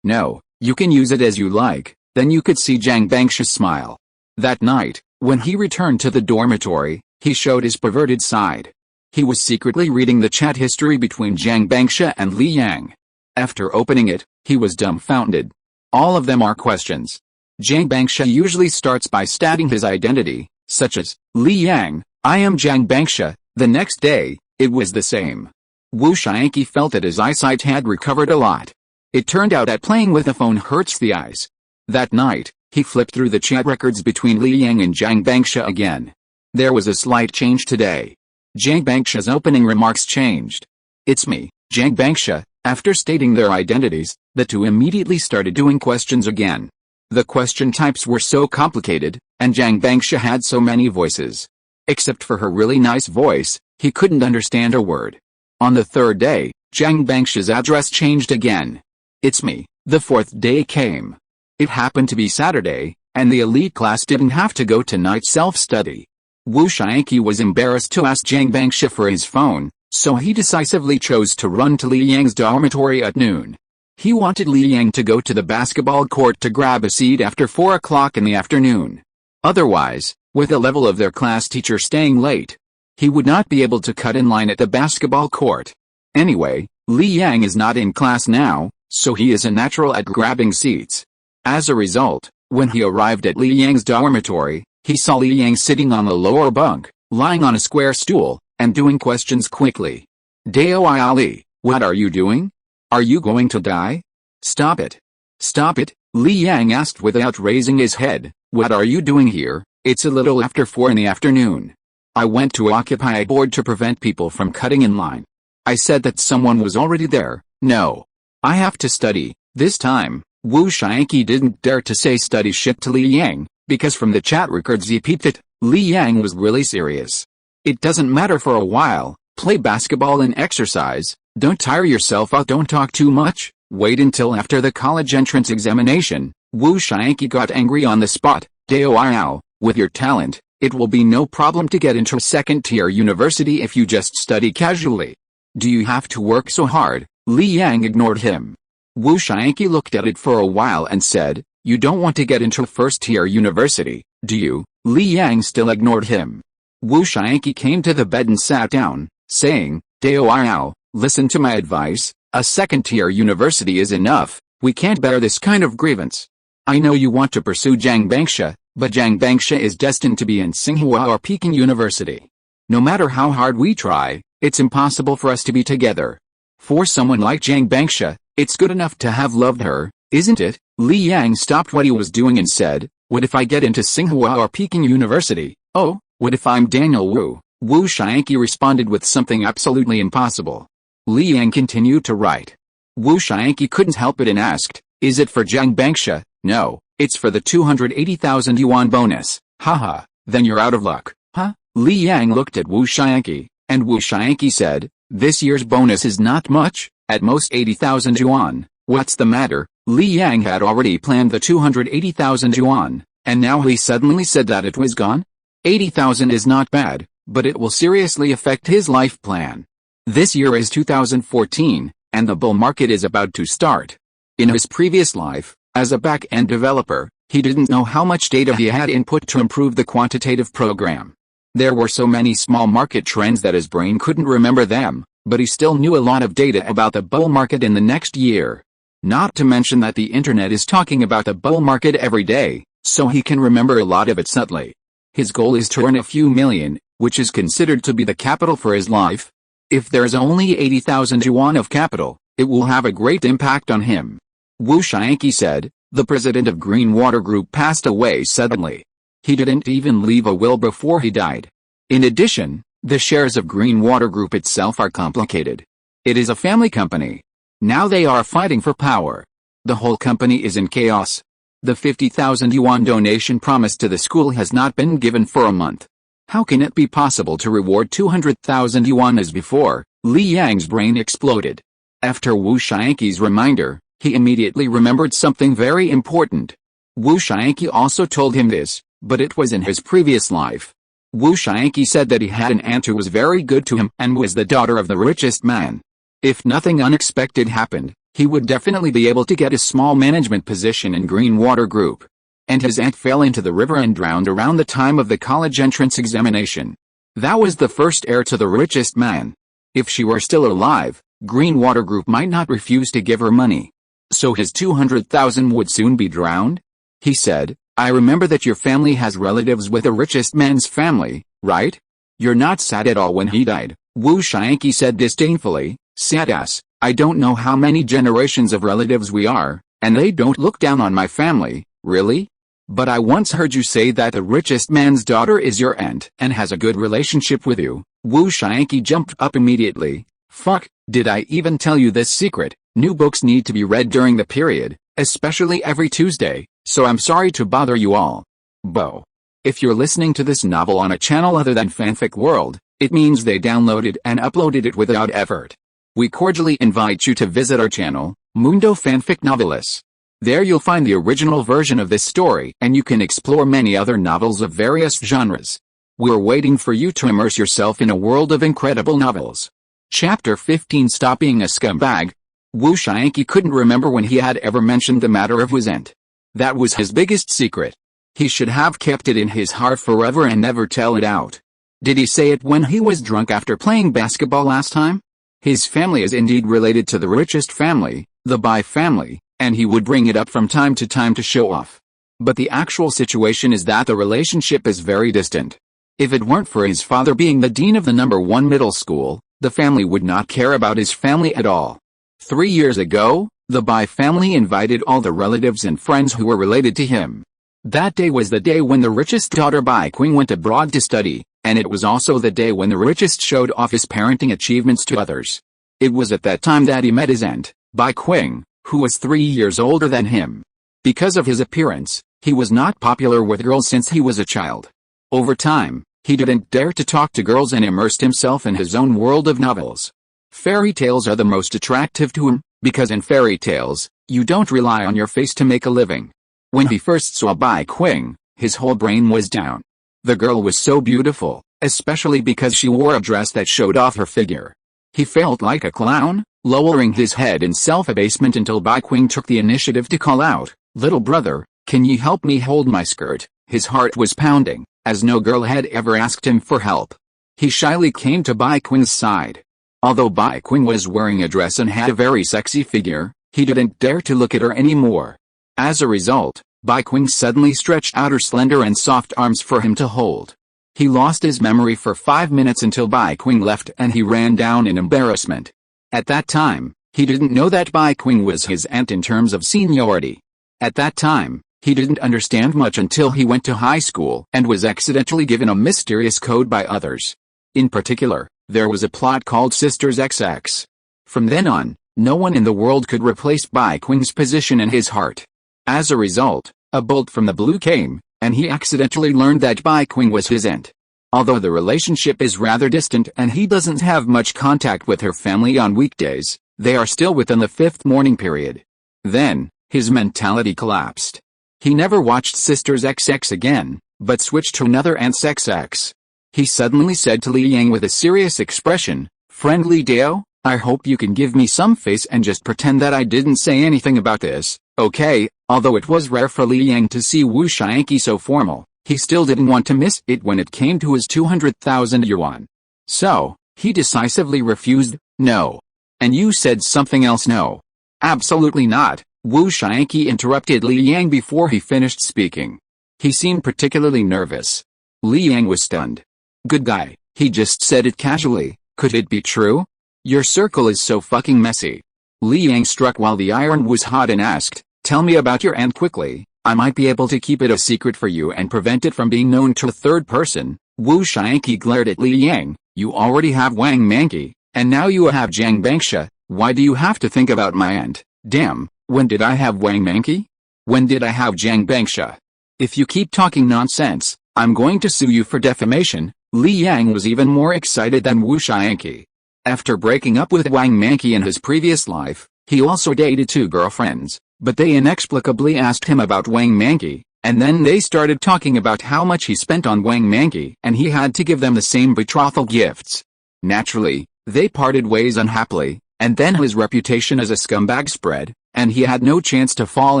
No, you can use it as you like. Then you could see Jiang Bangsha smile. That night, when he returned to the dormitory, he showed his perverted side. He was secretly reading the chat history between Jiang Bangsha and Li Yang. After opening it, he was dumbfounded. All of them are questions. Jiang Bangsha usually starts by stating his identity, such as, Li Yang, I am Jiang Bangsha. The next day, it was the same. Wu Xianqi felt that his eyesight had recovered a lot. It turned out that playing with a phone hurts the eyes. That night, he flipped through the chat records between Li Yang and Jiang Bangsha again. There was a slight change today. Jiang Bangsha's opening remarks changed. It's me, Jiang Bangsha. After stating their identities, the two immediately started doing questions again. The question types were so complicated, and Jiang Bangsha had so many voices. Except for her really nice voice, he couldn't understand a word. On the third day, Jiang Bangsha's address changed again. It's me. The fourth day came. It happened to be Saturday, and the elite class didn't have to go to night self-study. Wu Xianqi was embarrassed to ask Jiang Bangsha for his phone, so he decisively chose to run to Li Yang's dormitory at noon. He wanted Li Yang to go to the basketball court to grab a seat after 4 o'clock in the afternoon. Otherwise, with the level of their class teacher staying late, he would not be able to cut in line at the basketball court. Anyway, Li Yang is not in class now, so he is a natural at grabbing seats. As a result, when he arrived at Li Yang's dormitory, he saw Li Yang sitting on the lower bunk, lying on a square stool, and doing questions quickly. Dao Ali, what are you doing? Are you going to die? Stop it. Stop it, Li Yang asked without raising his head. What are you doing here? It's a little after 4 in the afternoon. I went to occupy a board to prevent people from cutting in line. I said that someone was already there. No. I have to study. This time, Wu Xianqi didn't dare to say study shit to Li Yang, because from the chat records he peeped that Li Yang was really serious. It doesn't matter for a while. Play basketball and exercise. Don't tire yourself out. Don't talk too much. Wait until after the college entrance examination. Wu Xianqi got angry on the spot. Dao, with your talent, it will be no problem to get into a second-tier university if you just study casually. Do you have to work so hard? Li Yang ignored him. Wu Xianqi looked at it for a while and said, you don't want to get into a first-tier university, do you? Li Yang still ignored him. Wu Xianqi came to the bed and sat down, saying, Dao, listen to my advice. A second-tier university is enough. We can't bear this kind of grievance. I know you want to pursue Jiang Bangsha, but Jiang Bangsha is destined to be in Tsinghua or Peking University. No matter how hard we try, it's impossible for us to be together. For someone like Jiang Bangsha, it's good enough to have loved her, isn't it? Li Yang stopped what he was doing and said, what if I get into Tsinghua or Peking University? Oh, what if I'm Daniel Wu? Wu Xianqi responded with something absolutely impossible. Li Yang continued to write. Wu Xianqi couldn't help it and asked, is it for Jiang Bangsha? No, it's for the 280,000 yuan bonus. Haha, then you're out of luck. Huh? Li Yang looked at Wu Xianqi, and Wu Xianqi said, this year's bonus is not much, at most 80,000 yuan. What's the matter? Li Yang had already planned the 280,000 yuan, and now he suddenly said that it was gone? 80,000 is not bad, but it will seriously affect his life plan. This year is 2014, and the bull market is about to start. In his previous life, as a back-end developer, he didn't know how much data he had input to improve the quantitative program. There were so many small market trends that his brain couldn't remember them, but he still knew a lot of data about the bull market in the next year. Not to mention that the internet is talking about the bull market every day, so he can remember a lot of it subtly. His goal is to earn a few million, which is considered to be the capital for his life. If there's only 80,000 yuan of capital, it will have a great impact on him. Wu Xiangqi said, the president of Green Water Group passed away suddenly. He didn't even leave a will before he died. In addition, the shares of Green Water Group itself are complicated. It is a family company. Now they are fighting for power. The whole company is in chaos. The 50,000 yuan donation promised to the school has not been given for a month. How can it be possible to reward 200,000 yuan as before? Li Yang's brain exploded. After Wu Xiangqi's reminder, he immediately remembered something very important. Wu Xiangqi also told him this, but it was in his previous life. Wu Xiangqi said that he had an aunt who was very good to him and was the daughter of the richest man. If nothing unexpected happened, he would definitely be able to get a small management position in Green Water Group. And his aunt fell into the river and drowned around the time of the college entrance examination. That was the first heir to the richest man. If she were still alive, Green Water Group might not refuse to give her money. So his 200,000 would soon be drowned? He said, I remember that your family has relatives with the richest man's family, right? You're not sad at all when he died. Wu Xiangqi said disdainfully, sad ass, I don't know how many generations of relatives we are, and they don't look down on my family, really? But I once heard you say that the richest man's daughter is your aunt and has a good relationship with you. Wu Xiangqi jumped up immediately. Fuck, did I even tell you this secret? New books need to be read during the period, especially every Tuesday, so I'm sorry to bother you all. Bo. If you're listening to this novel on a channel other than Fanfic World, it means they downloaded and uploaded it without effort. We cordially invite you to visit our channel, Mundo Fanfic Novelis. There you'll find the original version of this story and you can explore many other novels of various genres. We're waiting for you to immerse yourself in a world of incredible novels. Chapter 15 Stop Being a Scumbag. Wu Xiangqi couldn't remember when he had ever mentioned the matter of his aunt. That was his biggest secret. He should have kept it in his heart forever and never tell it out. Did he say it when he was drunk after playing basketball last time? His family is indeed related to the richest family, the Bai family, and he would bring it up from time to show off. But the actual situation is that the relationship is very distant. If it weren't for his father being the dean of the #1 middle school, the family would not care about his family at all. 3 years ago, the Bai family invited all the relatives and friends who were related to him. That day was the day when the richest daughter Bai Qing went abroad to study, and it was also the day when the richest showed off his parenting achievements to others. It was at that time that he met his aunt, Bai Qing, who was 3 years older than him. Because of his appearance, he was not popular with girls since he was a child. Over time, he didn't dare to talk to girls and immersed himself in his own world of novels. Fairy tales are the most attractive to him, because in fairy tales, you don't rely on your face to make a living. When he first saw Bai Qing, his whole brain was down. The girl was so beautiful, especially because she wore a dress that showed off her figure. He felt like a clown, lowering his head in self-abasement until Bai Qing took the initiative to call out, "Little brother, can you help me hold my skirt?" His heart was pounding, as no girl had ever asked him for help. He shyly came to Bai Qing's side. Although Bai Qing was wearing a dress and had a very sexy figure, he didn't dare to look at her anymore. As a result, Bai Qing suddenly stretched out her slender and soft arms for him to hold. He lost his memory for 5 minutes until Bai Qing left and he ran down in embarrassment. At that time, he didn't know that Bai Qing was his aunt in terms of seniority. At that time, he didn't understand much until he went to high school and was accidentally given a mysterious code by others. In particular, there was a plot called Sisters XX. From then on, no one in the world could replace Bai Qing's position in his heart. As a result, a bolt from the blue came, and he accidentally learned that Bai Qing was his aunt. Although the relationship is rather distant and he doesn't have much contact with her family on weekdays, they are still within the 5th mourning period. Then, his mentality collapsed. He never watched Sisters XX again, but switched to another Aunt's XX. He suddenly said to Li Yang with a serious expression, "Friendly Dao, I hope you can give me some face and just pretend that I didn't say anything about this, okay?" Although it was rare for Li Yang to see Wu Shianqi so formal, he still didn't want to miss it when it came to his 200,000 yuan. So, he decisively refused. "No. And you said something else?" "No. Absolutely not." Wu Shianqi interrupted Li Yang before he finished speaking. He seemed particularly nervous. Li Yang was stunned. "Good guy, he just said it casually. Could it be true? Your circle is so fucking messy." Li Yang struck while the iron was hot and asked, "Tell me about your aunt quickly. I might be able to keep it a secret for you and prevent it from being known to a third person." Wu Shianqi glared at Li Yang. "You already have Wang Manqi, and now you have Jiang Bangsha. Why do you have to think about my aunt? Damn, when did I have Wang Manqi? When did I have Jiang Bangsha? If you keep talking nonsense, I'm going to sue you for defamation." Li Yang was even more excited than Wu Shianqi. After breaking up with Wang Manqi in his previous life, he also dated 2 girlfriends, but they inexplicably asked him about Wang Manqi, and then they started talking about how much he spent on Wang Manqi and he had to give them the same betrothal gifts. Naturally, they parted ways unhappily, and then his reputation as a scumbag spread, and he had no chance to fall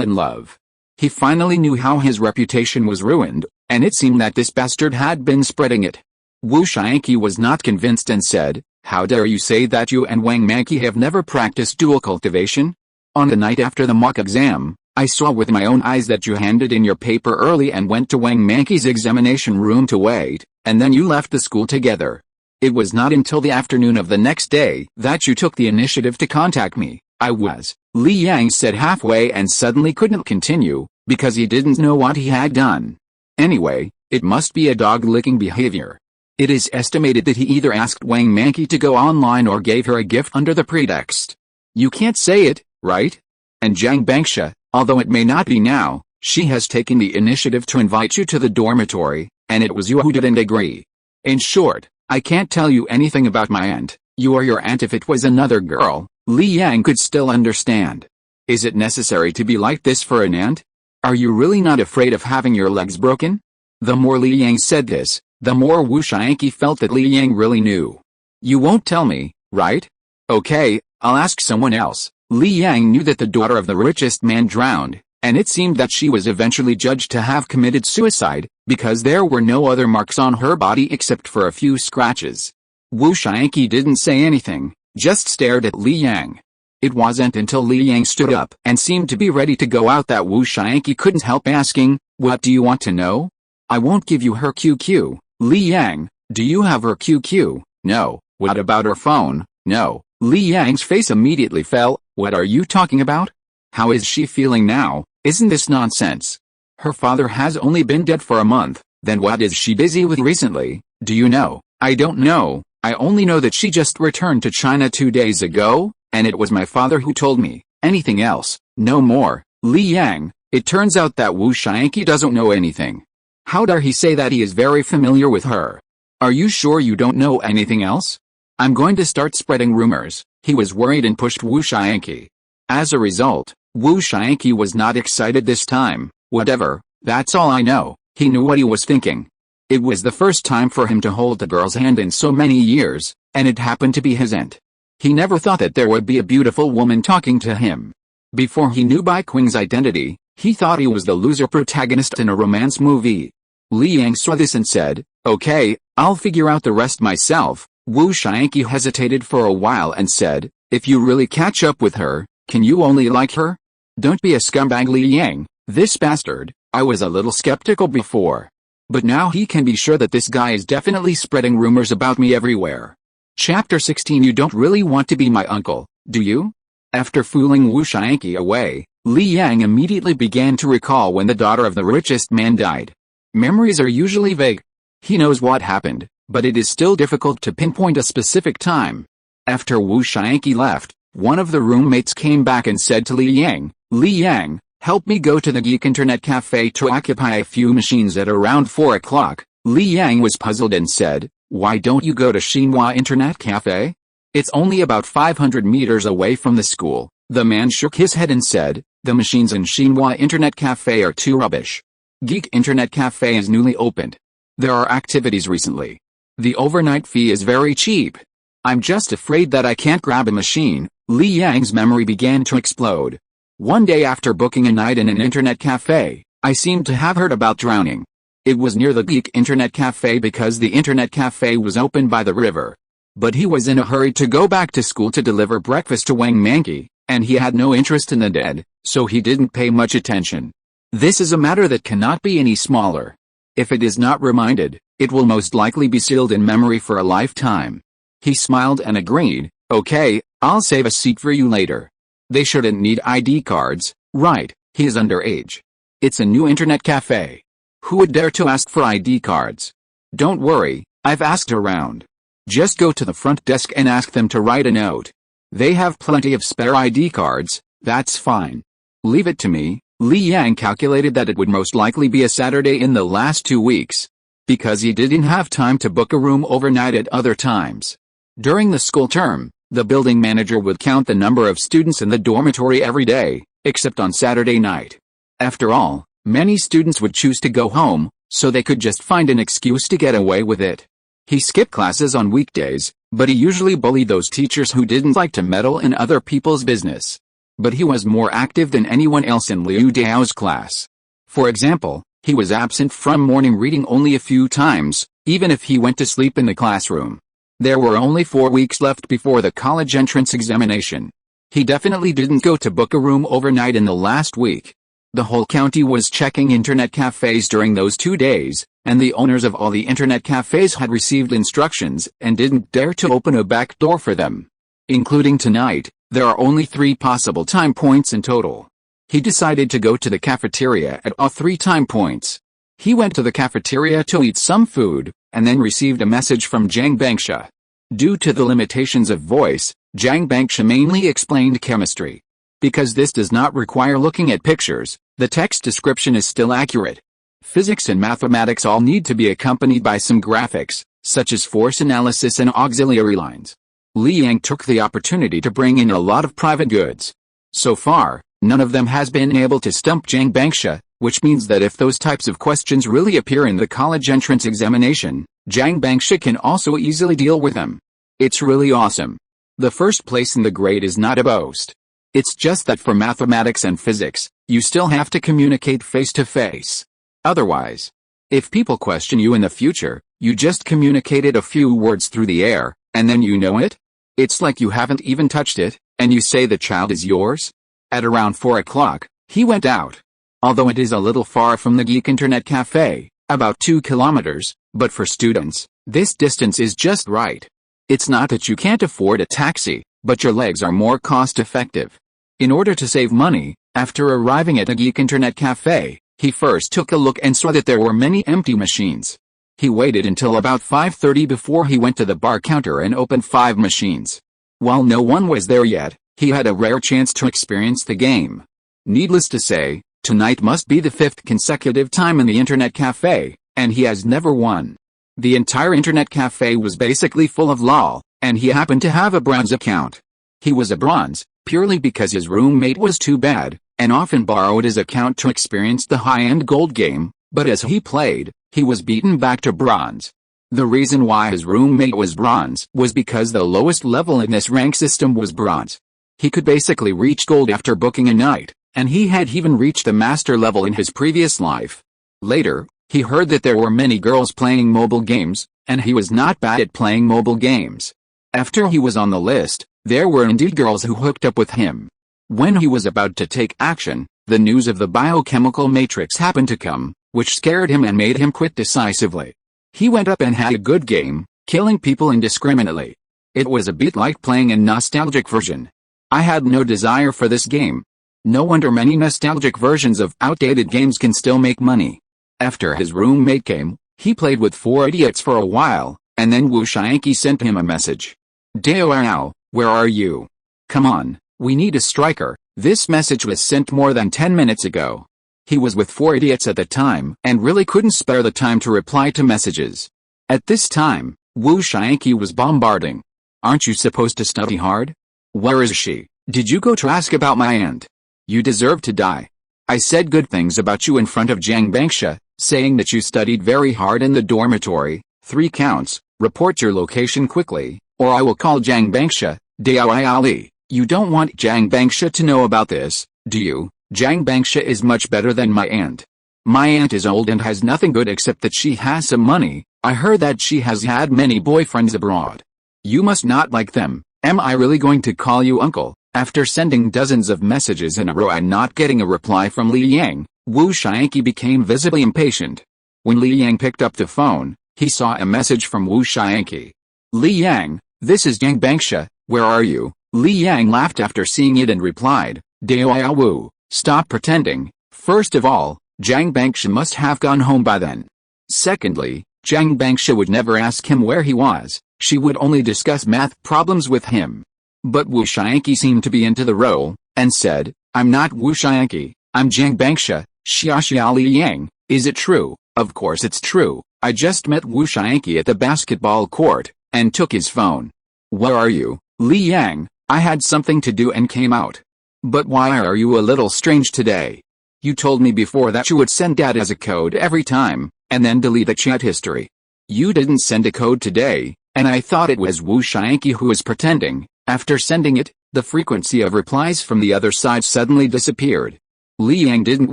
in love. He finally knew how his reputation was ruined, and it seemed that this bastard had been spreading it. Wu Shianqi was not convinced and said, "How dare you say that you and Wang Manqi have never practiced dual cultivation? On the night after the mock exam, I saw with my own eyes that you handed in your paper early and went to Wang Manqi's examination room to wait, and then you left the school together. It was not until the afternoon of the next day that you took the initiative to contact me. I was..." Li Yang said halfway and suddenly couldn't continue, because he didn't know what he had done. Anyway, it must be a dog-licking behavior. It is estimated that he either asked Wang Manqi to go online or gave her a gift under the pretext. You can't say it, right? And Jiang Bangsha, although it may not be now, she has taken the initiative to invite you to the dormitory, and it was you who didn't agree. In short, I can't tell you anything about my aunt. You are your aunt. If it was another girl, Li Yang could still understand. Is it necessary to be like this for an aunt? Are you really not afraid of having your legs broken? The more Li Yang said this, the more Wu Shianqi felt that Li Yang really knew. You won't tell me, right? Okay, I'll ask someone else. Li Yang knew that the daughter of the richest man drowned, and it seemed that she was eventually judged to have committed suicide, because there were no other marks on her body except for a few scratches. Wu Shianqi didn't say anything, just stared at Li Yang. It wasn't until Li Yang stood up and seemed to be ready to go out that Wu Shianqi couldn't help asking, "What do you want to know?" "I won't give you her QQ. Li Yang, do you have her QQ? "No." "What about her phone?" "No." Li Yang's face immediately fell. "What are you talking about? How is she feeling now? Isn't this nonsense? Her father has only been dead for a month, then what is she busy with recently? Do you know?" "I don't know. I only know that she just returned to China 2 days ago, and it was my father who told me. Anything else? No more." Li Yang, it turns out that Wu Shianqi doesn't know anything. How dare he say that he is very familiar with her? Are you sure you don't know anything else? I'm going to start spreading rumors. He was worried and pushed Wu Shianqi. As a result, Wu Shianqi was not excited this time. Whatever, that's all I know. He knew what he was thinking. It was the first time for him to hold a girl's hand in so many years, and it happened to be his aunt. He never thought that there would be a beautiful woman talking to him. Before he knew Bai Qing's identity, he thought he was the loser protagonist in a romance movie. Li Yang saw this and said, "Okay, I'll figure out the rest myself." Wu Shianqi hesitated for a while and said, "If you really catch up with her, can you only like her? Don't be a scumbag, Li Yang. This bastard, I was a little skeptical before. But now he can be sure that this guy is definitely spreading rumors about me everywhere." Chapter 16. You don't really want to be my uncle, do you? After fooling Wu Shianqi away, Li Yang immediately began to recall when the daughter of the richest man died. Memories are usually vague. He knows what happened, but it is still difficult to pinpoint a specific time. After Wu Shianqi left, one of the roommates came back and said to Li Yang, "Li Yang, help me go to the Geek Internet Cafe to occupy a few machines at around 4 o'clock. Li Yang was puzzled and said, "Why don't you go to Xinhua Internet Cafe? It's only about 500 meters away from the school." The man shook his head and said, "The machines in Xinhua Internet Cafe are too rubbish. Geek Internet Cafe is newly opened. There are activities recently. The overnight fee is very cheap. I'm just afraid that I can't grab a machine. Li Yang's memory began to explode. One day after booking a night in an internet cafe, I seemed to have heard about drowning. It was near the Geek Internet Cafe because the internet cafe was open by the river. But he was in a hurry to go back to school to deliver breakfast to Wang Manqi, and he had no interest in the dead, so he didn't pay much attention. This is a matter that cannot be any smaller. If it is not reminded, it will most likely be sealed in memory for a lifetime. He smiled and agreed, okay, I'll save a seat for you later. They shouldn't need ID cards, right? He is underage. It's a new internet cafe. Who would dare to ask for ID cards? Don't worry, I've asked around. Just go to the front desk and ask them to write a note. They have plenty of spare ID cards, that's fine. Leave it to me. Li Yang calculated that it would most likely be a Saturday in the last 2 weeks. Because he didn't have time to book a room overnight at other times. During the school term, the building manager would count the number of students in the dormitory every day, except on Saturday night. After all, many students would choose to go home, so they could just find an excuse to get away with it. He skipped classes on weekdays, but he usually bullied those teachers who didn't like to meddle in other people's business. But he was more active than anyone else in Liu Dao's class. For example, he was absent from morning reading only a few times, even if he went to sleep in the classroom. There were only 4 weeks left before the college entrance examination. He definitely didn't go to book a room overnight in the last week. The whole county was checking internet cafes during those 2 days, and the owners of all the internet cafes had received instructions and didn't dare to open a back door for them. Including tonight, there are only 3 possible time points in total. He decided to go to the cafeteria at all 3 time points. He went to the cafeteria to eat some food, and then received a message from Zhang Bangsha. Due to the limitations of voice, Zhang Bangsha mainly explained chemistry. Because this does not require looking at pictures, the text description is still accurate. Physics and mathematics all need to be accompanied by some graphics, such as force analysis and auxiliary lines. Li Yang took the opportunity to bring in a lot of private goods. So far, none of them has been able to stump Zhang Bangsha, which means that if those types of questions really appear in the college entrance examination, Zhang Bangsha can also easily deal with them. It's really awesome. The first place in the grade is not a boast. It's just that for mathematics and physics, you still have to communicate face to face. Otherwise, if people question you in the future, you just communicated a few words through the air, and then you know it? It's like you haven't even touched it, and you say the child is yours? At around 4 o'clock, he went out. Although it is a little far from the Geek Internet Cafe, about 2 kilometers, but for students, this distance is just right. It's not that you can't afford a taxi, but your legs are more cost-effective. In order to save money, after arriving at the Geek Internet Cafe, he first took a look and saw that there were many empty machines. He waited until about 5:30 before he went to the bar counter and opened 5 machines. While no one was there yet, he had a rare chance to experience the game. Needless to say, tonight must be the 5th consecutive time in the Internet Cafe, and he has never won. The entire Internet Cafe was basically full of lol, and he happened to have a bronze account. He was a bronze, purely because his roommate was too bad, and often borrowed his account to experience the high-end gold game, but as he played, he was beaten back to bronze. The reason why his roommate was bronze was because the lowest level in this rank system was bronze. He could basically reach gold after booking a night, and he had even reached the master level in his previous life. Later, he heard that there were many girls playing mobile games, and he was not bad at playing mobile games. After he was on the list, there were indeed girls who hooked up with him. When he was about to take action, the news of the biochemical matrix happened to come, which scared him and made him quit decisively. He went up and had a good game, killing people indiscriminately. It was a bit like playing a nostalgic version. I had no desire for this game. No wonder many nostalgic versions of outdated games can still make money. After his roommate came, he played with 4 idiots for a while, and then Wu Xianqi sent him a message. Dao, where are you? Come on, we need a striker. This message was sent more than 10 minutes ago. He was with 4 idiots at the time and really couldn't spare the time to reply to messages. At this time, Wu Xianqi was bombarding. Aren't you supposed to study hard? Where is she? Did you go to ask about my aunt? You deserve to die. I said good things about you in front of Zhang Bangsha, saying that you studied very hard in the dormitory, 3 counts, Report your location quickly, or I will call Jiang Bangsha, Daoi Ali. You don't want Jiang Bangsha to know about this, do you? Jiang Bangsha is much better than my aunt. My aunt is old and has nothing good except that she has some money. I heard that she has had many boyfriends abroad. You must not like them. Am I really going to call you uncle? After sending dozens of messages in a row and not getting a reply from Li Yang, Wu Xianqi became visibly impatient. When Li Yang picked up the phone, he saw a message from Wu Xianqi. Li Yang, this is Jiang Bangsha, where are you? Li Yang laughed after seeing it and replied, Daoi Wu, stop pretending. First of all, Jiang Bangsha must have gone home by then. Secondly, Jiang Bangsha would never ask him where he was, she would only discuss math problems with him. But Wu Xianqi seemed to be into the role, and said, I'm not Wu Xianqi, I'm Jiang Bangsha, Xia Li Yang, is it true? Of course it's true, I just met Wu Xianqi at the basketball court, and took his phone. Where are you, Li Yang? I had something to do and came out. But why are you a little strange today? You told me before that you would send Dad as a code every time, and then delete the chat history. You didn't send a code today, and I thought it was Wu Xianqi who was pretending. After sending it, the frequency of replies from the other side suddenly disappeared. Li Yang didn't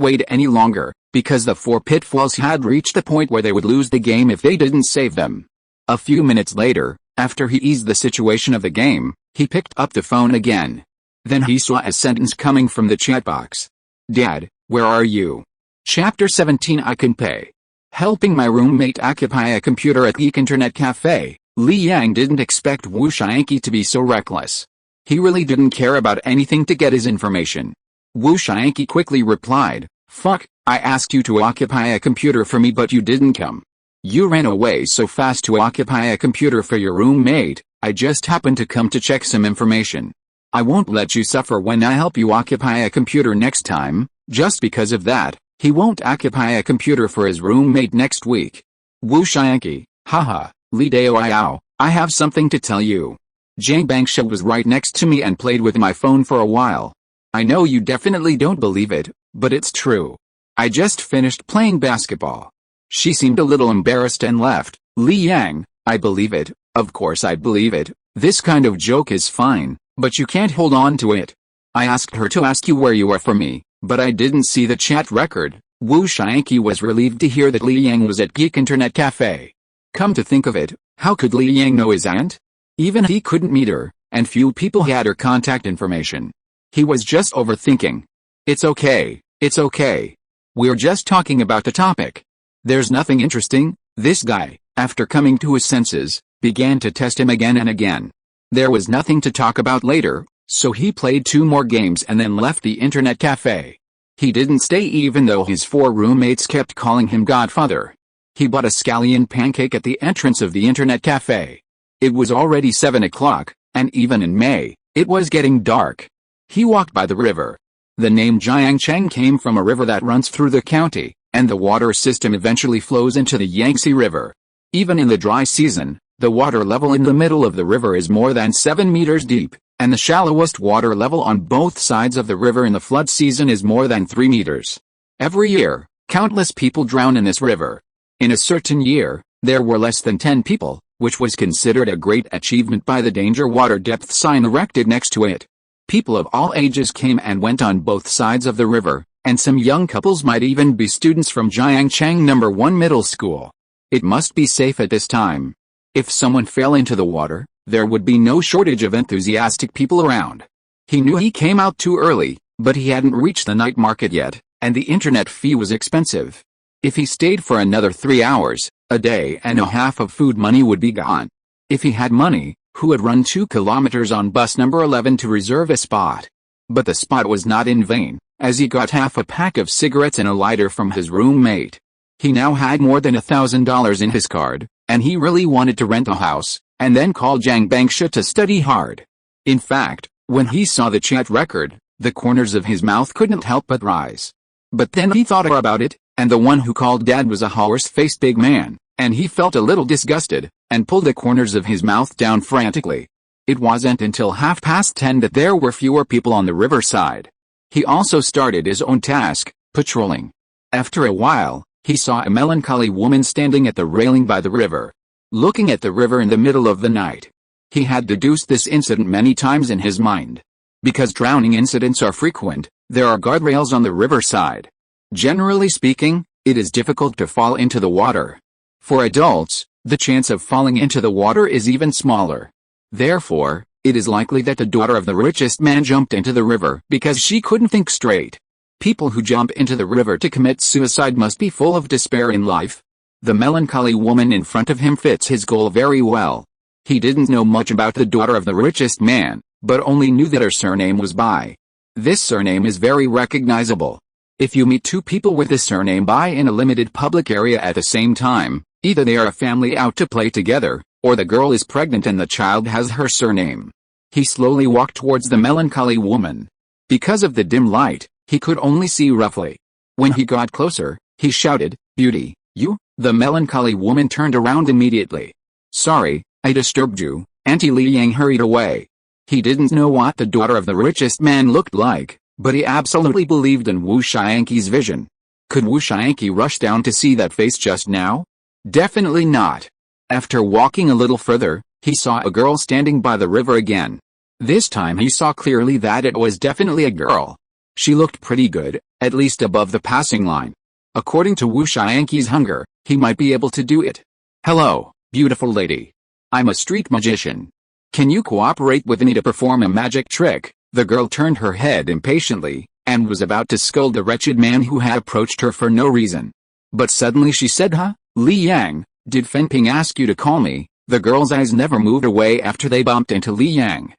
wait any longer, because the 4 pitfalls had reached the point where they would lose the game if they didn't save them. A few minutes later, after he eased the situation of the game, he picked up the phone again. Then he saw a sentence coming from the chat box. Dad, where are you? Chapter 17 I can pay. Helping my roommate occupy a computer at Geek Internet Cafe, Li Yang didn't expect Wu Xianqi to be so reckless. He really didn't care about anything to get his information. Wu Xianqi quickly replied, fuck, I asked you to occupy a computer for me but you didn't come. You ran away so fast to occupy a computer for your roommate, I just happened to come to check some information. I won't let you suffer when I help you occupy a computer next time. Just because of that, he won't occupy a computer for his roommate next week. Wu Xianqi, haha, Li Daoyao, I have something to tell you. Jiang Bangsha was right next to me and played with my phone for a while. I know you definitely don't believe it, but it's true. I just finished playing basketball. She seemed a little embarrassed and left. Li Yang, I believe it, of course I believe it, this kind of joke is fine, but you can't hold on to it. I asked her to ask you where you are for me, but I didn't see the chat record. Wu Xianqi was relieved to hear that Li Yang was at Geek Internet Cafe. Come to think of it, how could Li Yang know his aunt? Even he couldn't meet her, and few people had her contact information. He was just overthinking. It's okay, it's okay. We're just talking about the topic. There's nothing interesting. This guy, after coming to his senses, began to test him again and again. There was nothing to talk about later, so he played 2 more games and then left the internet cafe. He didn't stay even though his 4 roommates kept calling him Godfather. He bought a scallion pancake at the entrance of the internet cafe. It was already 7 o'clock, and even in May, it was getting dark. He walked by the river. The name Jiangcheng came from a river that runs through the county, and the water system eventually flows into the Yangtze River. Even in the dry season, the water level in the middle of the river is more than 7 meters deep, and the shallowest water level on both sides of the river in the flood season is more than 3 meters. Every year, countless people drown in this river. In a certain year, there were less than 10 people, which was considered a great achievement by the danger water depth sign erected next to it. People of all ages came and went on both sides of the river, and some young couples might even be students from Jiangcheng No. 1 Middle School. It must be safe at this time. If someone fell into the water, there would be no shortage of enthusiastic people around. He knew he came out too early, but he hadn't reached the night market yet, and the internet fee was expensive. If he stayed for another 3 hours, a day and a half of food money would be gone. If he had money, who would run 2 kilometers on bus number 11 to reserve a spot? But the spot was not in vain, as he got half a pack of cigarettes and a lighter from his roommate. He now had more than $1,000 in his card, and he really wanted to rent a house, and then call Jiang Bangsha to study hard. In fact, when he saw the chat record, the corners of his mouth couldn't help but rise. But then he thought about it, and the one who called Dad was a horse-faced big man, and he felt a little disgusted, and pulled the corners of his mouth down frantically. It wasn't until 10:30 that there were fewer people on the riverside. He also started his own task, patrolling. After a while, he saw a melancholy woman standing at the railing by the river. looking at the river in the middle of the night. He had deduced this incident many times in his mind. Because drowning incidents are frequent, there are guardrails on the riverside. Generally speaking, it is difficult to fall into the water. For adults, the chance of falling into the water is even smaller. Therefore, it is likely that the daughter of the richest man jumped into the river because she couldn't think straight. People who jump into the river to commit suicide must be full of despair in life. The melancholy woman in front of him fits his goal very well. He didn't know much about the daughter of the richest man, but only knew that her surname was Bai. This surname is very recognizable. If you meet two people with the surname Bai in a limited public area at the same time, either they are a family out to play together, or the girl is pregnant and the child has her surname. He slowly walked towards the melancholy woman. Because of the dim light, he could only see roughly. When he got closer, he shouted, "Beauty, you?" The melancholy woman turned around immediately. "Sorry, I disturbed you." Auntie Li Yang hurried away. He didn't know what the daughter of the richest man looked like, but he absolutely believed in Wu Xiangqi's vision. Could Wu Xiangqi rush down to see that face just now? Definitely not. After walking a little further, he saw a girl standing by the river again. This time he saw clearly that it was definitely a girl. She looked pretty good, at least above the passing line. According to Wu Xiangqi's hunger, he might be able to do it. "Hello, beautiful lady. I'm a street magician. Can you cooperate with me to perform a magic trick?" The girl turned her head impatiently, and was about to scold the wretched man who had approached her for no reason. But suddenly she said, "Huh, Li Yang, did Feng Ping ask you to call me?" The girl's eyes never moved away after they bumped into Li Yang.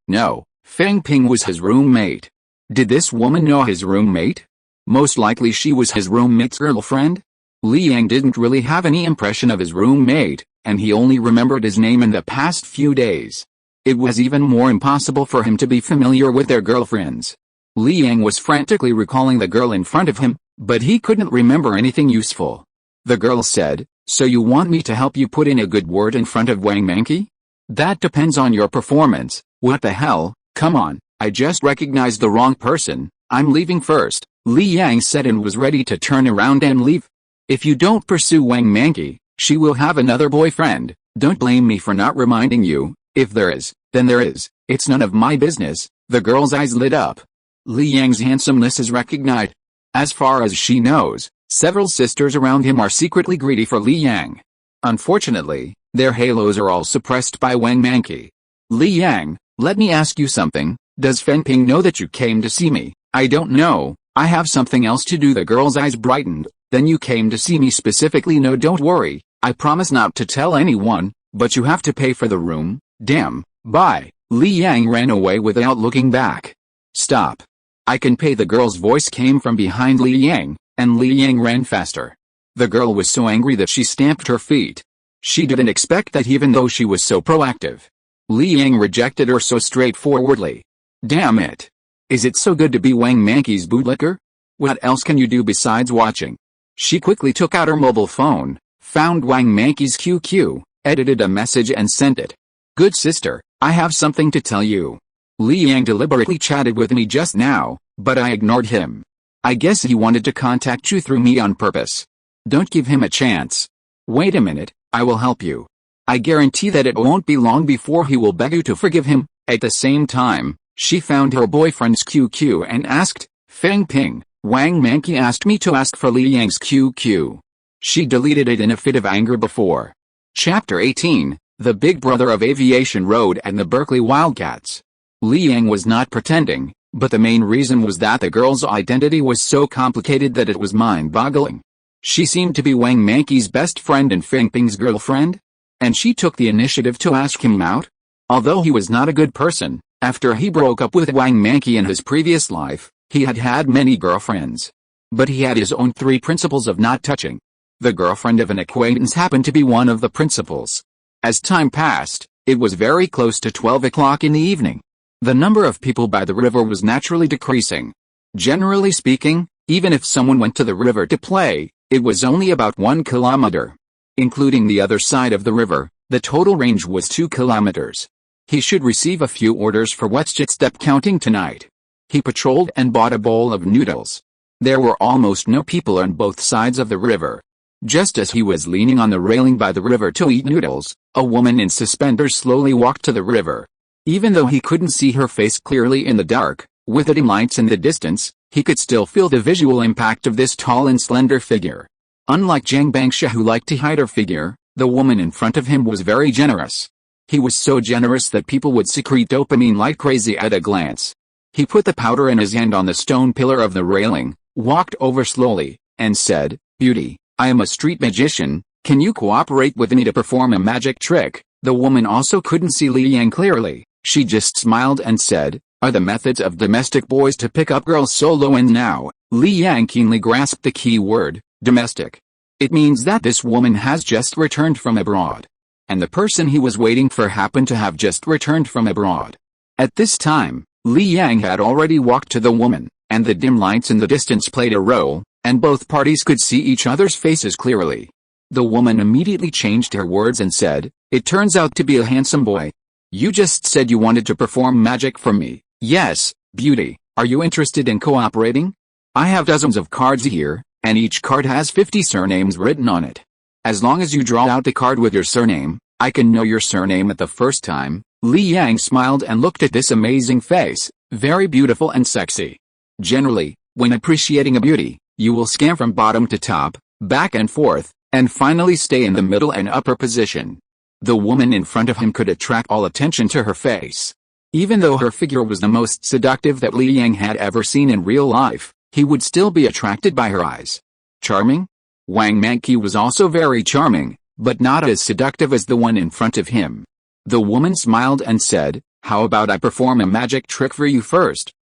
No, Feng Ping was his roommate. Did this woman know his roommate? Most likely she was his roommate's girlfriend. Li Yang didn't really have any impression of his roommate, and he only remembered his name in the past few days. It was even more impossible for him to be familiar with their girlfriends. Li Yang was frantically recalling the girl in front of him, but he couldn't remember anything useful. The girl said, "So you want me to help you put in a good word in front of Wang Manqi? That depends on your performance." "What the hell, come on, I just recognized the wrong person, I'm leaving first," Li Yang said and was ready to turn around and leave. "If you don't pursue Wang Manqi, she will have another boyfriend. Don't blame me for not reminding you. If there is, then there is. It's none of my business." The girl's eyes lit up. Li Yang's handsomeness is recognized. As far as she knows, several sisters around him are secretly greedy for Li Yang. Unfortunately, their halos are all suppressed by Wang Manqi. "Li Yang, let me ask you something. Does Feng Ping know that you came to see me?" "I don't know. I have something else to do." The girl's eyes brightened. "Then you came to see me specifically?" "No, don't worry. I promise not to tell anyone, but you have to pay for the room." "Damn, bye." Li Yang ran away without looking back. "Stop. I can pay." The girl's voice came from behind Li Yang, and Li Yang ran faster. The girl was so angry that she stamped her feet. She didn't expect that even though she was so proactive. Li Yang rejected her so straightforwardly. Damn it. Is it so good to be Wang Manqi's bootlicker? What else can you do besides watching? She quickly took out her mobile phone, found Wang Manqi's QQ, edited a message and sent it. "Good sister, I have something to tell you. Li Yang deliberately chatted with me just now, but I ignored him. I guess he wanted to contact you through me on purpose. Don't give him a chance. Wait a minute, I will help you. I guarantee that it won't be long before he will beg you to forgive him." At the same time, she found her boyfriend's QQ and asked, "Feng Ping, Wang Manqi asked me to ask for Li Yang's QQ." She deleted it in a fit of anger before. Chapter 18, The Big Brother of Aviation Road and the Berkeley Wildcats. Li Yang was not pretending, but the main reason was that the girl's identity was so complicated that it was mind-boggling. She seemed to be Wang Manqi's best friend and Feng Ping's girlfriend, and she took the initiative to ask him out. Although he was not a good person, after he broke up with Wang Manqi in his previous life, he had had many girlfriends. But he had his own 3 principles of not touching. The girlfriend of an acquaintance happened to be one of the principles. As time passed, it was very close to 12 o'clock in the evening. The number of people by the river was naturally decreasing. Generally speaking, even if someone went to the river to play, it was only about 1 kilometer. Including the other side of the river, the total range was 2 kilometers. He should receive a few orders for WeChat step counting tonight. He patrolled and bought a bowl of noodles. There were almost no people on both sides of the river. Just as he was leaning on the railing by the river to eat noodles, a woman in suspenders slowly walked to the river. Even though he couldn't see her face clearly in the dark, with the dim lights in the distance, he could still feel the visual impact of this tall and slender figure. Unlike Jiang Bangsha, who liked to hide her figure, the woman in front of him was very generous. He was so generous that people would secrete dopamine like crazy at a glance. He put the powder in his hand on the stone pillar of the railing, walked over slowly, and said, "Beauty, I am a street magician, can you cooperate with me to perform a magic trick?" The woman also couldn't see Li Yang clearly. She just smiled and said, "Are the methods of domestic boys to pick up girls so low?" And now, Li Yang keenly grasped the key word, domestic. It means that this woman has just returned from abroad. And the person he was waiting for happened to have just returned from abroad. At this time, Li Yang had already walked to the woman, and the dim lights in the distance played a role, and both parties could see each other's faces clearly. The woman immediately changed her words and said, "It turns out to be a handsome boy. You just said you wanted to perform magic for me." "Yes, beauty, are you interested in cooperating? I have dozens of cards here, and each card has 50 surnames written on it. As long as you draw out the card with your surname, I can know your surname at the first time." Li Yang smiled and looked at this amazing face, very beautiful and sexy. Generally, when appreciating a beauty, you will scan from bottom to top, back and forth, and finally stay in the middle and upper position. The woman in front of him could attract all attention to her face. Even though her figure was the most seductive that Li Yang had ever seen in real life, he would still be attracted by her eyes. Charming? Wang Manqi was also very charming, but not as seductive as the one in front of him. The woman smiled and said, "How about I perform a magic trick for you first,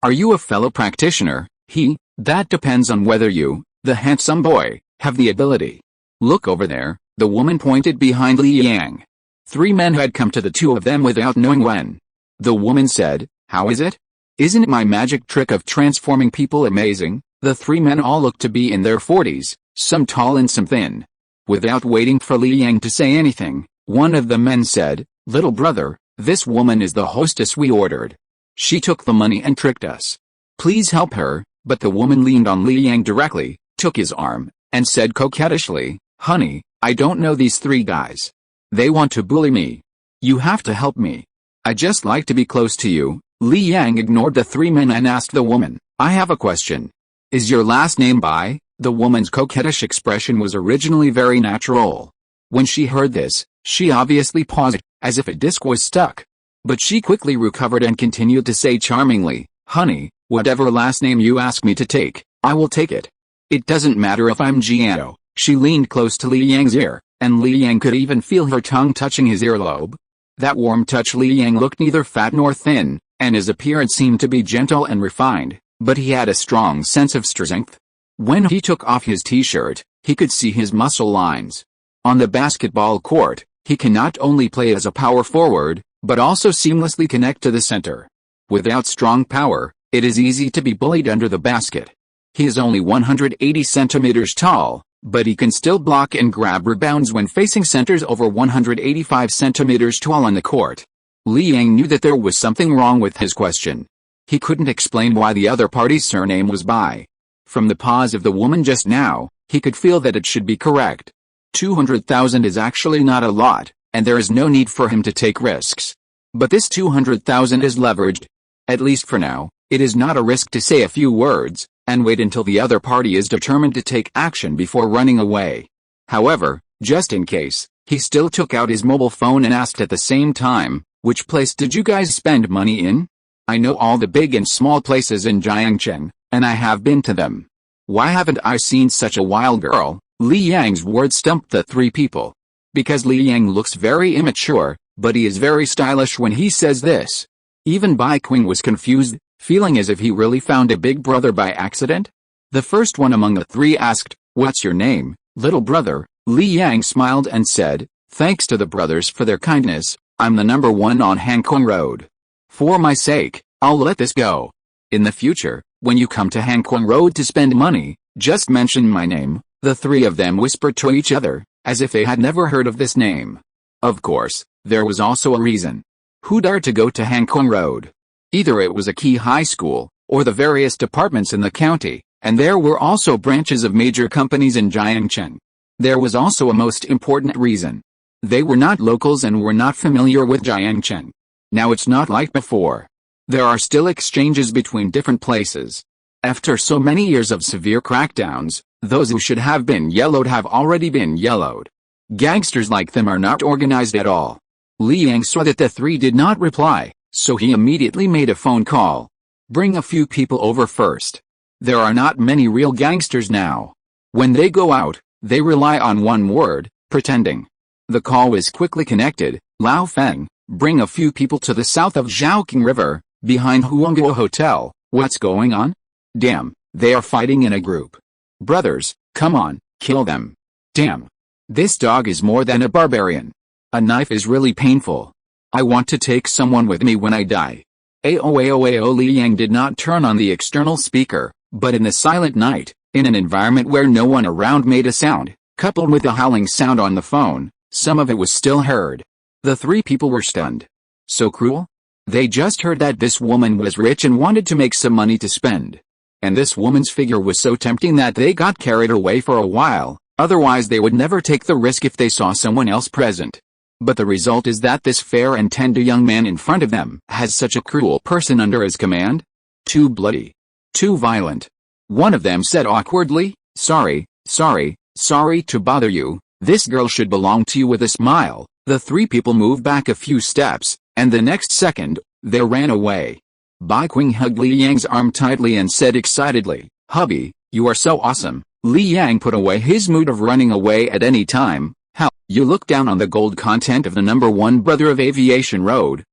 Are you a fellow practitioner?" That depends on whether you, the handsome boy, have the ability. Look over there." The woman pointed behind Li Yang. 3 men had come to the two of them without knowing when. The woman said, "How is it? Isn't my magic trick of transforming people amazing?" The 3 men all looked to be in their 40s, some tall and some thin. Without waiting for Li Yang to say anything, one of the men said, "Little brother, this woman is the hostess we ordered. She took the money and tricked us. Please help her." But the woman leaned on Li Yang directly, took his arm, and said coquettishly, "Honey, I don't know these 3 guys. They want to bully me. You have to help me. I just like to be close to you." Li Yang ignored the 3 men and asked the woman, "I have a question. Is your last name Bai?" The woman's coquettish expression was originally very natural. When she heard this, she obviously paused, as if a disc was stuck. But she quickly recovered and continued to say charmingly, "Honey, whatever last name you ask me to take, I will take it. It doesn't matter if I'm Jiao." She leaned close to Li Yang's ear, and Li Yang could even feel her tongue touching his earlobe. That warm touch. Li Yang looked neither fat nor thin, and his appearance seemed to be gentle and refined, but he had a strong sense of strength. When he took off his t-shirt, he could see his muscle lines. On the basketball court, he can not only play as a power forward, but also seamlessly connect to the center. Without strong power, it is easy to be bullied under the basket. He is only 180 centimeters tall, but he can still block and grab rebounds when facing centers over 185 centimeters tall on the court. Li Yang knew that there was something wrong with his question. He couldn't explain why the other party's surname was Bai. From the pause of the woman just now, he could feel that it should be correct. 200,000 is actually not a lot, and there is no need for him to take risks. But this 200,000 is leveraged. At least for now, it is not a risk to say a few words, and wait until the other party is determined to take action before running away. However, just in case, he still took out his mobile phone and asked at the same time, "Which place did you guys spend money in? I know all the big and small places in Jiangcheng, and I have been to them. Why haven't I seen such a wild girl?" Li Yang's words stumped the 3 people. Because Li Yang looks very immature, but he is very stylish when he says this. Even Bai Qing was confused, feeling as if he really found a big brother by accident. The first one among the 3 asked, "What's your name, little brother?" Li Yang smiled and said, "Thanks to the brothers for their kindness, I'm the number 1 on Hankou Road. For my sake, I'll let this go. In the future, when you come to Hankou Road to spend money, just mention my name." The 3 of them whispered to each other, as if they had never heard of this name. Of course, there was also a reason. Who dared to go to Hankou Road? Either it was a key high school, or the various departments in the county, And there were also branches of major companies in Jiangchen. There was also a most important reason. They were not locals and were not familiar with Jiangchen. Now it's not like before. There are still exchanges between different places. After so many years of severe crackdowns, those who should have been yellowed have already been yellowed. Gangsters like them are not organized at all. Li Yang saw that the three did not reply, so he immediately made a phone call. Bring a few people over first. There are not many real gangsters now. When they go out, they rely on one word, pretending. The call was quickly connected. Lao Feng, bring a few people to the south of Zhaoqing River, behind Huangguo Hotel. What's going on? Damn, they are fighting in a group. Brothers, come on, kill them. Damn. This dog is more than a barbarian. A knife is really painful. I want to take someone with me when I die. Aoaoao Li Yang did not turn on the external speaker, but in the silent night, in an environment where no one around made a sound, coupled with a howling sound on the phone, some of it was still heard. The three people were stunned. So cruel? They just heard that this woman was rich and wanted to make some money to spend. And this woman's figure was so tempting that they got carried away for a while, otherwise they would never take the risk if they saw someone else present. But the result is that this fair and tender young man in front of them has such a cruel person under his command. Too bloody. Too violent. One of them said awkwardly, sorry to bother you, this girl should belong to you with a smile. The three people moved back a few steps, and the next second, they ran away. Bai Qing hugged Li Yang's arm tightly and said excitedly, hubby, you are so awesome. Li Yang put away his mood of running away at any time. How, you look down on the gold content of the #1 brother of Aviation Road.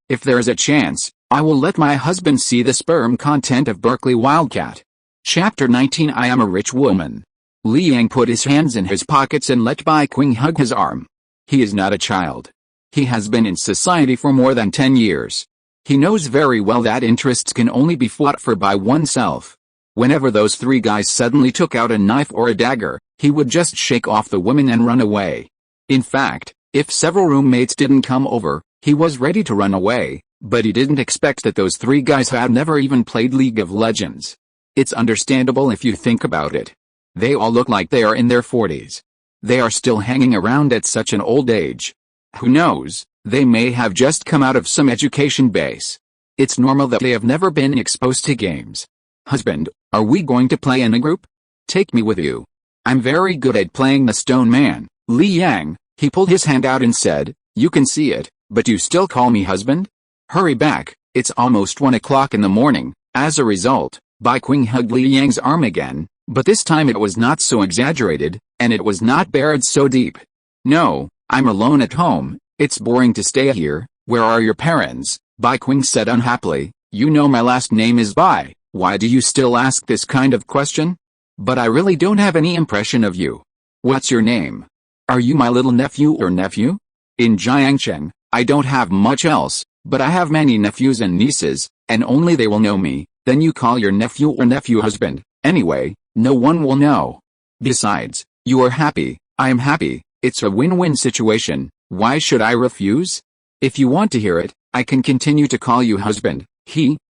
If there is a chance, I will let my husband see the sperm content of Berkeley Wildcat. Chapter 19 I am a rich woman. Li Yang put his hands in his pockets and let Bai Qing hug his arm. He is not a child. He has been in society for more than 10 years. He knows very well that interests can only be fought for by oneself. Whenever those three guys suddenly took out a knife or a dagger, he would just shake off the women and run away. In fact, if several roommates didn't come over, he was ready to run away, but he didn't expect that those three guys had never even played League of Legends. It's understandable if you think about it. They all look like they are in their 40s. They are still hanging around at such an old age. Who knows, they may have just come out of some education base. It's normal that they have never been exposed to games. Husband, are we going to play in a group? Take me with you. I'm very good at playing the stone man. Li Yang, he pulled his hand out and said, you can see it, but you still call me husband? Hurry back, it's almost 1 o'clock in the morning. As a result, Bai Qing hugged Li Yang's arm again, but this time it was not so exaggerated, and it was not buried so deep. No, I'm alone at home, it's boring to stay here. Where are your parents? Bai Qing said unhappily. You know my last name is Bai, why do you still ask this kind of question? But I really don't have any impression of you. What's your name? Are you my little nephew or nephew? In Jiangchen, I don't have much else, but I have many nephews and nieces, and only they will know me. Then you call your nephew or nephew husband. Anyway, no one will know. Besides, you are happy, I am happy, it's a win-win situation, why should I refuse? If you want to hear it, I can continue to call you husband.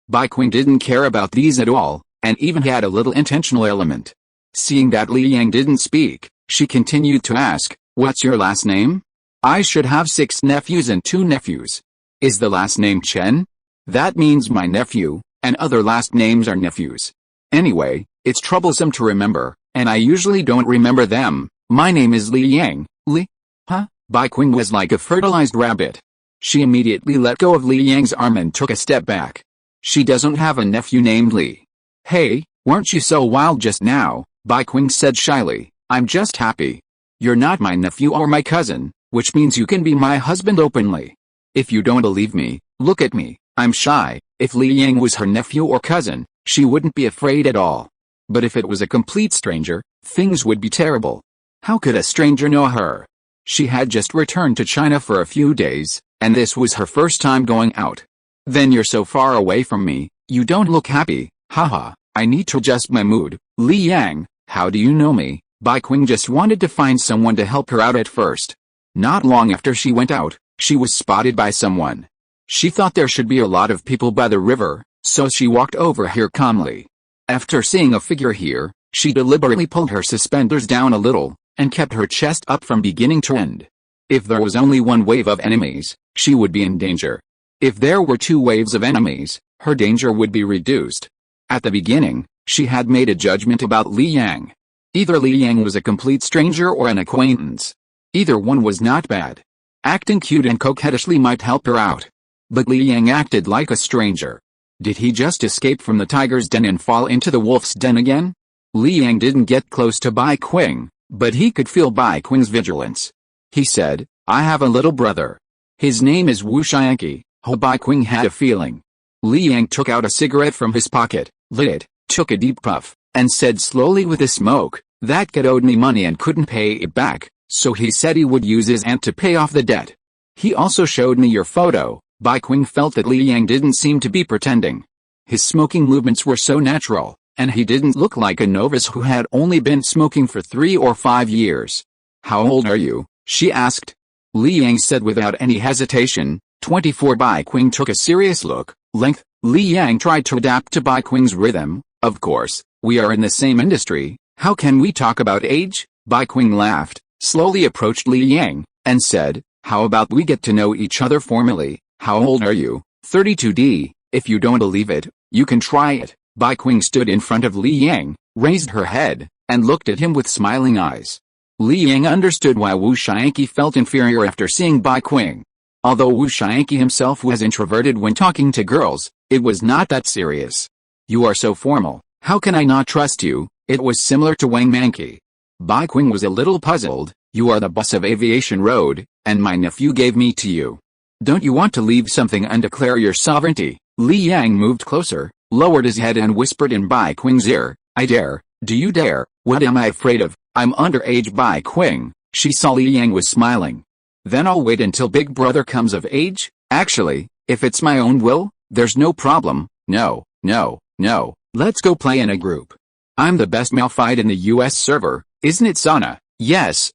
Bai Qing didn't care about these at all, and even had a little intentional element. Seeing that Li Yang didn't speak, she continued to ask, what's your last name? I should have 6 nephews and 2 nephews. Is the last name Chen? That means my nephew, and other last names are nephews. Anyway, it's troublesome to remember, and I usually don't remember them. My name is Li Yang. Li? Huh? Bai Qing was like a fertilized rabbit. She immediately let go of Li Yang's arm and took a step back. She doesn't have a nephew named Li. Hey, weren't you so wild just now? Bai Qing said shyly. I'm just happy. You're not my nephew or my cousin, which means you can be my husband openly. If you don't believe me, look at me. I'm shy. If Li Yang was her nephew or cousin, she wouldn't be afraid at all. But if it was a complete stranger, things would be terrible. How could a stranger know her? She had just returned to China for a few days, and this was her first time going out. Then you're so far away from me, you don't look happy. Haha, I need to adjust my mood. Li Yang, how do you know me? Bai Qing just wanted to find someone to help her out at first. Not long after she went out, she was spotted by someone. She thought there should be a lot of people by the river, so she walked over here calmly. After seeing a figure here, she deliberately pulled her suspenders down a little, and kept her chest up from beginning to end. If there was only one wave of enemies, she would be in danger. If there were two waves of enemies, her danger would be reduced. At the beginning, she had made a judgment about Li Yang. Either Li Yang was a complete stranger or an acquaintance. Either one was not bad. Acting cute and coquettishly might help her out. But Li Yang acted like a stranger. Did he just escape from the tiger's den and fall into the wolf's den again? Li Yang didn't get close to Bai Qing, but he could feel Bai Qing's vigilance. He said, I have a little brother. His name is Wu Xianqi. Bai Qing had a feeling. Li Yang took out a cigarette from his pocket, lit it, took a deep puff, and said slowly with a smoke, that kid owed me money and couldn't pay it back, so he said he would use his aunt to pay off the debt. He also showed me your photo. Bai Qing felt that Li Yang didn't seem to be pretending. His smoking movements were so natural, and he didn't look like a novice who had only been smoking for 3 or 5 years. How old are you? She asked. Li Yang said without any hesitation, 24. Bai Qing took a serious look. Length. Li Yang tried to adapt to Bai Qing's rhythm. Of course, we are in the same industry. How can we talk about age? Bai Qing laughed, slowly approached Li Yang, and said, how about we get to know each other formally? How old are you? 32D. If you don't believe it, you can try it. Bai Qing stood in front of Li Yang, raised her head, and looked at him with smiling eyes. Li Yang understood why Wu Xianqi felt inferior after seeing Bai Qing. Although Wu Xianqi himself was introverted when talking to girls, it was not that serious. You are so formal, how can I not trust you? It was similar to Wang Manqi. Bai Qing was a little puzzled. You are the boss of Aviation Road, and my nephew gave me to you. Don't you want to leave something and declare your sovereignty? Li Yang moved closer, lowered his head and whispered in Bai Qing's ear, I dare. Do you dare? What am I afraid of? I'm underage. Bai Qing. She saw Li Yang was smiling. Then I'll wait until Big Brother comes of age. Actually, if it's my own will, there's no problem. No. Let's go play in a group. I'm the best Malphite in the US server, isn't it, Sana? Yes,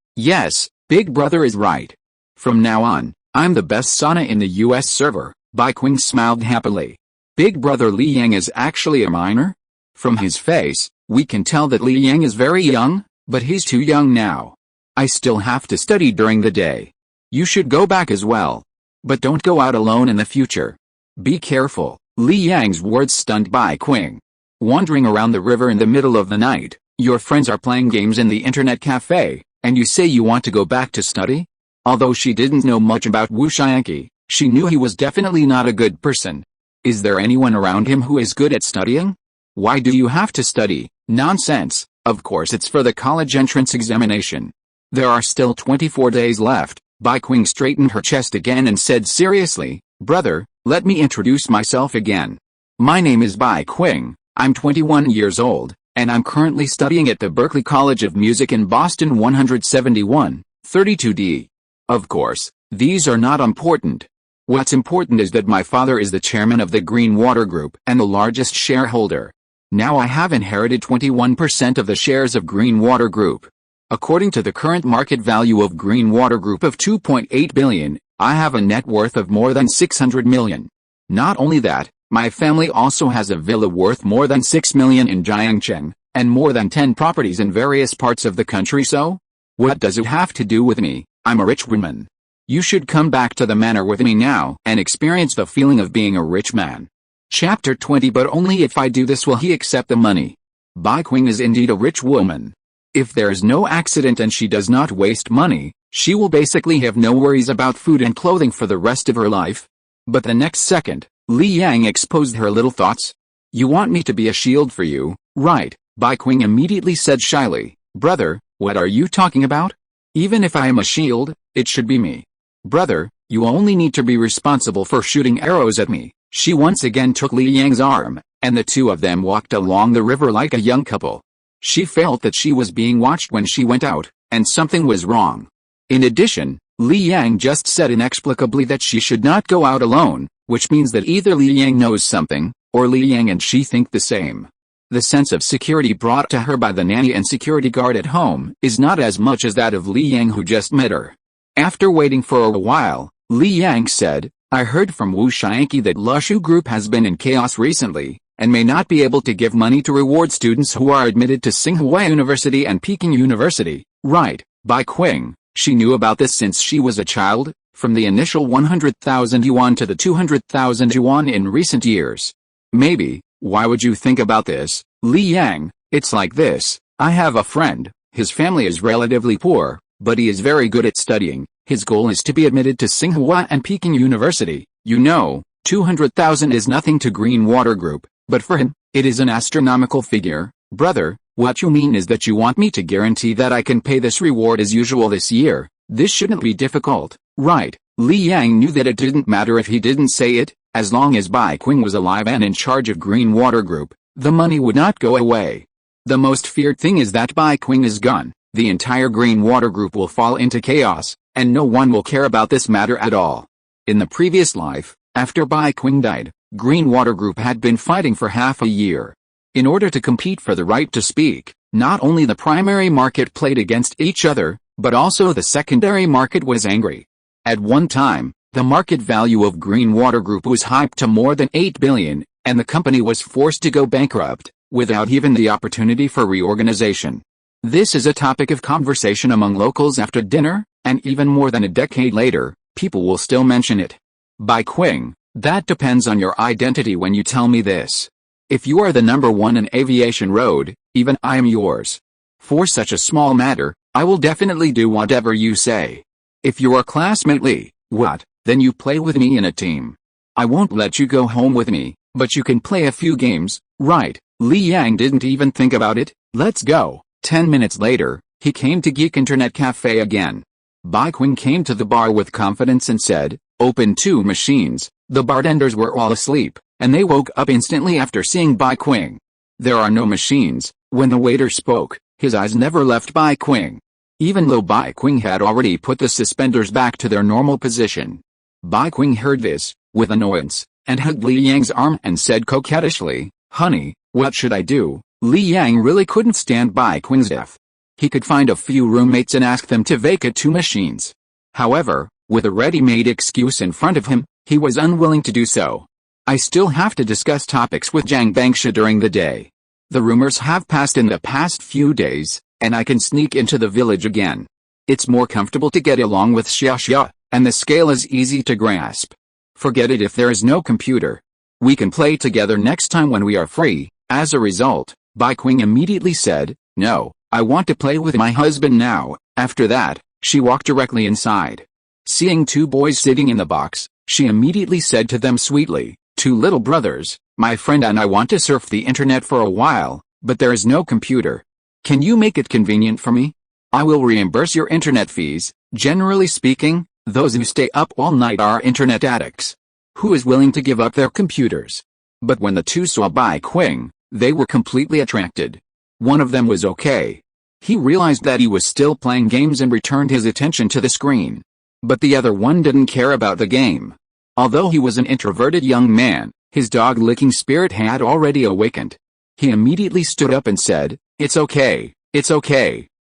Big Brother is right. From now on, I'm the best Sana in the US server. Bai Qing smiled happily. Big Brother Li Yang is actually a minor? From his face, we can tell that Li Yang is very young, but he's too young now. I still have to study during the day. You should go back as well. But don't go out alone in the future. Be careful. Li Yang's words stunned Bai Qing. Wandering around the river in the middle of the night, your friends are playing games in the internet cafe, and you say you want to go back to study? Although she didn't know much about Wu Xianqi, she knew he was definitely not a good person. Is there anyone around him who is good at studying? Why do you have to study? Nonsense. Of course it's for the college entrance examination. There are still 24 days left. Bai Qing straightened her chest again and said seriously, brother, let me introduce myself again. My name is Bai Qing, I'm 21 years old, and I'm currently studying at the Berklee College of Music in Boston 171, 32D. Of course, these are not important. What's important is that my father is the chairman of the Green Water Group and the largest shareholder. Now I have inherited 21% of the shares of Green Water Group. According to the current market value of Green Water Group of $2.8 billion, I have a net worth of more than $600 million. Not only that, my family also has a villa worth more than $6 million in Jiangcheng, and more than 10 properties in various parts of the country. So? What does it have to do with me? I'm a rich woman. You should come back to the manor with me now and experience the feeling of being a rich man. Chapter 20. But only if I do this will he accept the money. Bai Qing is indeed a rich woman. If there is no accident and she does not waste money, she will basically have no worries about food and clothing for the rest of her life. But the next second, Li Yang exposed her little thoughts. You want me to be a shield for you, right? Bai Qing immediately said shyly, brother, what are you talking about? Even if I am a shield, it should be me. Brother, you only need to be responsible for shooting arrows at me. She once again took Li Yang's arm, and the two of them walked along the river like a young couple. She felt that she was being watched when she went out, and something was wrong. In addition, Li Yang just said inexplicably that she should not go out alone, which means that either Li Yang knows something, or Li Yang and she think the same. The sense of security brought to her by the nanny and security guard at home is not as much as that of Li Yang who just met her. After waiting for a while, Li Yang said, I heard from Wu Xianqi that Lushu Group has been in chaos recently, and may not be able to give money to reward students who are admitted to Tsinghua University and Peking University. Right, Bai Qing, she knew about this since she was a child, from the initial 100,000 yuan to the 200,000 yuan in recent years. Maybe, why would you think about this, Li Yang? It's like this. I have a friend, his family is relatively poor, but he is very good at studying. His goal is to be admitted to Tsinghua and Peking University. You know, 200,000 is nothing to Green Water Group, but for him, it is an astronomical figure. Brother, what you mean is that you want me to guarantee that I can pay this reward as usual this year. This shouldn't be difficult, right? Li Yang knew that it didn't matter if he didn't say it, as long as Bai Qing was alive and in charge of Green Water Group, the money would not go away. The most feared thing is that Bai Qing is gone, the entire Green Water Group will fall into chaos, and no one will care about this matter at all. In the previous life, after Bai Qing died, Green Water Group had been fighting for half a year. In order to compete for the right to speak, not only the primary market played against each other, but also the secondary market was angry. At one time, the market value of Green Water Group was hyped to more than 8 billion, and the company was forced to go bankrupt, without even the opportunity for reorganization. This is a topic of conversation among locals after dinner, and even more than a decade later, people will still mention it. Bai Qing, that depends on your identity when you tell me this. If you are the number one in Aviation Road, even I am yours. For such a small matter, I will definitely do whatever you say. If you are classmate Li, what, then you play with me in a team. I won't let you go home with me, but you can play a few games, right? Li Yang didn't even think about it. Let's go. 10 minutes later, he came to Geek Internet Cafe again. Bai Qing came to the bar with confidence and said, "Open 2 machines." The bartenders were all asleep, and they woke up instantly after seeing Bai Qing. There are no machines. When the waiter spoke, his eyes never left Bai Qing. Even though Bai Qing had already put the suspenders back to their normal position. Bai Qing heard this, with annoyance, and hugged Li Yang's arm and said coquettishly, "Honey, what should I do?" Li Yang really couldn't stand Bai Qing's death. He could find a few roommates and ask them to vacate 2 machines. However, with a ready-made excuse in front of him, he was unwilling to do so. I still have to discuss topics with Zhang Bangsha during the day. The rumors have passed in the past few days, and I can sneak into the village again. It's more comfortable to get along with Xia, and the scale is easy to grasp. Forget it if there is no computer. We can play together next time when we are free. As a result, Bai Qing immediately said, "No, I want to play with my husband now." After that, she walked directly inside. Seeing 2 boys sitting in the box, she immediately said to them sweetly, "2 little brothers, my friend and I want to surf the internet for a while, but there is no computer. Can you make it convenient for me? I will reimburse your internet fees. Generally speaking, those who stay up all night are internet addicts. Who is willing to give up their computers?" But when the 2 saw Bai Qing, they were completely attracted. One of them was okay. He realized that he was still playing games and returned his attention to the screen. But the other one didn't care about the game. Although he was an introverted young man, his dog-licking spirit had already awakened. He immediately stood up and said, it's okay,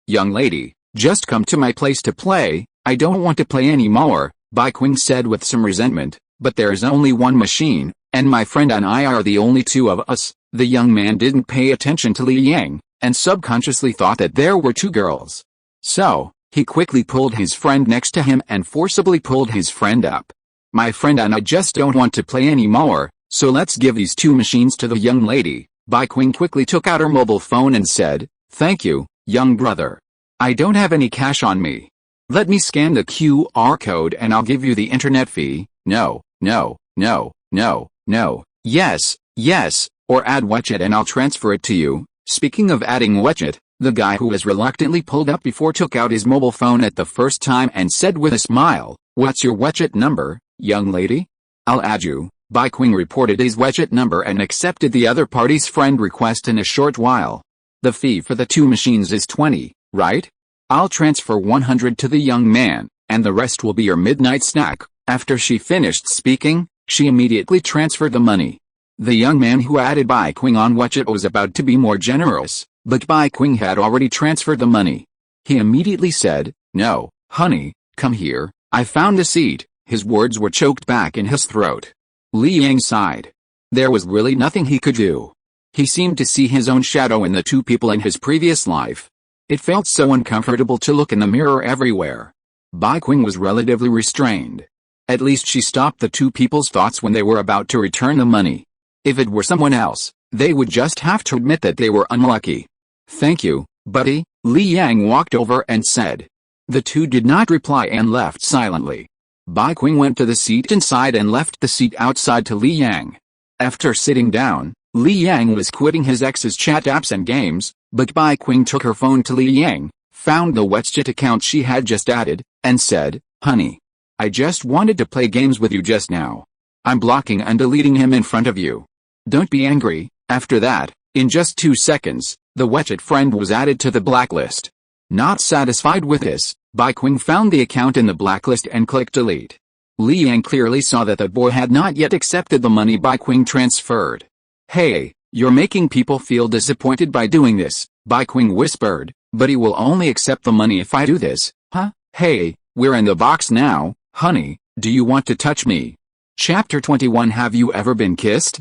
young lady, just come to my place to play. I don't want to play anymore," Bai Qing said with some resentment, "but there is only 1 machine, and my friend and I are the only 2 of us." The young man didn't pay attention to Li Yang, and subconsciously thought that there were 2 girls. So, he quickly pulled his friend next to him and forcibly pulled his friend up. "My friend and I just don't want to play anymore, so let's give these 2 machines to the young lady." Bai Qing quickly took out her mobile phone and said, "Thank you, young brother. I don't have any cash on me. Let me scan the QR code and I'll give you the internet fee." No, yes, or add WeChat and I'll transfer it to you." Speaking of adding WeChat, the guy who was reluctantly pulled up before took out his mobile phone at the first time and said with a smile, "What's your WeChat number, young lady? I'll add you." Bai Qing reported his WeChat number and accepted the other party's friend request in a short while. "The fee for the 2 machines is 20, right? I'll transfer 100 to the young man, and the rest will be your midnight snack." After she finished speaking, she immediately transferred the money. The young man who added Bai Qing on WeChat was about to be more generous, but Bai Qing had already transferred the money. He immediately said, "No, honey, come here, I found a seat." His words were choked back in his throat. Li Yang sighed. There was really nothing he could do. He seemed to see his own shadow in the two people in his previous life. It felt so uncomfortable to look in the mirror everywhere. Bai Qing was relatively restrained. At least she stopped the two people's thoughts when they were about to return the money. If it were someone else, they would just have to admit that they were unlucky. "Thank you, buddy," Li Yang walked over and said. The two did not reply and left silently. Bai Qing went to the seat inside and left the seat outside to Li Yang. After sitting down, Li Yang was quitting his ex's chat apps and games, but Bai Qing took her phone to Li Yang, found the WeChat account she had just added, and said, "Honey, I just wanted to play games with you just now. I'm blocking and deleting him in front of you. Don't be angry." After that, in just 2 seconds, the WeChat friend was added to the blacklist. Not satisfied with this, Bai Qing found the account in the blacklist and clicked delete. Li Yang clearly saw that the boy had not yet accepted the money Bai Qing transferred. "Hey, you're making people feel disappointed by doing this," Bai Qing whispered, "but he will only accept the money if I do this, huh? Hey, we're in the box now, honey, do you want to touch me?" Chapter 21. Have you ever been kissed?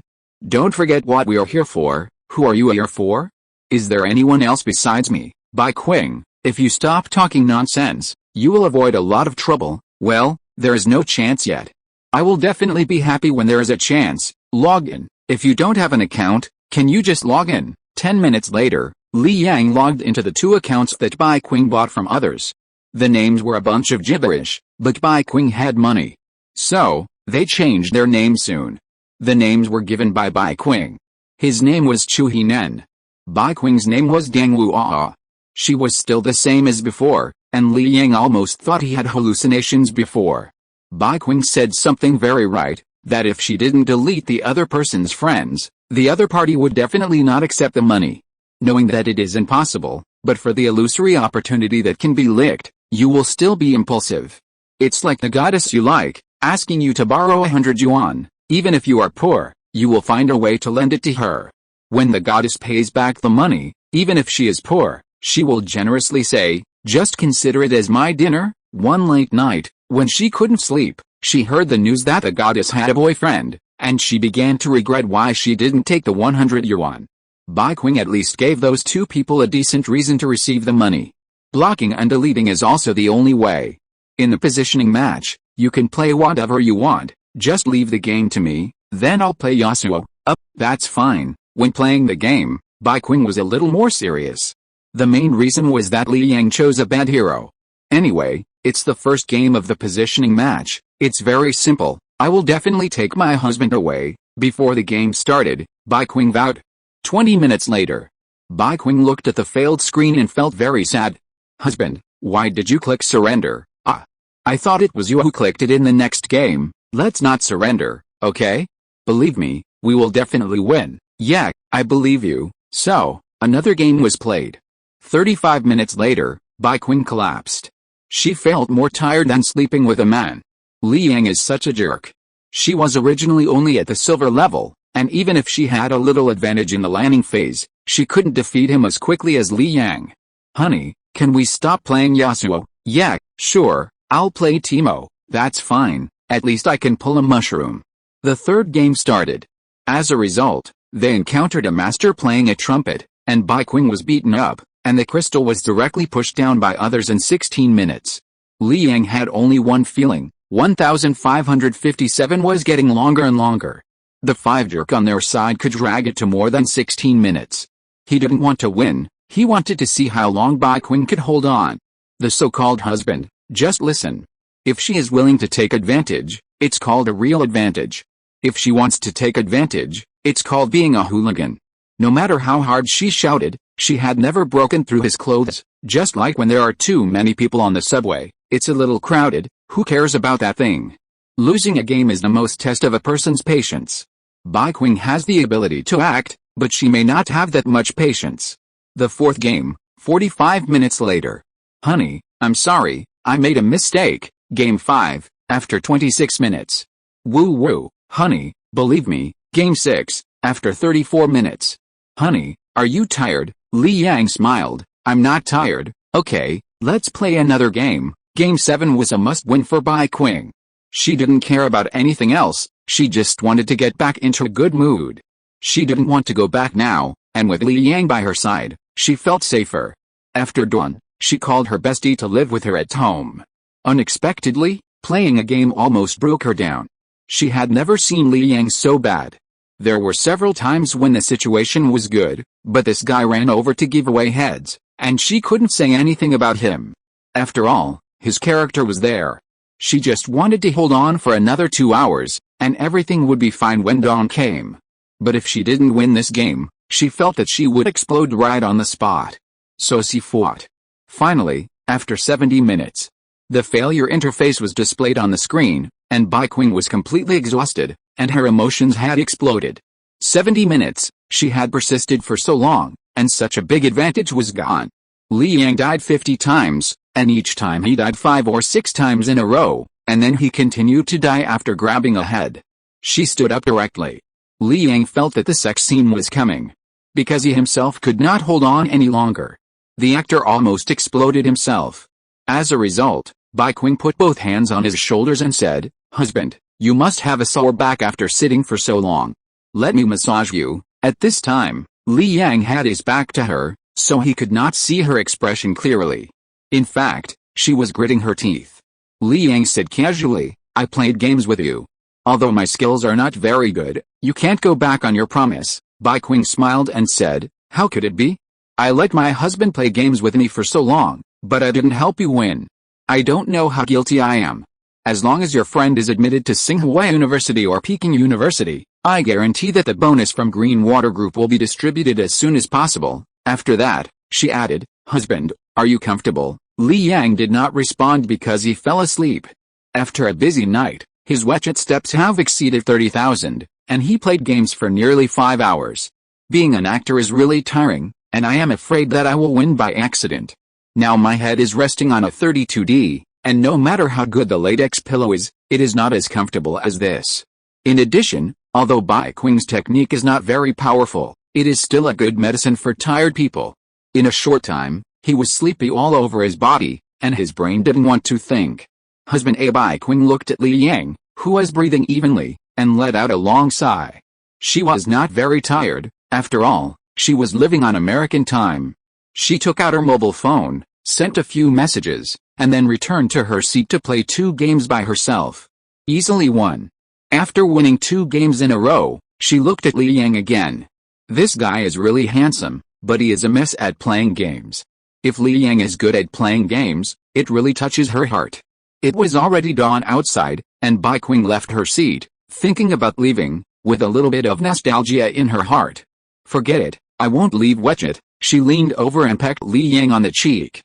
Don't forget what we are here for. Who are you here for? Is there anyone else besides me? Bai Qing, if you stop talking nonsense, you will avoid a lot of trouble. Well, there is no chance yet. I will definitely be happy when there is a chance. Log in. If you don't have an account, can you just log in? 10 minutes later, Li Yang logged into the two accounts that Bai Qing bought from others. The names were a bunch of gibberish, but Bai Qing had money. So, they changed their names soon. The names were given by Bai Qing. His name was Chu Hinen. Bai Qing's name was Dang Luo. She was still the same as before, and Li Yang almost thought he had hallucinations before. Bai Qing said something very right, that if she didn't delete the other person's friends, the other party would definitely not accept the money. Knowing that it is impossible, but for the illusory opportunity that can be licked, you will still be impulsive. It's like the goddess you like, asking you to borrow 100 yuan. Even if you are poor, you will find a way to lend it to her. When the goddess pays back the money, even if she is poor, she will generously say, "Just consider it as my dinner." One late night, when she couldn't sleep, she heard the news that the goddess had a boyfriend, and she began to regret why she didn't take the 100 yuan. Bai Qing at least gave those two people a decent reason to receive the money. Blocking and deleting is also the only way. In the positioning match, you can play whatever you want. Just leave the game to me, then I'll play Yasuo. That's fine. When playing the game, Bai Qing was a little more serious. The main reason was that Li Yang chose a bad hero. Anyway, it's the first game of the positioning match. It's very simple. I will definitely take my husband away. Before the game started, Bai Qing vowed. 20 minutes later, Bai Qing looked at the failed screen and felt very sad. "Husband, why did you click surrender?" I thought it was you who clicked it in the next game. Let's not surrender, okay? Believe me, we will definitely win. Yeah, I believe you. So, another game was played. 35 minutes later, Bai Qing collapsed. She felt more tired than sleeping with a man. Li Yang is such a jerk. She was originally only at the silver level, and even if she had a little advantage in the landing phase, she couldn't defeat him as quickly as Li Yang. "Honey, can we stop playing Yasuo?" "Yeah, sure, I'll play Teemo." "That's fine. At least I can pull a mushroom." The third game started. As a result, they encountered a master playing a trumpet, and Bai Qing was beaten up, and the crystal was directly pushed down by others in 16 minutes. Li Yang had only one feeling. 1557 was getting longer and longer. The 5 jerk on their side could drag it to more than 16 minutes. He didn't want to win, he wanted to see how long Bai Qing could hold on. The so-called husband, just listen. If she is willing to take advantage, it's called a real advantage. If she wants to take advantage, it's called being a hooligan. No matter how hard she shouted, she had never broken through his clothes. Just like when there are too many people on the subway, it's a little crowded, who cares about that thing? Losing a game is the most test of a person's patience. Bai Qing has the ability to act, but she may not have that much patience. The fourth game, 45 minutes later. "Honey, I'm sorry, I made a mistake." Game 5, after 26 minutes. "Woo woo, honey, believe me." Game 6, after 34 minutes. "Honey, are you tired?" Li Yang smiled. "I'm not tired." "Okay, let's play another game." Game 7 was a must-win for Bai Qing. She didn't care about anything else, She just wanted to get back into a good mood. She didn't want to go back now, and with Li Yang by her side, she felt safer. After dawn, she called her bestie to live with her at home. Unexpectedly, playing a game almost broke her down. She had never seen Li Yang so bad. There were several times when the situation was good, but this guy ran over to give away heads, and she couldn't say anything about him. After all, his character was there. She just wanted to hold on for another 2 hours, and everything would be fine when dawn came. But if she didn't win this game, she felt that she would explode right on the spot. So she fought. Finally, after 70 minutes, the failure interface was displayed on the screen, and Bai Qing was completely exhausted, and her emotions had exploded. 70 minutes, she had persisted for so long, and such a big advantage was gone. Li Yang died 50 times, and each time he died 5 or 6 times in a row, and then he continued to die after grabbing a head. She stood up directly. Li Yang felt that the sex scene was coming. Because he himself could not hold on any longer. The actor almost exploded himself. As a result, Bai Qing put both hands on his shoulders and said, "Husband, you must have a sore back after sitting for so long. Let me massage you." At this time, Li Yang had his back to her, so he could not see her expression clearly. In fact, she was gritting her teeth. Li Yang said casually, "I played games with you. Although my skills are not very good, you can't go back on your promise." Bai Qing smiled and said, "How could it be? I let my husband play games with me for so long, but I didn't help you win. I don't know how guilty I am. As long as your friend is admitted to Tsinghua University or Peking University, I guarantee that the bonus from Green Water Group will be distributed as soon as possible." After that, she added, "Husband, are you comfortable?" Li Yang did not respond because he fell asleep. After a busy night, his WeChat steps have exceeded 30,000, and he played games for nearly 5 hours. Being an actor is really tiring, and I am afraid that I will win by accident. Now my head is resting on a 32D, and no matter how good the latex pillow is, it is not as comfortable as this. In addition, although Bai Qing's technique is not very powerful, it is still a good medicine for tired people. In a short time, he was sleepy all over his body, and his brain didn't want to think. Husband Bai Qing looked at Li Yang, who was breathing evenly, and let out a long sigh. She was not very tired, after all, she was living on American time. She took out her mobile phone, sent a few messages, and then returned to her seat to play 2 games by herself. Easily won. After winning 2 games in a row, she looked at Li Yang again. This guy is really handsome, but he is a mess at playing games. If Li Yang is good at playing games, it really touches her heart. It was already dawn outside, and Bai Qing left her seat, thinking about leaving, with a little bit of nostalgia in her heart. "Forget it, I won't leave WeChat." She leaned over and pecked Li Yang on the cheek.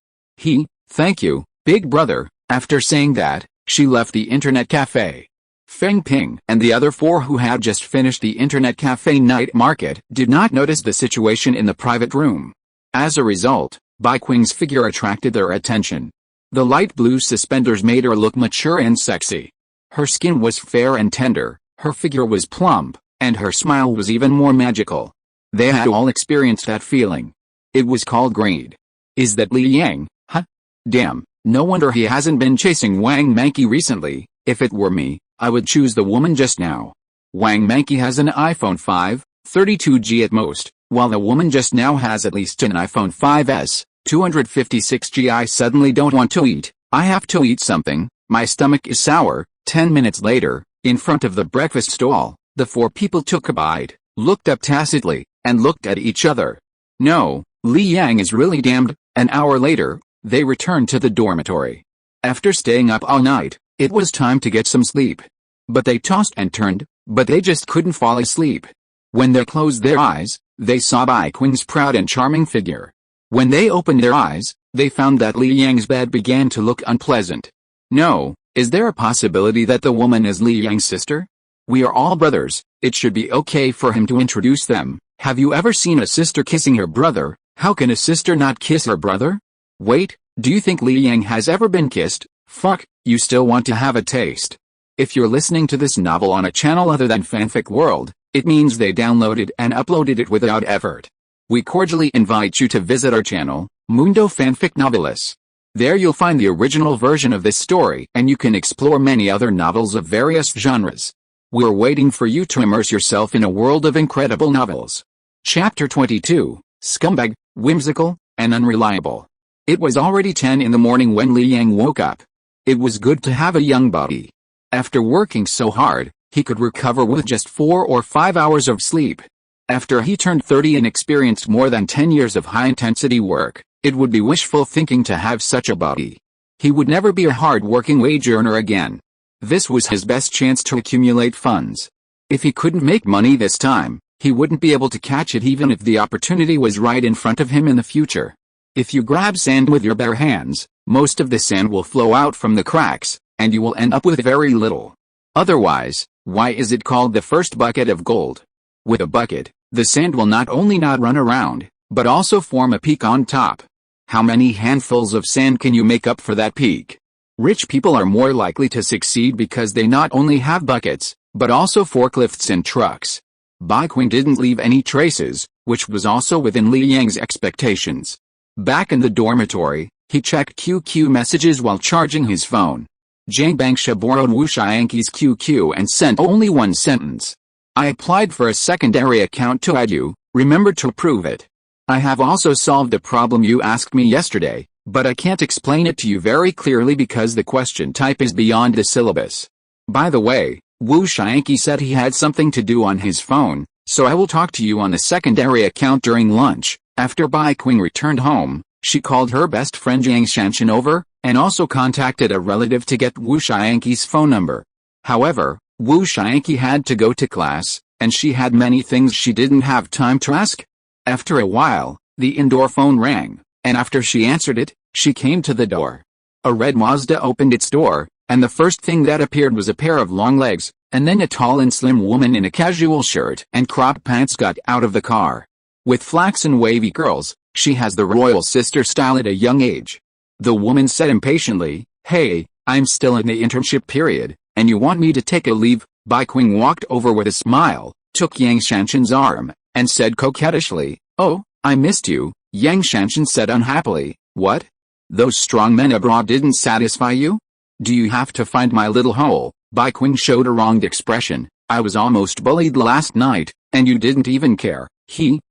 Thank you, big brother." After saying that, she left the internet cafe. Feng Ping and the other 4 who had just finished the internet cafe night market did not notice the situation in the private room. As a result, Bai Qing's figure attracted their attention. The light blue suspenders made her look mature and sexy. Her skin was fair and tender, her figure was plump, and her smile was even more magical. They had all experienced that feeling. It was called greed. Is that Li Yang? Huh? Damn, no wonder he hasn't been chasing Wang Manqi recently. If it were me, I would choose the woman just now. Wang Manqi has an iPhone 5, 32G at most, while the woman just now has at least an iPhone 5S, 256G. I suddenly don't want to eat. I have to eat something. My stomach is sour. 10 minutes later, in front of the breakfast stall, the 4 people took a bite, looked up tacitly, and looked at each other. No, Li Yang is really damned. An hour later, they returned to the dormitory. After staying up all night, it was time to get some sleep. But they tossed and turned, but they just couldn't fall asleep. When they closed their eyes, they saw Bai Qing's proud and charming figure. When they opened their eyes, they found that Li Yang's bed began to look unpleasant. No, is there a possibility that the woman is Li Yang's sister? We are all brothers, it should be okay for him to introduce them. Have you ever seen a sister kissing her brother? How can a sister not kiss her brother? Wait, do you think Li Yang has ever been kissed? Fuck, you still want to have a taste. If you're listening to this novel on a channel other than Fanfic World, it means they downloaded and uploaded it without effort. We cordially invite you to visit our channel, Mundo Fanfic Novelis. There you'll find the original version of this story and you can explore many other novels of various genres. We're waiting for you to immerse yourself in a world of incredible novels. Chapter 22, Scumbag, Whimsical, and Unreliable. It was already 10 in the morning when Li Yang woke up. It was good to have a young buddy. After working so hard, he could recover with just 4 or 5 hours of sleep. After he turned 30 and experienced more than 10 years of high-intensity work, it would be wishful thinking to have such a buddy. He would never be a hard-working wage earner again. This was his best chance to accumulate funds. If he couldn't make money this time, he wouldn't be able to catch it even if the opportunity was right in front of him in the future. If you grab sand with your bare hands, most of the sand will flow out from the cracks, and you will end up with very little. Otherwise, why is it called the first bucket of gold? With a bucket, the sand will not only not run around, but also form a peak on top. How many handfuls of sand can you make up for that peak? Rich people are more likely to succeed because they not only have buckets, but also forklifts and trucks. Bai Qing didn't leave any traces, which was also within Li Yang's expectations. Back in the dormitory, he checked QQ messages while charging his phone. Jiang Bangsha borrowed Wu Xiangqi's QQ and sent only one sentence. I applied for a secondary account to add you, remember to approve it. I have also solved a problem you asked me yesterday, but I can't explain it to you very clearly because the question type is beyond the syllabus. By the way, Wu Xiangqi said he had something to do on his phone, so I will talk to you on the secondary account during lunch. After Bai Qing returned home, she called her best friend Yang Shanshan over, and also contacted a relative to get Wu Xiangqi's phone number. However, Wu Xiangqi had to go to class, and she had many things she didn't have time to ask. After a while, the indoor phone rang, and after she answered it, she came to the door. A red Mazda opened its door, and the first thing that appeared was a pair of long legs, and then a tall and slim woman in a casual shirt and cropped pants got out of the car. With flaxen wavy curls, she has the royal sister style at a young age. The woman said impatiently, "Hey, I'm still in the internship period, and you want me to take a leave?" Bai Qing walked over with a smile, took Yang Shanshan's arm, and said coquettishly, "Oh, I missed you." Yang Shanshan said unhappily, "What? Those strong men abroad didn't satisfy you? Do you have to find my little hole?" Bai Qing showed a wronged expression. "I was almost bullied last night, and you didn't even care."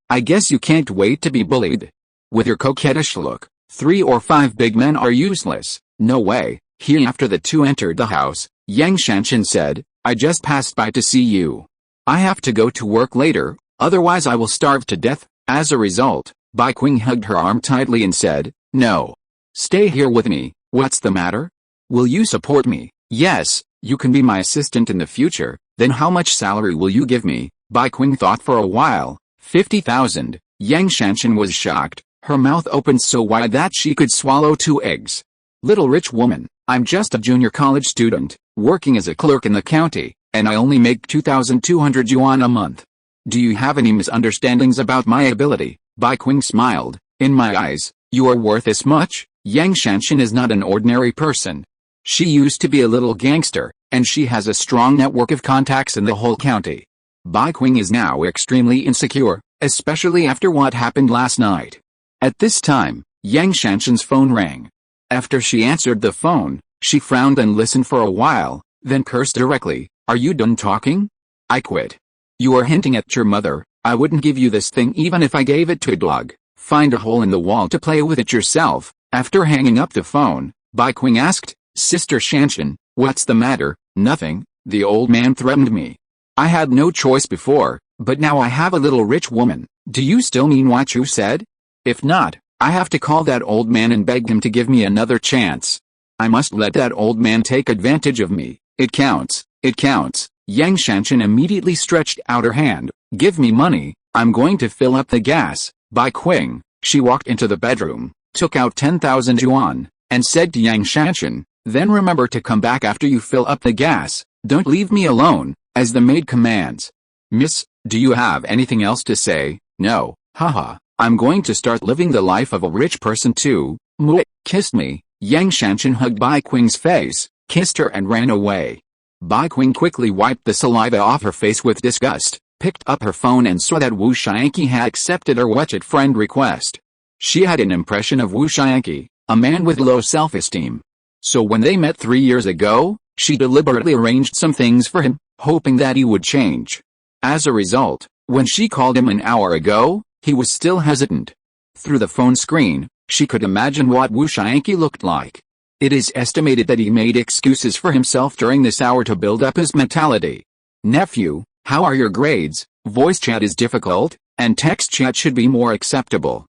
I guess you can't wait to be bullied. With your coquettish look, 3 or 5 big men are useless. No way. After the two entered the house, Yang Shanshan said, "I just passed by to see you. I have to go to work later, otherwise I will starve to death." As a result, Bai Qing hugged her arm tightly and said, "No. Stay here with me." "What's the matter? Will you support me?" "Yes, you can be my assistant in the future." "Then how much salary will you give me?" Bai Qing thought for a while. 50,000. Yang Shanshan was shocked. Her mouth opened so wide that she could swallow 2 eggs. "Little rich woman, I'm just a junior college student, working as a clerk in the county, and I only make 2,200 yuan a month. Do you have any misunderstandings about my ability?" Bai Qing smiled. "In my eyes, you are worth as much." Yang Shanshan is not an ordinary person. She used to be a little gangster, and she has a strong network of contacts in the whole county. Bai Qing is now extremely insecure, especially after what happened last night. At this time, Yang Shanshan's phone rang. After she answered the phone, she frowned and listened for a while, then cursed directly. "Are you done talking? I quit. You are hinting at your mother. I wouldn't give you this thing even if I gave it to a dog. Find a hole in the wall to play with it yourself." After hanging up the phone, Bai Qing asked, "Sister Shanshan, what's the matter?" "Nothing. The old man threatened me. I had no choice before, but now I have a little rich woman." "Do you still mean what you said? If not, I have to call that old man and beg him to give me another chance. I must let that old man take advantage of me. It counts, it counts." Yang Shanshan immediately stretched out her hand. "Give me money, I'm going to fill up the gas." Bai Qing, she walked into the bedroom, took out 10,000 yuan, and said to Yang Shanshan, "Then remember to come back after you fill up the gas. Don't leave me alone, as the maid commands." "Miss, do you have anything else to say?" "No, haha, I'm going to start living the life of a rich person too." "Mwah, kissed me." Yang Shanshan hugged Bai Qing's face, kissed her and ran away. Bai Qing quickly wiped the saliva off her face with disgust, picked up her phone and saw that Wu Xiangqi had accepted her WeChat friend request. She had an impression of Wu Xiangqi, a man with low self-esteem. So when they met 3 years ago, She deliberately arranged some things for him, hoping that he would change. As a result, when she called him an hour ago, he was still hesitant. Through the phone screen, she could imagine what Wu Xiangqi looked like. It is estimated that he made excuses for himself during this hour to build up his mentality. Nephew, how are your grades? Voice chat is difficult, and text chat should be more acceptable.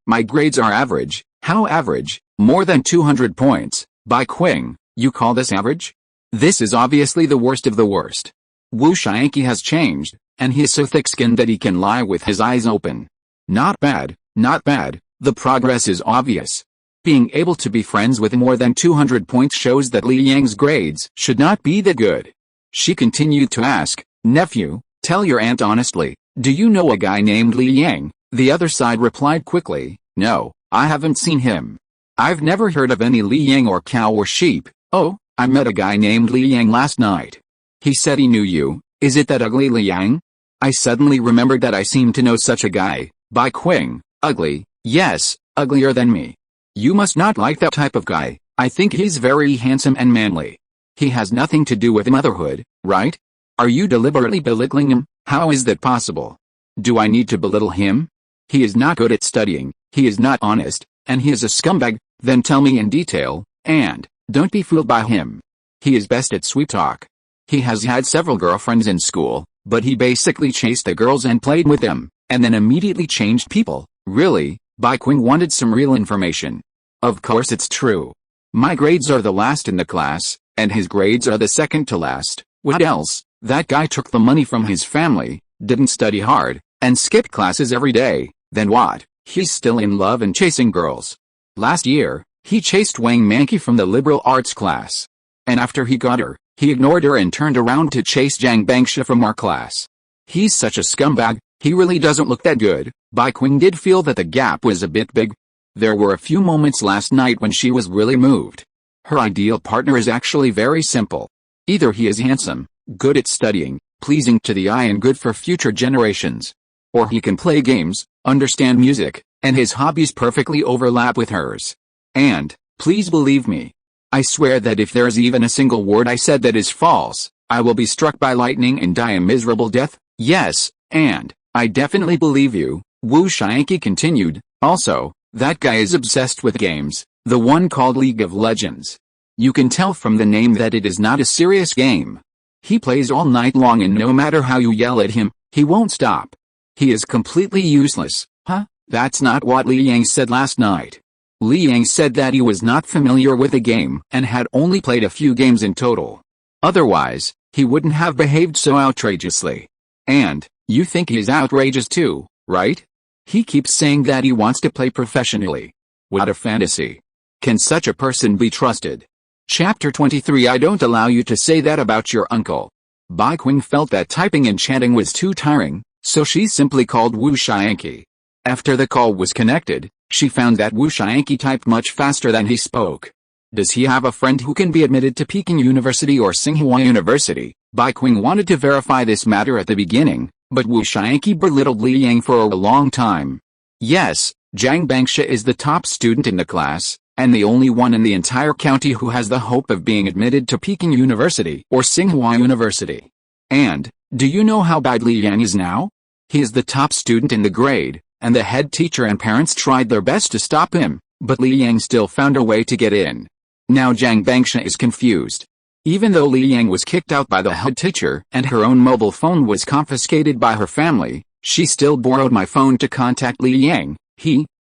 My grades are average. How average? More than 200 points. Bai Qing, you call this average? This is obviously the worst of the worst. Wu Xiangqi has changed, and he is so thick-skinned that he can lie with his eyes open. Not bad, not bad, the progress is obvious. Being able to be friends with more than 200 points shows that Li Yang's grades should not be that good. She continued to ask, nephew, tell your aunt honestly, do you know a guy named Li Yang? The other side replied quickly, no, I haven't seen him. I've never heard of any Li Yang or cow or sheep. Oh, I met a guy named Li Yang last night. He said he knew you. Is it that ugly Li Yang? I suddenly remembered that I seem to know such a guy. Bai Qing, ugly? Yes, uglier than me. You must not like that type of guy. I think he's very handsome and manly. He has nothing to do with motherhood, right? Are you deliberately belittling him? How is that possible? Do I need to belittle him? He is not good at studying, he is not honest, and he is a scumbag. Then tell me in detail, and don't be fooled by him. He is best at sweet talk. He has had several girlfriends in school, but he basically chased the girls and played with them, and then immediately changed people. Really? Bai Qing wanted some real information. Of course it's true. My grades are the last in the class, and his grades are the second to last. What else? That guy took the money from his family, didn't study hard, and skipped classes every day. Then what? He's still in love and chasing girls. Last year, he chased Wang Manqi from the liberal arts class. And after he got her, he ignored her and turned around to chase Zhang Bangsha from our class. He's such a scumbag, he really doesn't look that good. Bai Qing did feel that the gap was a bit big. There were a few moments last night when she was really moved. Her ideal partner is actually very simple. Either he is handsome, good at studying, pleasing to the eye and good for future generations. Or he can play games, understand music, and his hobbies perfectly overlap with hers. And, please believe me, I swear that if there is even a single word I said that is false, I will be struck by lightning and die a miserable death. Yes, and I definitely believe you. Wu Xiangqi continued. Also, that guy is obsessed with games, the one called League of Legends. You can tell from the name that it is not a serious game. He plays all night long and no matter how you yell at him, he won't stop. He is completely useless. Huh? That's not what Li Yang said last night. Li Yang said that he was not familiar with the game and had only played a few games in total. Otherwise, he wouldn't have behaved so outrageously. And, you think he's outrageous too, right? He keeps saying that he wants to play professionally. What a fantasy. Can such a person be trusted? Chapter 23. I don't allow you to say that about your uncle. Bai Qing felt that typing and chatting was too tiring, so she simply called Wu Xiangqi. After the call was connected, she found that Wu Xiangqi typed much faster than he spoke. Does he have a friend who can be admitted to Peking University or Tsinghua University? Bai Qing wanted to verify this matter at the beginning, but Wu Xiangqi belittled Li Yang for a long time. Yes, Zhang Bangsha is the top student in the class, and the only one in the entire county who has the hope of being admitted to Peking University or Tsinghua University. And, do you know how bad Li Yang is now? He is the top student in the grade, and the head teacher and parents tried their best to stop him, but Li Yang still found a way to get in. Now Zhang Bangsha is confused. Even though Li Yang was kicked out by the head teacher and her own mobile phone was confiscated by her family, she still borrowed my phone to contact Li Yang.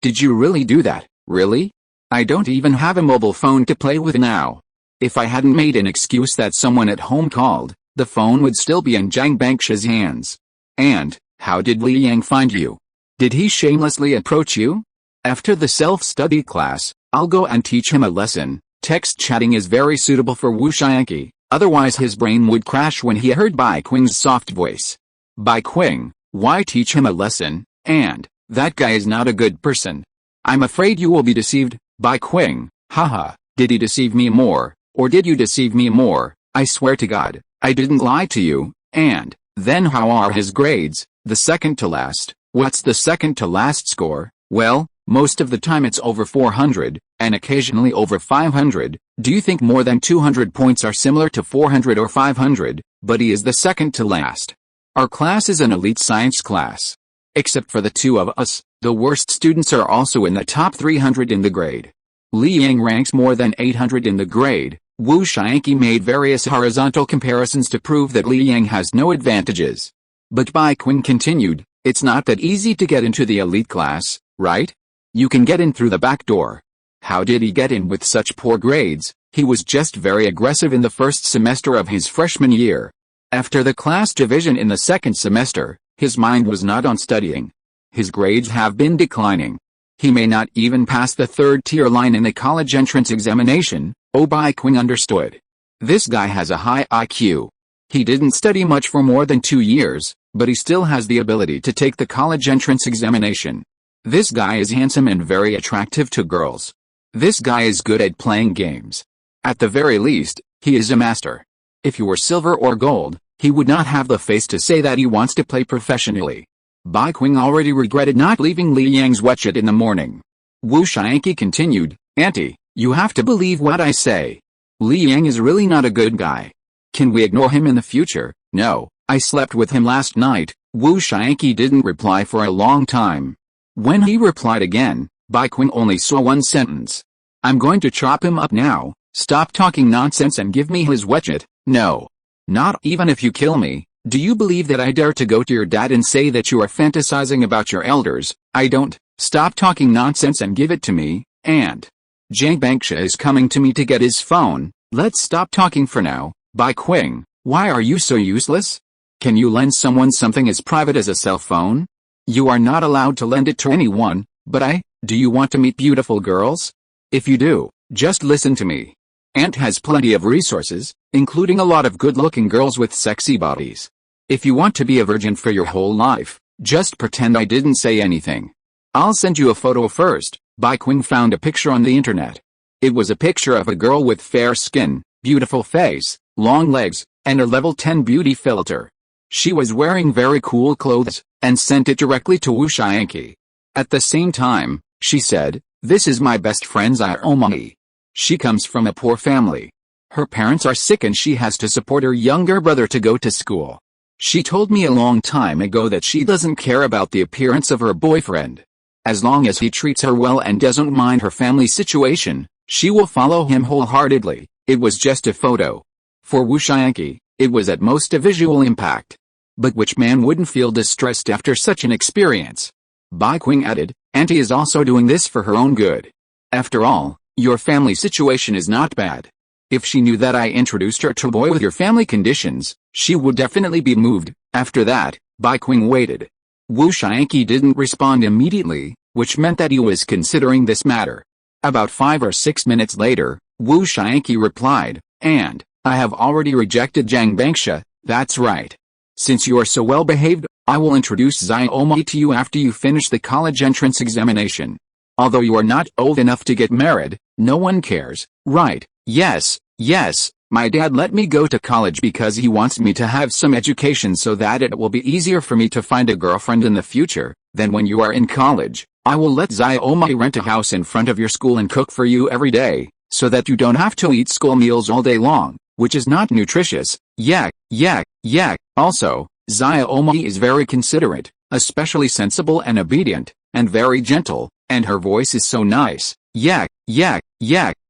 Did you really do that? Really? I don't even have a mobile phone to play with now. If I hadn't made an excuse that someone at home called, the phone would still be in Zhang Bangsha's hands. And, how did Li Yang find you? Did he shamelessly approach you? After the self-study class, I'll go and teach him a lesson. Text chatting is very suitable for Wu Xiangqi, otherwise his brain would crash when he heard Bai Qing's soft voice. Bai Qing, why teach him a lesson? And, that guy is not a good person. I'm afraid you will be deceived. Bai Qing, haha, did he deceive me more, or did you deceive me more? I swear to God, I didn't lie to you. And, then how are his grades? The second to last. What's the second to last score? Well, Most of the time it's over 400, and occasionally over 500. Do you think more than 200 points are similar to 400 or 500? But he is the second to last. Our class is an elite science class. Except for the two of us, the worst students are also in the top 300 in the grade. Li Yang ranks more than 800 in the grade. Wu Xianqi made various horizontal comparisons to prove that Li Yang has no advantages. But Bai Qing continued, it's not that easy to get into the elite class, right? You can get in through the back door. How did he get in with such poor grades? He was just very aggressive in the first semester of his freshman year. After the class division in the second semester, his mind was not on studying. His grades have been declining. He may not even pass the third-tier line in the college entrance examination. Bai Qing understood. This guy has a high IQ. He didn't study much for more than 2 years, but he still has the ability to take the college entrance examination. This guy is handsome and very attractive to girls. This guy is good at playing games. At the very least, he is a master. If he were silver or gold, he would not have the face to say that he wants to play professionally. Bai Qing already regretted not leaving Li Yang's wetsuit in the morning. Wu Xianqi continued, Auntie, you have to believe what I say. Li Yang is really not a good guy. Can we ignore him in the future? No, I slept with him last night. Wu Xianqi didn't reply for a long time. When he replied again, Bai Qing only saw one sentence. I'm going to chop him up now. Stop talking nonsense and give me his wetsuit. No. Not even if you kill me. Do you believe that I dare to go to your dad and say that you are fantasizing about your elders? I don't. Stop talking nonsense and give it to me. And Zhang Bangsha is coming to me to get his phone. Let's stop talking for now. Bai Qing, why are you so useless? Can you lend someone something as private as a cell phone? You are not allowed to lend it to anyone, but do you want to meet beautiful girls? If you do, just listen to me. Aunt has plenty of resources, including a lot of good-looking girls with sexy bodies. If you want to be a virgin for your whole life, just pretend I didn't say anything. I'll send you a photo first. Bai Qing found a picture on the internet. It was a picture of a girl with fair skin, beautiful face, long legs, and a level 10 beauty filter. She was wearing very cool clothes, and sent it directly to Wu Xianqi. At the same time, she said, this is my best friend Xiaomai. She comes from a poor family. Her parents are sick and she has to support her younger brother to go to school. She told me a long time ago that she doesn't care about the appearance of her boyfriend. As long as he treats her well and doesn't mind her family situation, she will follow him wholeheartedly. It was just a photo. For Wu Xianqi, it was at most a visual impact. But which man wouldn't feel distressed after such an experience? Bai Qing added, Auntie is also doing this for her own good. After all, your family situation is not bad. If she knew that I introduced her to a boy with your family conditions, she would definitely be moved. After that, Bai Qing waited. Wu Xianqi didn't respond immediately, which meant that he was considering this matter. About 5 or 6 minutes later, Wu Xianqi replied, and I have already rejected Zhang Bangsha. That's right. Since you are so well behaved, I will introduce Xiaomai to you after you finish the college entrance examination. Although you are not old enough to get married, no one cares, right? Yes, my dad let me go to college because he wants me to have some education so that it will be easier for me to find a girlfriend in the future. Then when you are in college, I will let Xiaomai rent a house in front of your school and cook for you every day, so that you don't have to eat school meals all day long, which is not nutritious. Yak. Also, Xiaomai is very considerate, especially sensible and obedient, and very gentle, and her voice is so nice. Yak.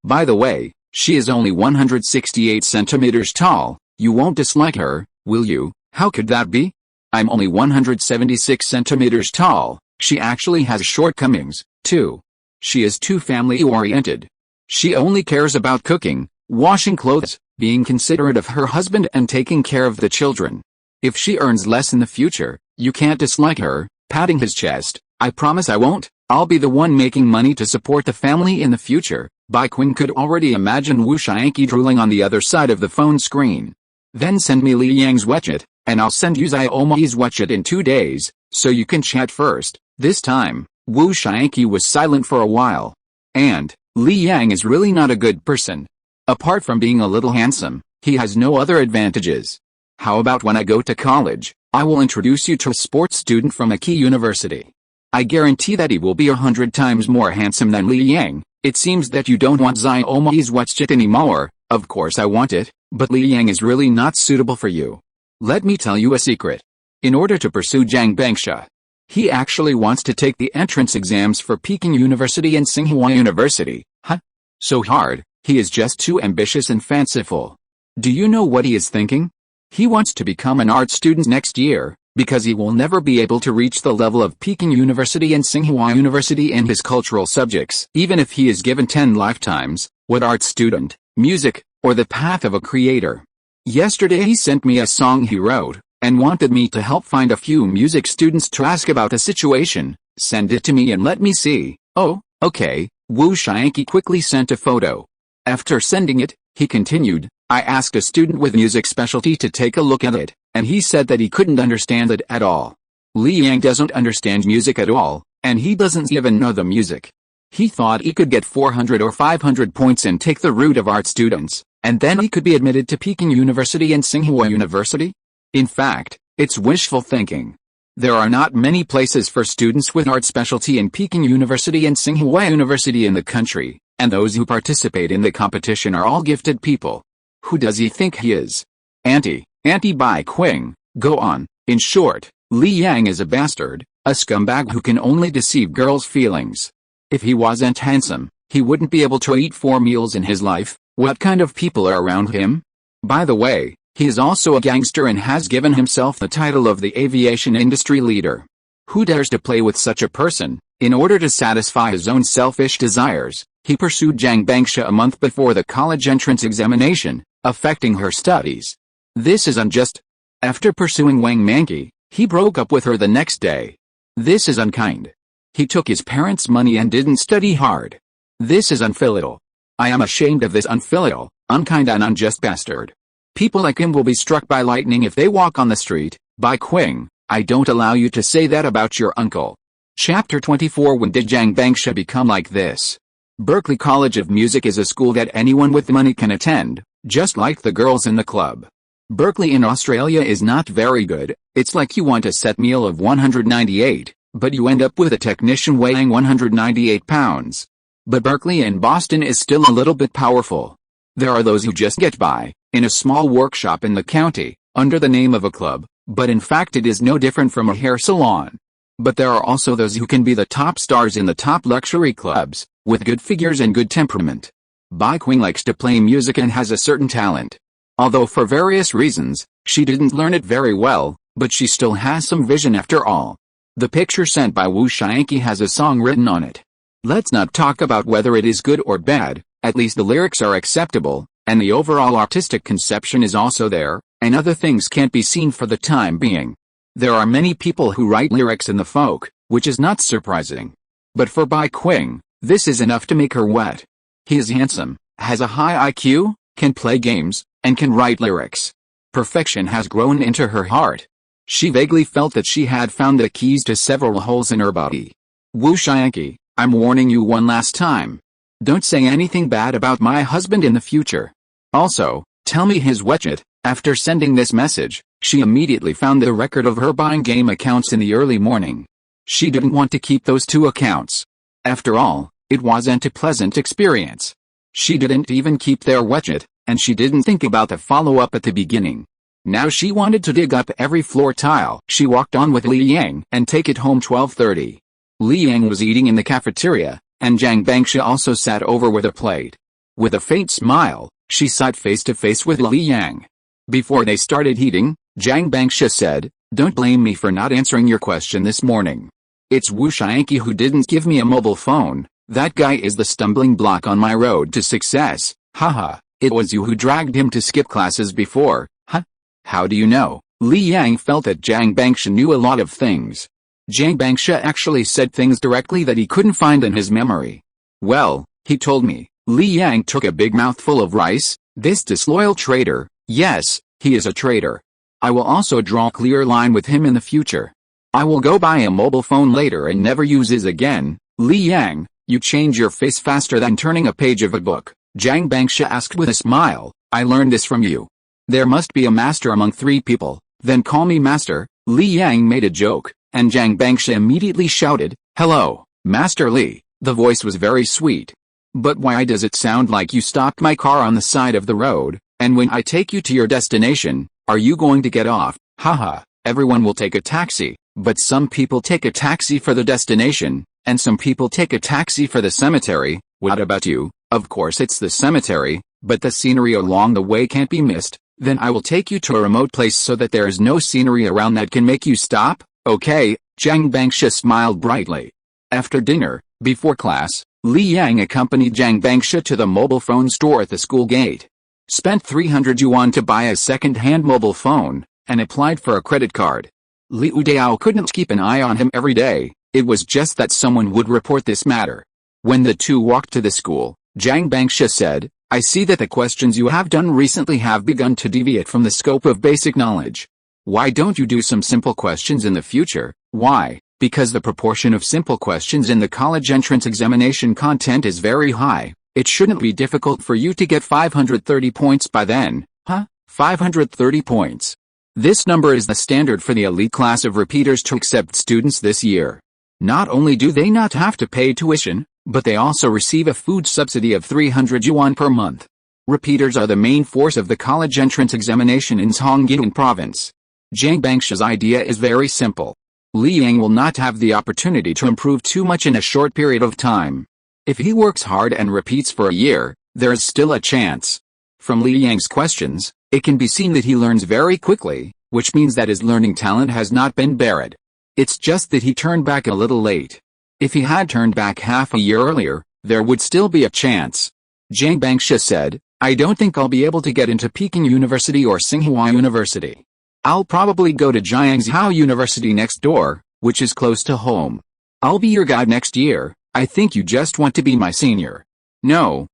By the way, she is only 168 centimeters tall. You won't dislike her, will you? How could that be? I'm only 176 centimeters tall. She actually has shortcomings, too. She is too family-oriented. She only cares about cooking, washing clothes, being considerate of her husband and taking care of the children. If she earns less in the future, you can't dislike her. Patting his chest, I promise I won't. I'll be the one making money to support the family in the future. Bai Qing could already imagine Wu Xianqi drooling on the other side of the phone screen. Then send me Li Yang's wetsuit, and I'll send you Xiaomai's wetsuit in 2 days, so you can chat first. This time, Wu Xianqi was silent for a while. And Li Yang is really not a good person. Apart from being a little handsome, he has no other advantages. How about when I go to college, I will introduce you to a sports student from a key university. I guarantee that he will be 100 times more handsome than Li Yang. It seems that you don't want Xiaomi's WeChat anymore. Of course I want it, but Li Yang is really not suitable for you. Let me tell you a secret. In order to pursue Jiang Bangsha, he actually wants to take the entrance exams for Peking University and Tsinghua University. Huh? So hard, he is just too ambitious and fanciful. Do you know what he is thinking? He wants to become an art student next year, because he will never be able to reach the level of Peking University and Tsinghua University in his cultural subjects. Even if he is given 10 lifetimes, what art student, music, or the path of a creator. Yesterday he sent me a song he wrote, and wanted me to help find a few music students to ask about the situation. Send it to me and let me see. Oh, okay. Wu Xiangqi quickly sent a photo. After sending it, he continued, I asked a student with music specialty to take a look at it, and he said that he couldn't understand it at all. Li Yang doesn't understand music at all, and he doesn't even know the music. He thought he could get 400 or 500 points and take the route of art students, and then he could be admitted to Peking University and Tsinghua University? In fact, it's wishful thinking. There are not many places for students with art specialty in Peking University and Tsinghua University in the country, and those who participate in the competition are all gifted people. Who does he think he is? Anti-Bai Qing, go on. In short, Li Yang is a bastard, a scumbag who can only deceive girls' feelings. If he wasn't handsome, he wouldn't be able to eat 4 meals in his life. What kind of people are around him? By the way, he is also a gangster and has given himself the title of the aviation industry leader. Who dares to play with such a person? In order to satisfy his own selfish desires, he pursued Jiang Bangsha a month before the college entrance examination, affecting her studies. This is unjust. After pursuing Wang Manqi, he broke up with her the next day. This is unkind. He took his parents' money and didn't study hard. This is unfilial. I am ashamed of this unfilial, unkind and unjust bastard. People like him will be struck by lightning if they walk on the street. Bai Qing, I don't allow you to say that about your uncle. Chapter 24. When did Jiang Bangsha become like this? Berklee College of Music is a school that anyone with money can attend, just like the girls in the club. Berklee in Australia is not very good. It's like you want a set meal of 198, but you end up with a technician weighing 198 pounds. But Berklee in Boston is still a little bit powerful. There are those who just get by, in a small workshop in the county, under the name of a club, but in fact it is no different from a hair salon. But there are also those who can be the top stars in the top luxury clubs, with good figures and good temperament. Bai Qing likes to play music and has a certain talent. Although for various reasons, she didn't learn it very well, but she still has some vision after all. The picture sent by Wu Xiangqi has a song written on it. Let's not talk about whether it is good or bad, at least the lyrics are acceptable, and the overall artistic conception is also there, and other things can't be seen for the time being. There are many people who write lyrics in the folk, which is not surprising. But for Bai Qing, this is enough to make her wet. He is handsome, has a high IQ, can play games, and can write lyrics. Perfection has grown into her heart. She vaguely felt that she had found the keys to several holes in her body. Wu Xiangqi, I'm warning you one last time. Don't say anything bad about my husband in the future. Also, tell me his WeChat. After sending this message, she immediately found the record of her buying game accounts in the early morning. She didn't want to keep those 2 accounts. After all, it wasn't a pleasant experience. She didn't even keep their WeChat, and she didn't think about the follow-up at the beginning. Now she wanted to dig up every floor tile. She walked on with Li Yang and take it home 12:30. Li Yang was eating in the cafeteria, and Jiang Bangsha also sat over with a plate. With a faint smile, she sat face to face with Li Yang. Before they started eating, Jiang Bangsha said, "Don't blame me for not answering your question this morning. It's Wu Xiangqi who didn't give me a mobile phone. That guy is the stumbling block on my road to success. Haha, it was you who dragged him to skip classes before, huh? How do you know?" Li Yang felt that Jiang Bangsha knew a lot of things. Jiang Bangsha actually said things directly that he couldn't find in his memory. "Well, he told me." Li Yang took a big mouthful of rice. "This disloyal traitor, yes, he is a traitor. I will also draw a clear line with him in the future. I will go buy a mobile phone later and never use it again." "Li Yang, you change your face faster than turning a page of a book," Jiang Bangsha asked with a smile. "I learned this from you. There must be a master among 3 people, then call me master." Li Yang made a joke, and Jiang Bangsha immediately shouted, Hello, Master Li. The voice was very sweet. But why does it sound like you stopped my car on the side of the road, and when I take you to your destination, are you going to get off? Haha, everyone will take a taxi, but some people take a taxi for the destination, and some people take a taxi for the cemetery. What about you? Of course it's the cemetery, but the scenery along the way can't be missed. Then I will take you to a remote place so that there is no scenery around that can make you stop. Okay, Zhang Bangsha smiled brightly. After dinner, before class, Li Yang accompanied Zhang Bangsha to the mobile phone store at the school gate. Spent 300 yuan to buy a second-hand mobile phone, and applied for a credit card. Liu Dao couldn't keep an eye on him every day, it was just that someone would report this matter. When the two walked to the school, Zhang Bangsha said, I see that the questions you have done recently have begun to deviate from the scope of basic knowledge. Why don't you do some simple questions in the future? Why? Because the proportion of simple questions in the college entrance examination content is very high. It shouldn't be difficult for you to get 530 points by then. Huh? 530 points. This number is the standard for the elite class of repeaters to accept students this year. Not only do they not have to pay tuition, but they also receive a food subsidy of 300 yuan per month. Repeaters are the main force of the college entrance examination in Zhongyan province. Zhang Bangsha's idea is very simple. Li Yang will not have the opportunity to improve too much in a short period of time. If he works hard and repeats for a year, there is still a chance. From Li Yang's questions, it can be seen that he learns very quickly, which means that his learning talent has not been buried. It's just that he turned back a little late. If he had turned back half a year earlier, there would still be a chance. Zhang Bangsha said, I don't think I'll be able to get into Peking University or Tsinghua University. I'll probably go to Jiangzhou University next door, which is close to home. I'll be your guide next year. I think you just want to be my senior. No,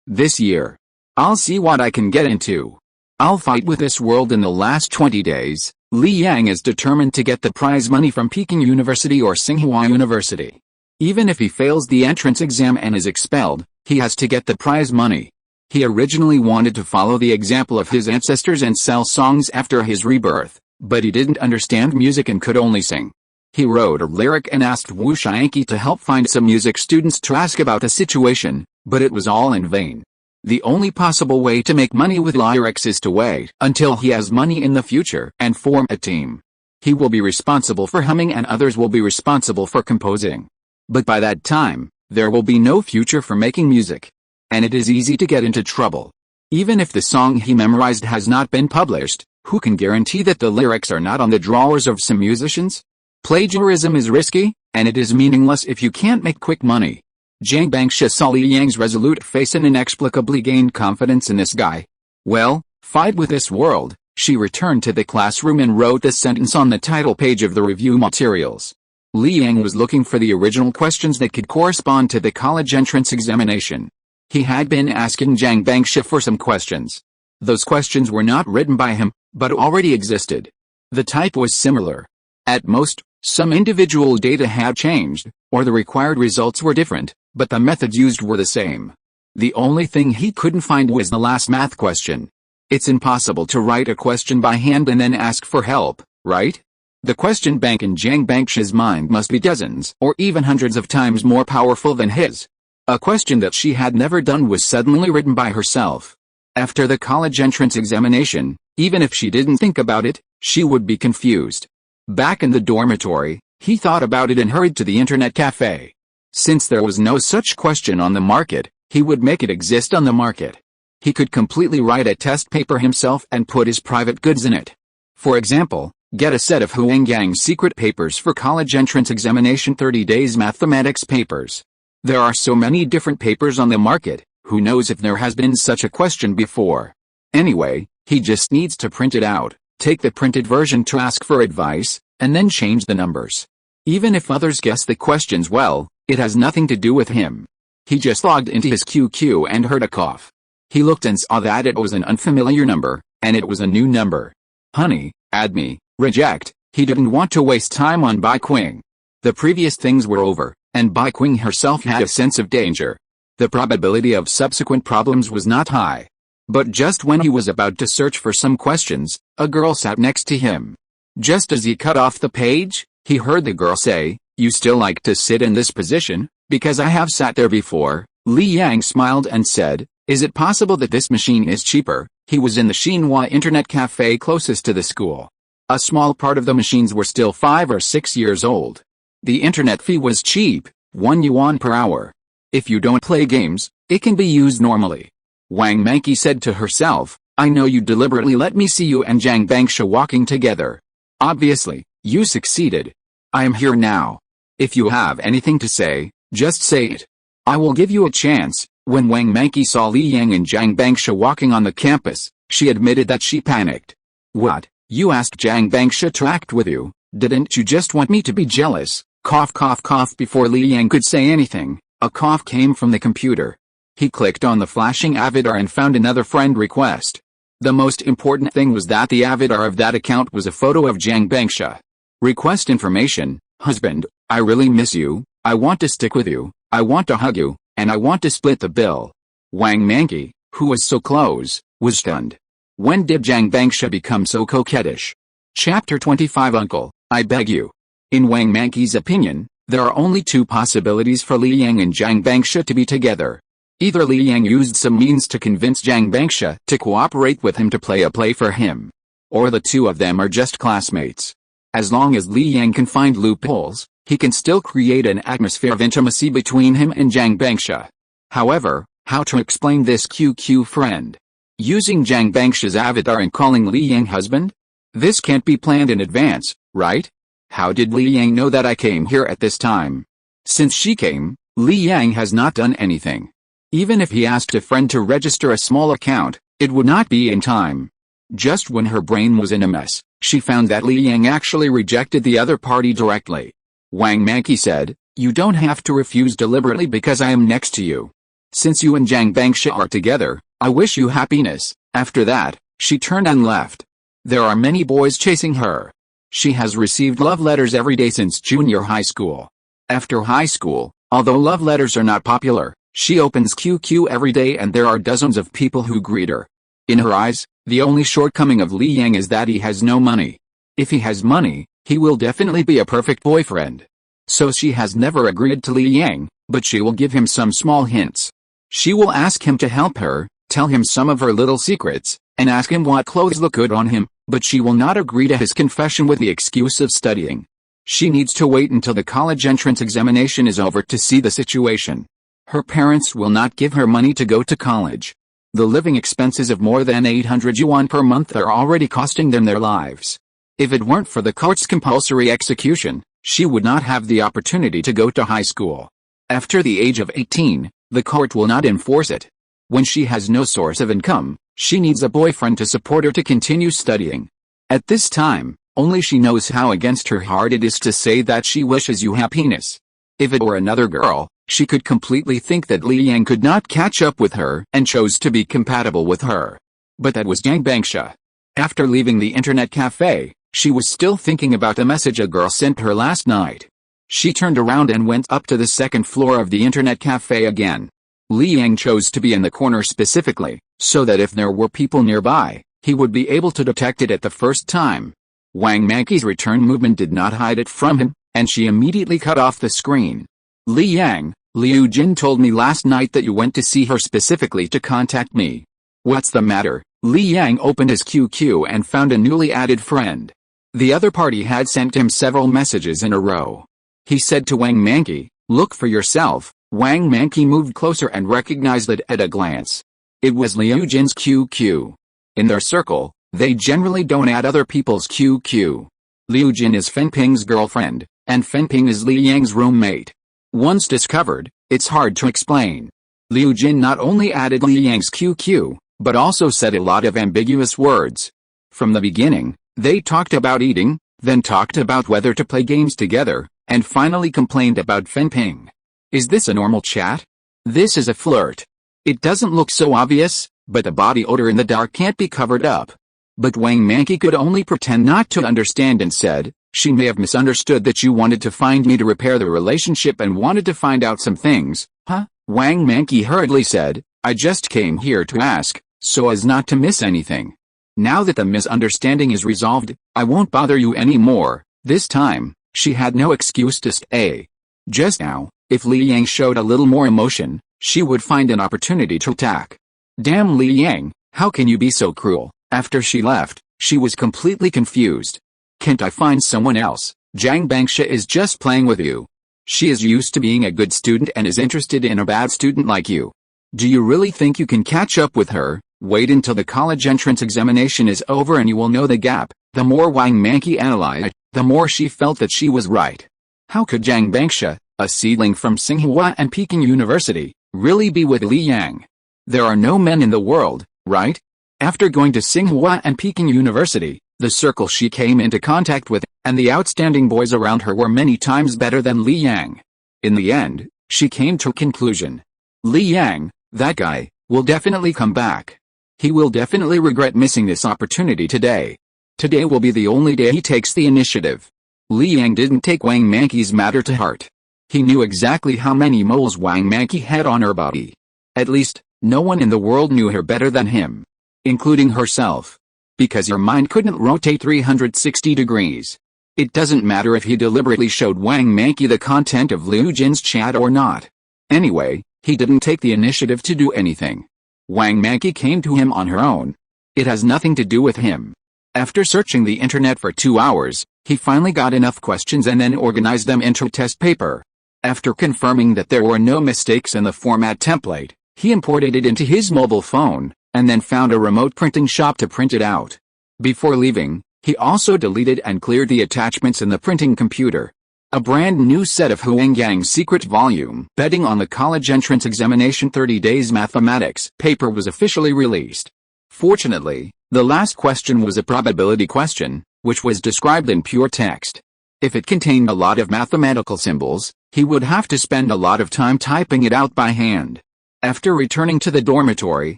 this year. I'll see what I can get into. I'll fight with this world in the last 20 days. Li Yang is determined to get the prize money from Peking University or Tsinghua University. Even if he fails the entrance exam and is expelled, he has to get the prize money. He originally wanted to follow the example of his ancestors and sell songs after his rebirth, but he didn't understand music and could only sing. He wrote a lyric and asked Wu Xianqi to help find some music students to ask about the situation, but it was all in vain. The only possible way to make money with lyrics is to wait until he has money in the future and form a team. He will be responsible for humming and others will be responsible for composing. But by that time, there will be no future for making music. And it is easy to get into trouble. Even if the song he memorized has not been published, who can guarantee that the lyrics are not on the drawers of some musicians? Plagiarism is risky, and it is meaningless if you can't make quick money. Zhang Bangsha saw Li Yang's resolute face and inexplicably gained confidence in this guy. Well, fight with this world. She returned to the classroom and wrote this sentence on the title page of the review materials. Li Yang was looking for the original questions that could correspond to the college entrance examination. He had been asking Zhang Bangsha for some questions. Those questions were not written by him, but already existed. The type was similar. At most, some individual data had changed, or the required results were different, but the methods used were the same. The only thing he couldn't find was the last math question. It's impossible to write a question by hand and then ask for help, right? The question bank in Zhang Bangsha's mind must be dozens or even hundreds of times more powerful than his. A question that she had never done was suddenly written by herself. After the college entrance examination, even if she didn't think about it, she would be confused. Back in the dormitory, he thought about it and hurried to the internet cafe. Since there was no such question on the market, he would make it exist on the market. He could completely write a test paper himself and put his private goods in it. For example, get a set of Huangyang's secret papers for college entrance examination 30 days mathematics papers. There are so many different papers on the market, who knows if there has been such a question before. Anyway, he just needs to print it out, take the printed version to ask for advice, and then change the numbers. Even if others guess the questions well, it has nothing to do with him. He just logged into his QQ and heard a cough. He looked and saw that it was an unfamiliar number, and it was a new number. Honey, add me, reject. He didn't want to waste time on Bai Qing. The previous things were over, and Bai Qing herself had a sense of danger. The probability of subsequent problems was not high. But just when he was about to search for some questions, a girl sat next to him. Just as he cut off the page, he heard the girl say, You still like to sit in this position? Because I have sat there before. Li Yang smiled and said, is it possible that this machine is cheaper? He was in the Xinhua internet cafe closest to the school. A small part of the machines were still 5 or 6 years old. The internet fee was cheap, 1 yuan per hour. If you don't play games, it can be used normally. Wang Manqi said to herself, I know you deliberately let me see you and Zhang Bangsha walking together. Obviously, you succeeded. I am here now. If you have anything to say, just say it. I will give you a chance. When Wang Manqi saw Li Yang and Zhang Bangsha walking on the campus, she admitted that she panicked. What? You asked Zhang Bangsha to act with you? Didn't you just want me to be jealous? Cough cough cough. Before Li Yang could say anything, a cough came from the computer. He clicked on the flashing avatar and found another friend request. The most important thing was that the avatar of that account was a photo of Zhang Bangsha. Request information: husband, I really miss you, I want to stick with you, I want to hug you, and I want to split the bill. Wang Manqi, who was so close, was stunned. When did Zhang Bangsha become so coquettish? Chapter 25 Uncle, I beg you. In Wang Manqi's opinion, there are only two possibilities for Li Yang and Zhang Bangsha to be together. Either Li Yang used some means to convince Zhang Bangsha to cooperate with him to play a play for him. Or the two of them are just classmates. As long as Li Yang can find loopholes, he can still create an atmosphere of intimacy between him and Zhang Bangsha. However, how to explain this QQ friend? Using Zhang Bangsha's avatar and calling Li Yang husband? This can't be planned in advance, right? How did Li Yang know that I came here at this time? Since she came, Li Yang has not done anything. Even if he asked a friend to register a small account, it would not be in time. Just when her brain was in a mess, she found that Li Yang actually rejected the other party directly. Wang Manqi said, you don't have to refuse deliberately because I am next to you. Since you and Zhang Bangsha are together, I wish you happiness. After that, she turned and left. There are many boys chasing her. She has received love letters every day since junior high school. After high school, although love letters are not popular, she opens QQ every day and there are dozens of people who greet her. In her eyes, the only shortcoming of Li Yang is that he has no money. If he has money, he will definitely be a perfect boyfriend. So she has never agreed to Li Yang, but she will give him some small hints. She will ask him to help her, tell him some of her little secrets, and ask him what clothes look good on him, but she will not agree to his confession with the excuse of studying. She needs to wait until the college entrance examination is over to see the situation. Her parents will not give her money to go to college. The living expenses of more than 800 yuan per month are already costing them their lives. If it weren't for the court's compulsory execution, she would not have the opportunity to go to high school. After the age of 18, the court will not enforce it. When she has no source of income, she needs a boyfriend to support her to continue studying. At this time, only she knows how against her heart it is to say that she wishes you happiness. If it were another girl, she could completely think that Li Yang could not catch up with her and chose to be compatible with her. But that was Zhang Bangsha. After leaving the internet cafe, she was still thinking about the message a girl sent her last night. She turned around and went up to the second floor of the internet cafe again. Li Yang chose to be in the corner specifically, so that if there were people nearby, he would be able to detect it at the first time. Wang Manqi's return movement did not hide it from him, and she immediately cut off the screen. Li Yang, Liu Jin told me last night that you went to see her specifically to contact me. What's the matter? Li Yang opened his QQ and found a newly added friend. The other party had sent him several messages in a row. He said to Wang Manqi, look for yourself. Wang Manqi moved closer and recognized it at a glance. It was Liu Jin's QQ. In their circle, they generally don't add other people's QQ. Liu Jin is Fen Ping's girlfriend, and Fen Ping is Li Yang's roommate. Once discovered, it's hard to explain. Liu Jin not only added Li Yang's QQ, but also said a lot of ambiguous words. From the beginning, they talked about eating, then talked about whether to play games together, and finally complained about Fen Ping. Is this a normal chat? This is a flirt. It doesn't look so obvious, but the body odor in the dark can't be covered up. But Wang Manqi could only pretend not to understand and said, she may have misunderstood that you wanted to find me to repair the relationship and wanted to find out some things, huh? Wang Manqi hurriedly said, I just came here to ask, so as not to miss anything. Now that the misunderstanding is resolved, I won't bother you anymore. This time, She had no excuse to stay. Just now, if Li Yang showed a little more emotion, she would find an opportunity to attack. Damn Li Yang, how can you be so cruel? After she left, she was completely confused. Can't I find someone else? Zhang Bangsha is just playing with you. She is used to being a good student and is interested in a bad student like you. Do you really think you can catch up with her? Wait until the college entrance examination is over and you will know the gap. The more Wang Manqi analyzed, the more she felt that she was right. How could Zhang Bangsha, a seedling from Tsinghua and Peking University, really be with Li Yang? There are no men in the world, right? After going to Tsinghua and Peking University, the circle she came into contact with, and the outstanding boys around her were many times better than Li Yang. In the end, she came to a conclusion. Li Yang, that guy, will definitely come back. He will definitely regret missing this opportunity today. Today will be the only day he takes the initiative. Li Yang didn't take Wang Manqi's matter to heart. He knew exactly how many moles Wang Manqi had on her body. At least, no one in the world knew her better than him. Including herself. Because your mind couldn't rotate 360 degrees. It doesn't matter if he deliberately showed Wang Manqi the content of Liu Jin's chat or not. Anyway, he didn't take the initiative to do anything. Wang Manqi came to him on her own. It has nothing to do with him. After searching the internet for 2 hours, he finally got enough questions and then organized them into a test paper. After confirming that there were no mistakes in the format template, he imported it into his mobile phone, and then found a remote printing shop to print it out. Before leaving, he also deleted and cleared the attachments in the printing computer. A brand new set of Huangyang's secret volume betting on the college entrance examination 30 days mathematics paper was officially released. Fortunately, the last question was a probability question, which was described in pure text. If it contained a lot of mathematical symbols, he would have to spend a lot of time typing it out by hand. After returning to the dormitory,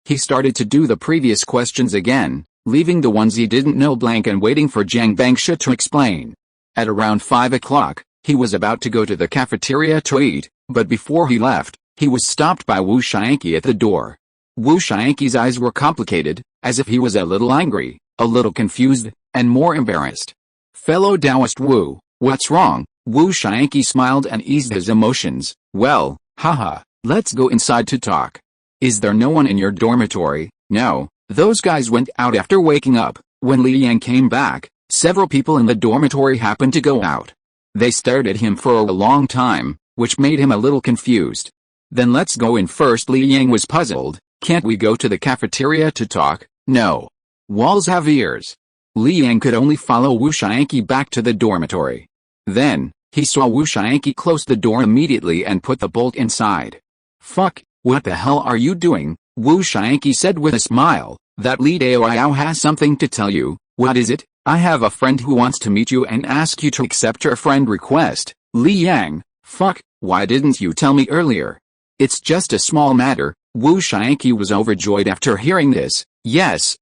he started to do the previous questions again, leaving the ones he didn't know blank and waiting for Zhang Bangsha to explain. At around 5 o'clock, he was about to go to the cafeteria to eat, but before he left, he was stopped by Wu Shianqi at the door. Wu Shianqi's eyes were complicated, as if he was a little angry, a little confused, and more embarrassed. Fellow Taoist Wu, what's wrong? Wu Shianqi smiled and eased his emotions. Well, haha, let's go inside to talk. Is there no one in your dormitory? No, those guys went out after waking up. When Li Yang came back, several people in the dormitory happened to go out. They stared at him for a long time, which made him a little confused. Then let's go in first. Li Yang was puzzled. Can't we go to the cafeteria to talk? No. Walls have ears. Li Yang could only follow Wu Shianqi back to the dormitory. Then, he saw Wu Shianqi close the door immediately and put the bolt inside. Fuck, what the hell are you doing? Wu Shianqi said with a smile. That Li Daoyao has something to tell you. What is it? I have a friend who wants to meet you and ask you to accept her friend request. Li Yang, fuck, why didn't you tell me earlier? It's just a small matter. Wu Shianqi was overjoyed after hearing this. Yes,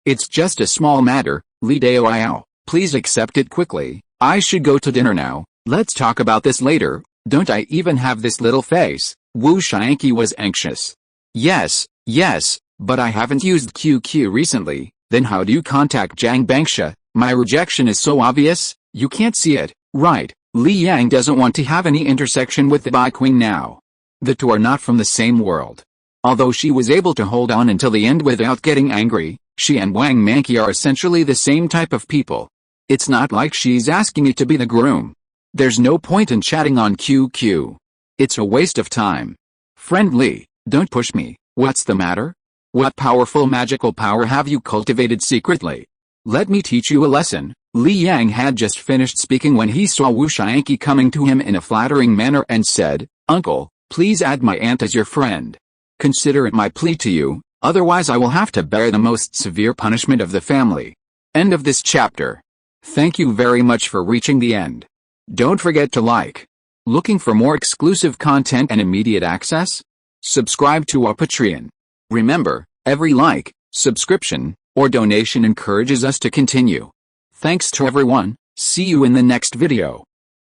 it's just a small matter. Li Daoyao, please accept it quickly. I should go to dinner now. Let's talk about this later. Don't I even have this little face? Wu Shianqi was anxious. Yes, but I haven't used QQ recently. Then how do you contact Zhang Bangsha? My rejection is so obvious, you can't see it, right? Li Yang doesn't want to have any intersection with the Bai Queen now. The two are not from the same world. Although she was able to hold on until the end without getting angry, she and Wang Manqi are essentially the same type of people. It's not like she's asking you to be the groom. There's no point in chatting on QQ. It's a waste of time. Friend Li, don't push me. What's the matter? What powerful magical power have you cultivated secretly? Let me teach you a lesson. Li Yang had just finished speaking when he saw Wu Shianqi coming to him in a flattering manner and said, Uncle, please add my aunt as your friend. Consider it my plea to you, otherwise I will have to bear the most severe punishment of the family. End of this chapter. Thank you very much for reaching the end. Don't forget to like. Looking for more exclusive content and immediate access? Subscribe to our Patreon. Remember, every like, subscription, or donation encourages us to continue. Thanks to everyone, see you in the next video.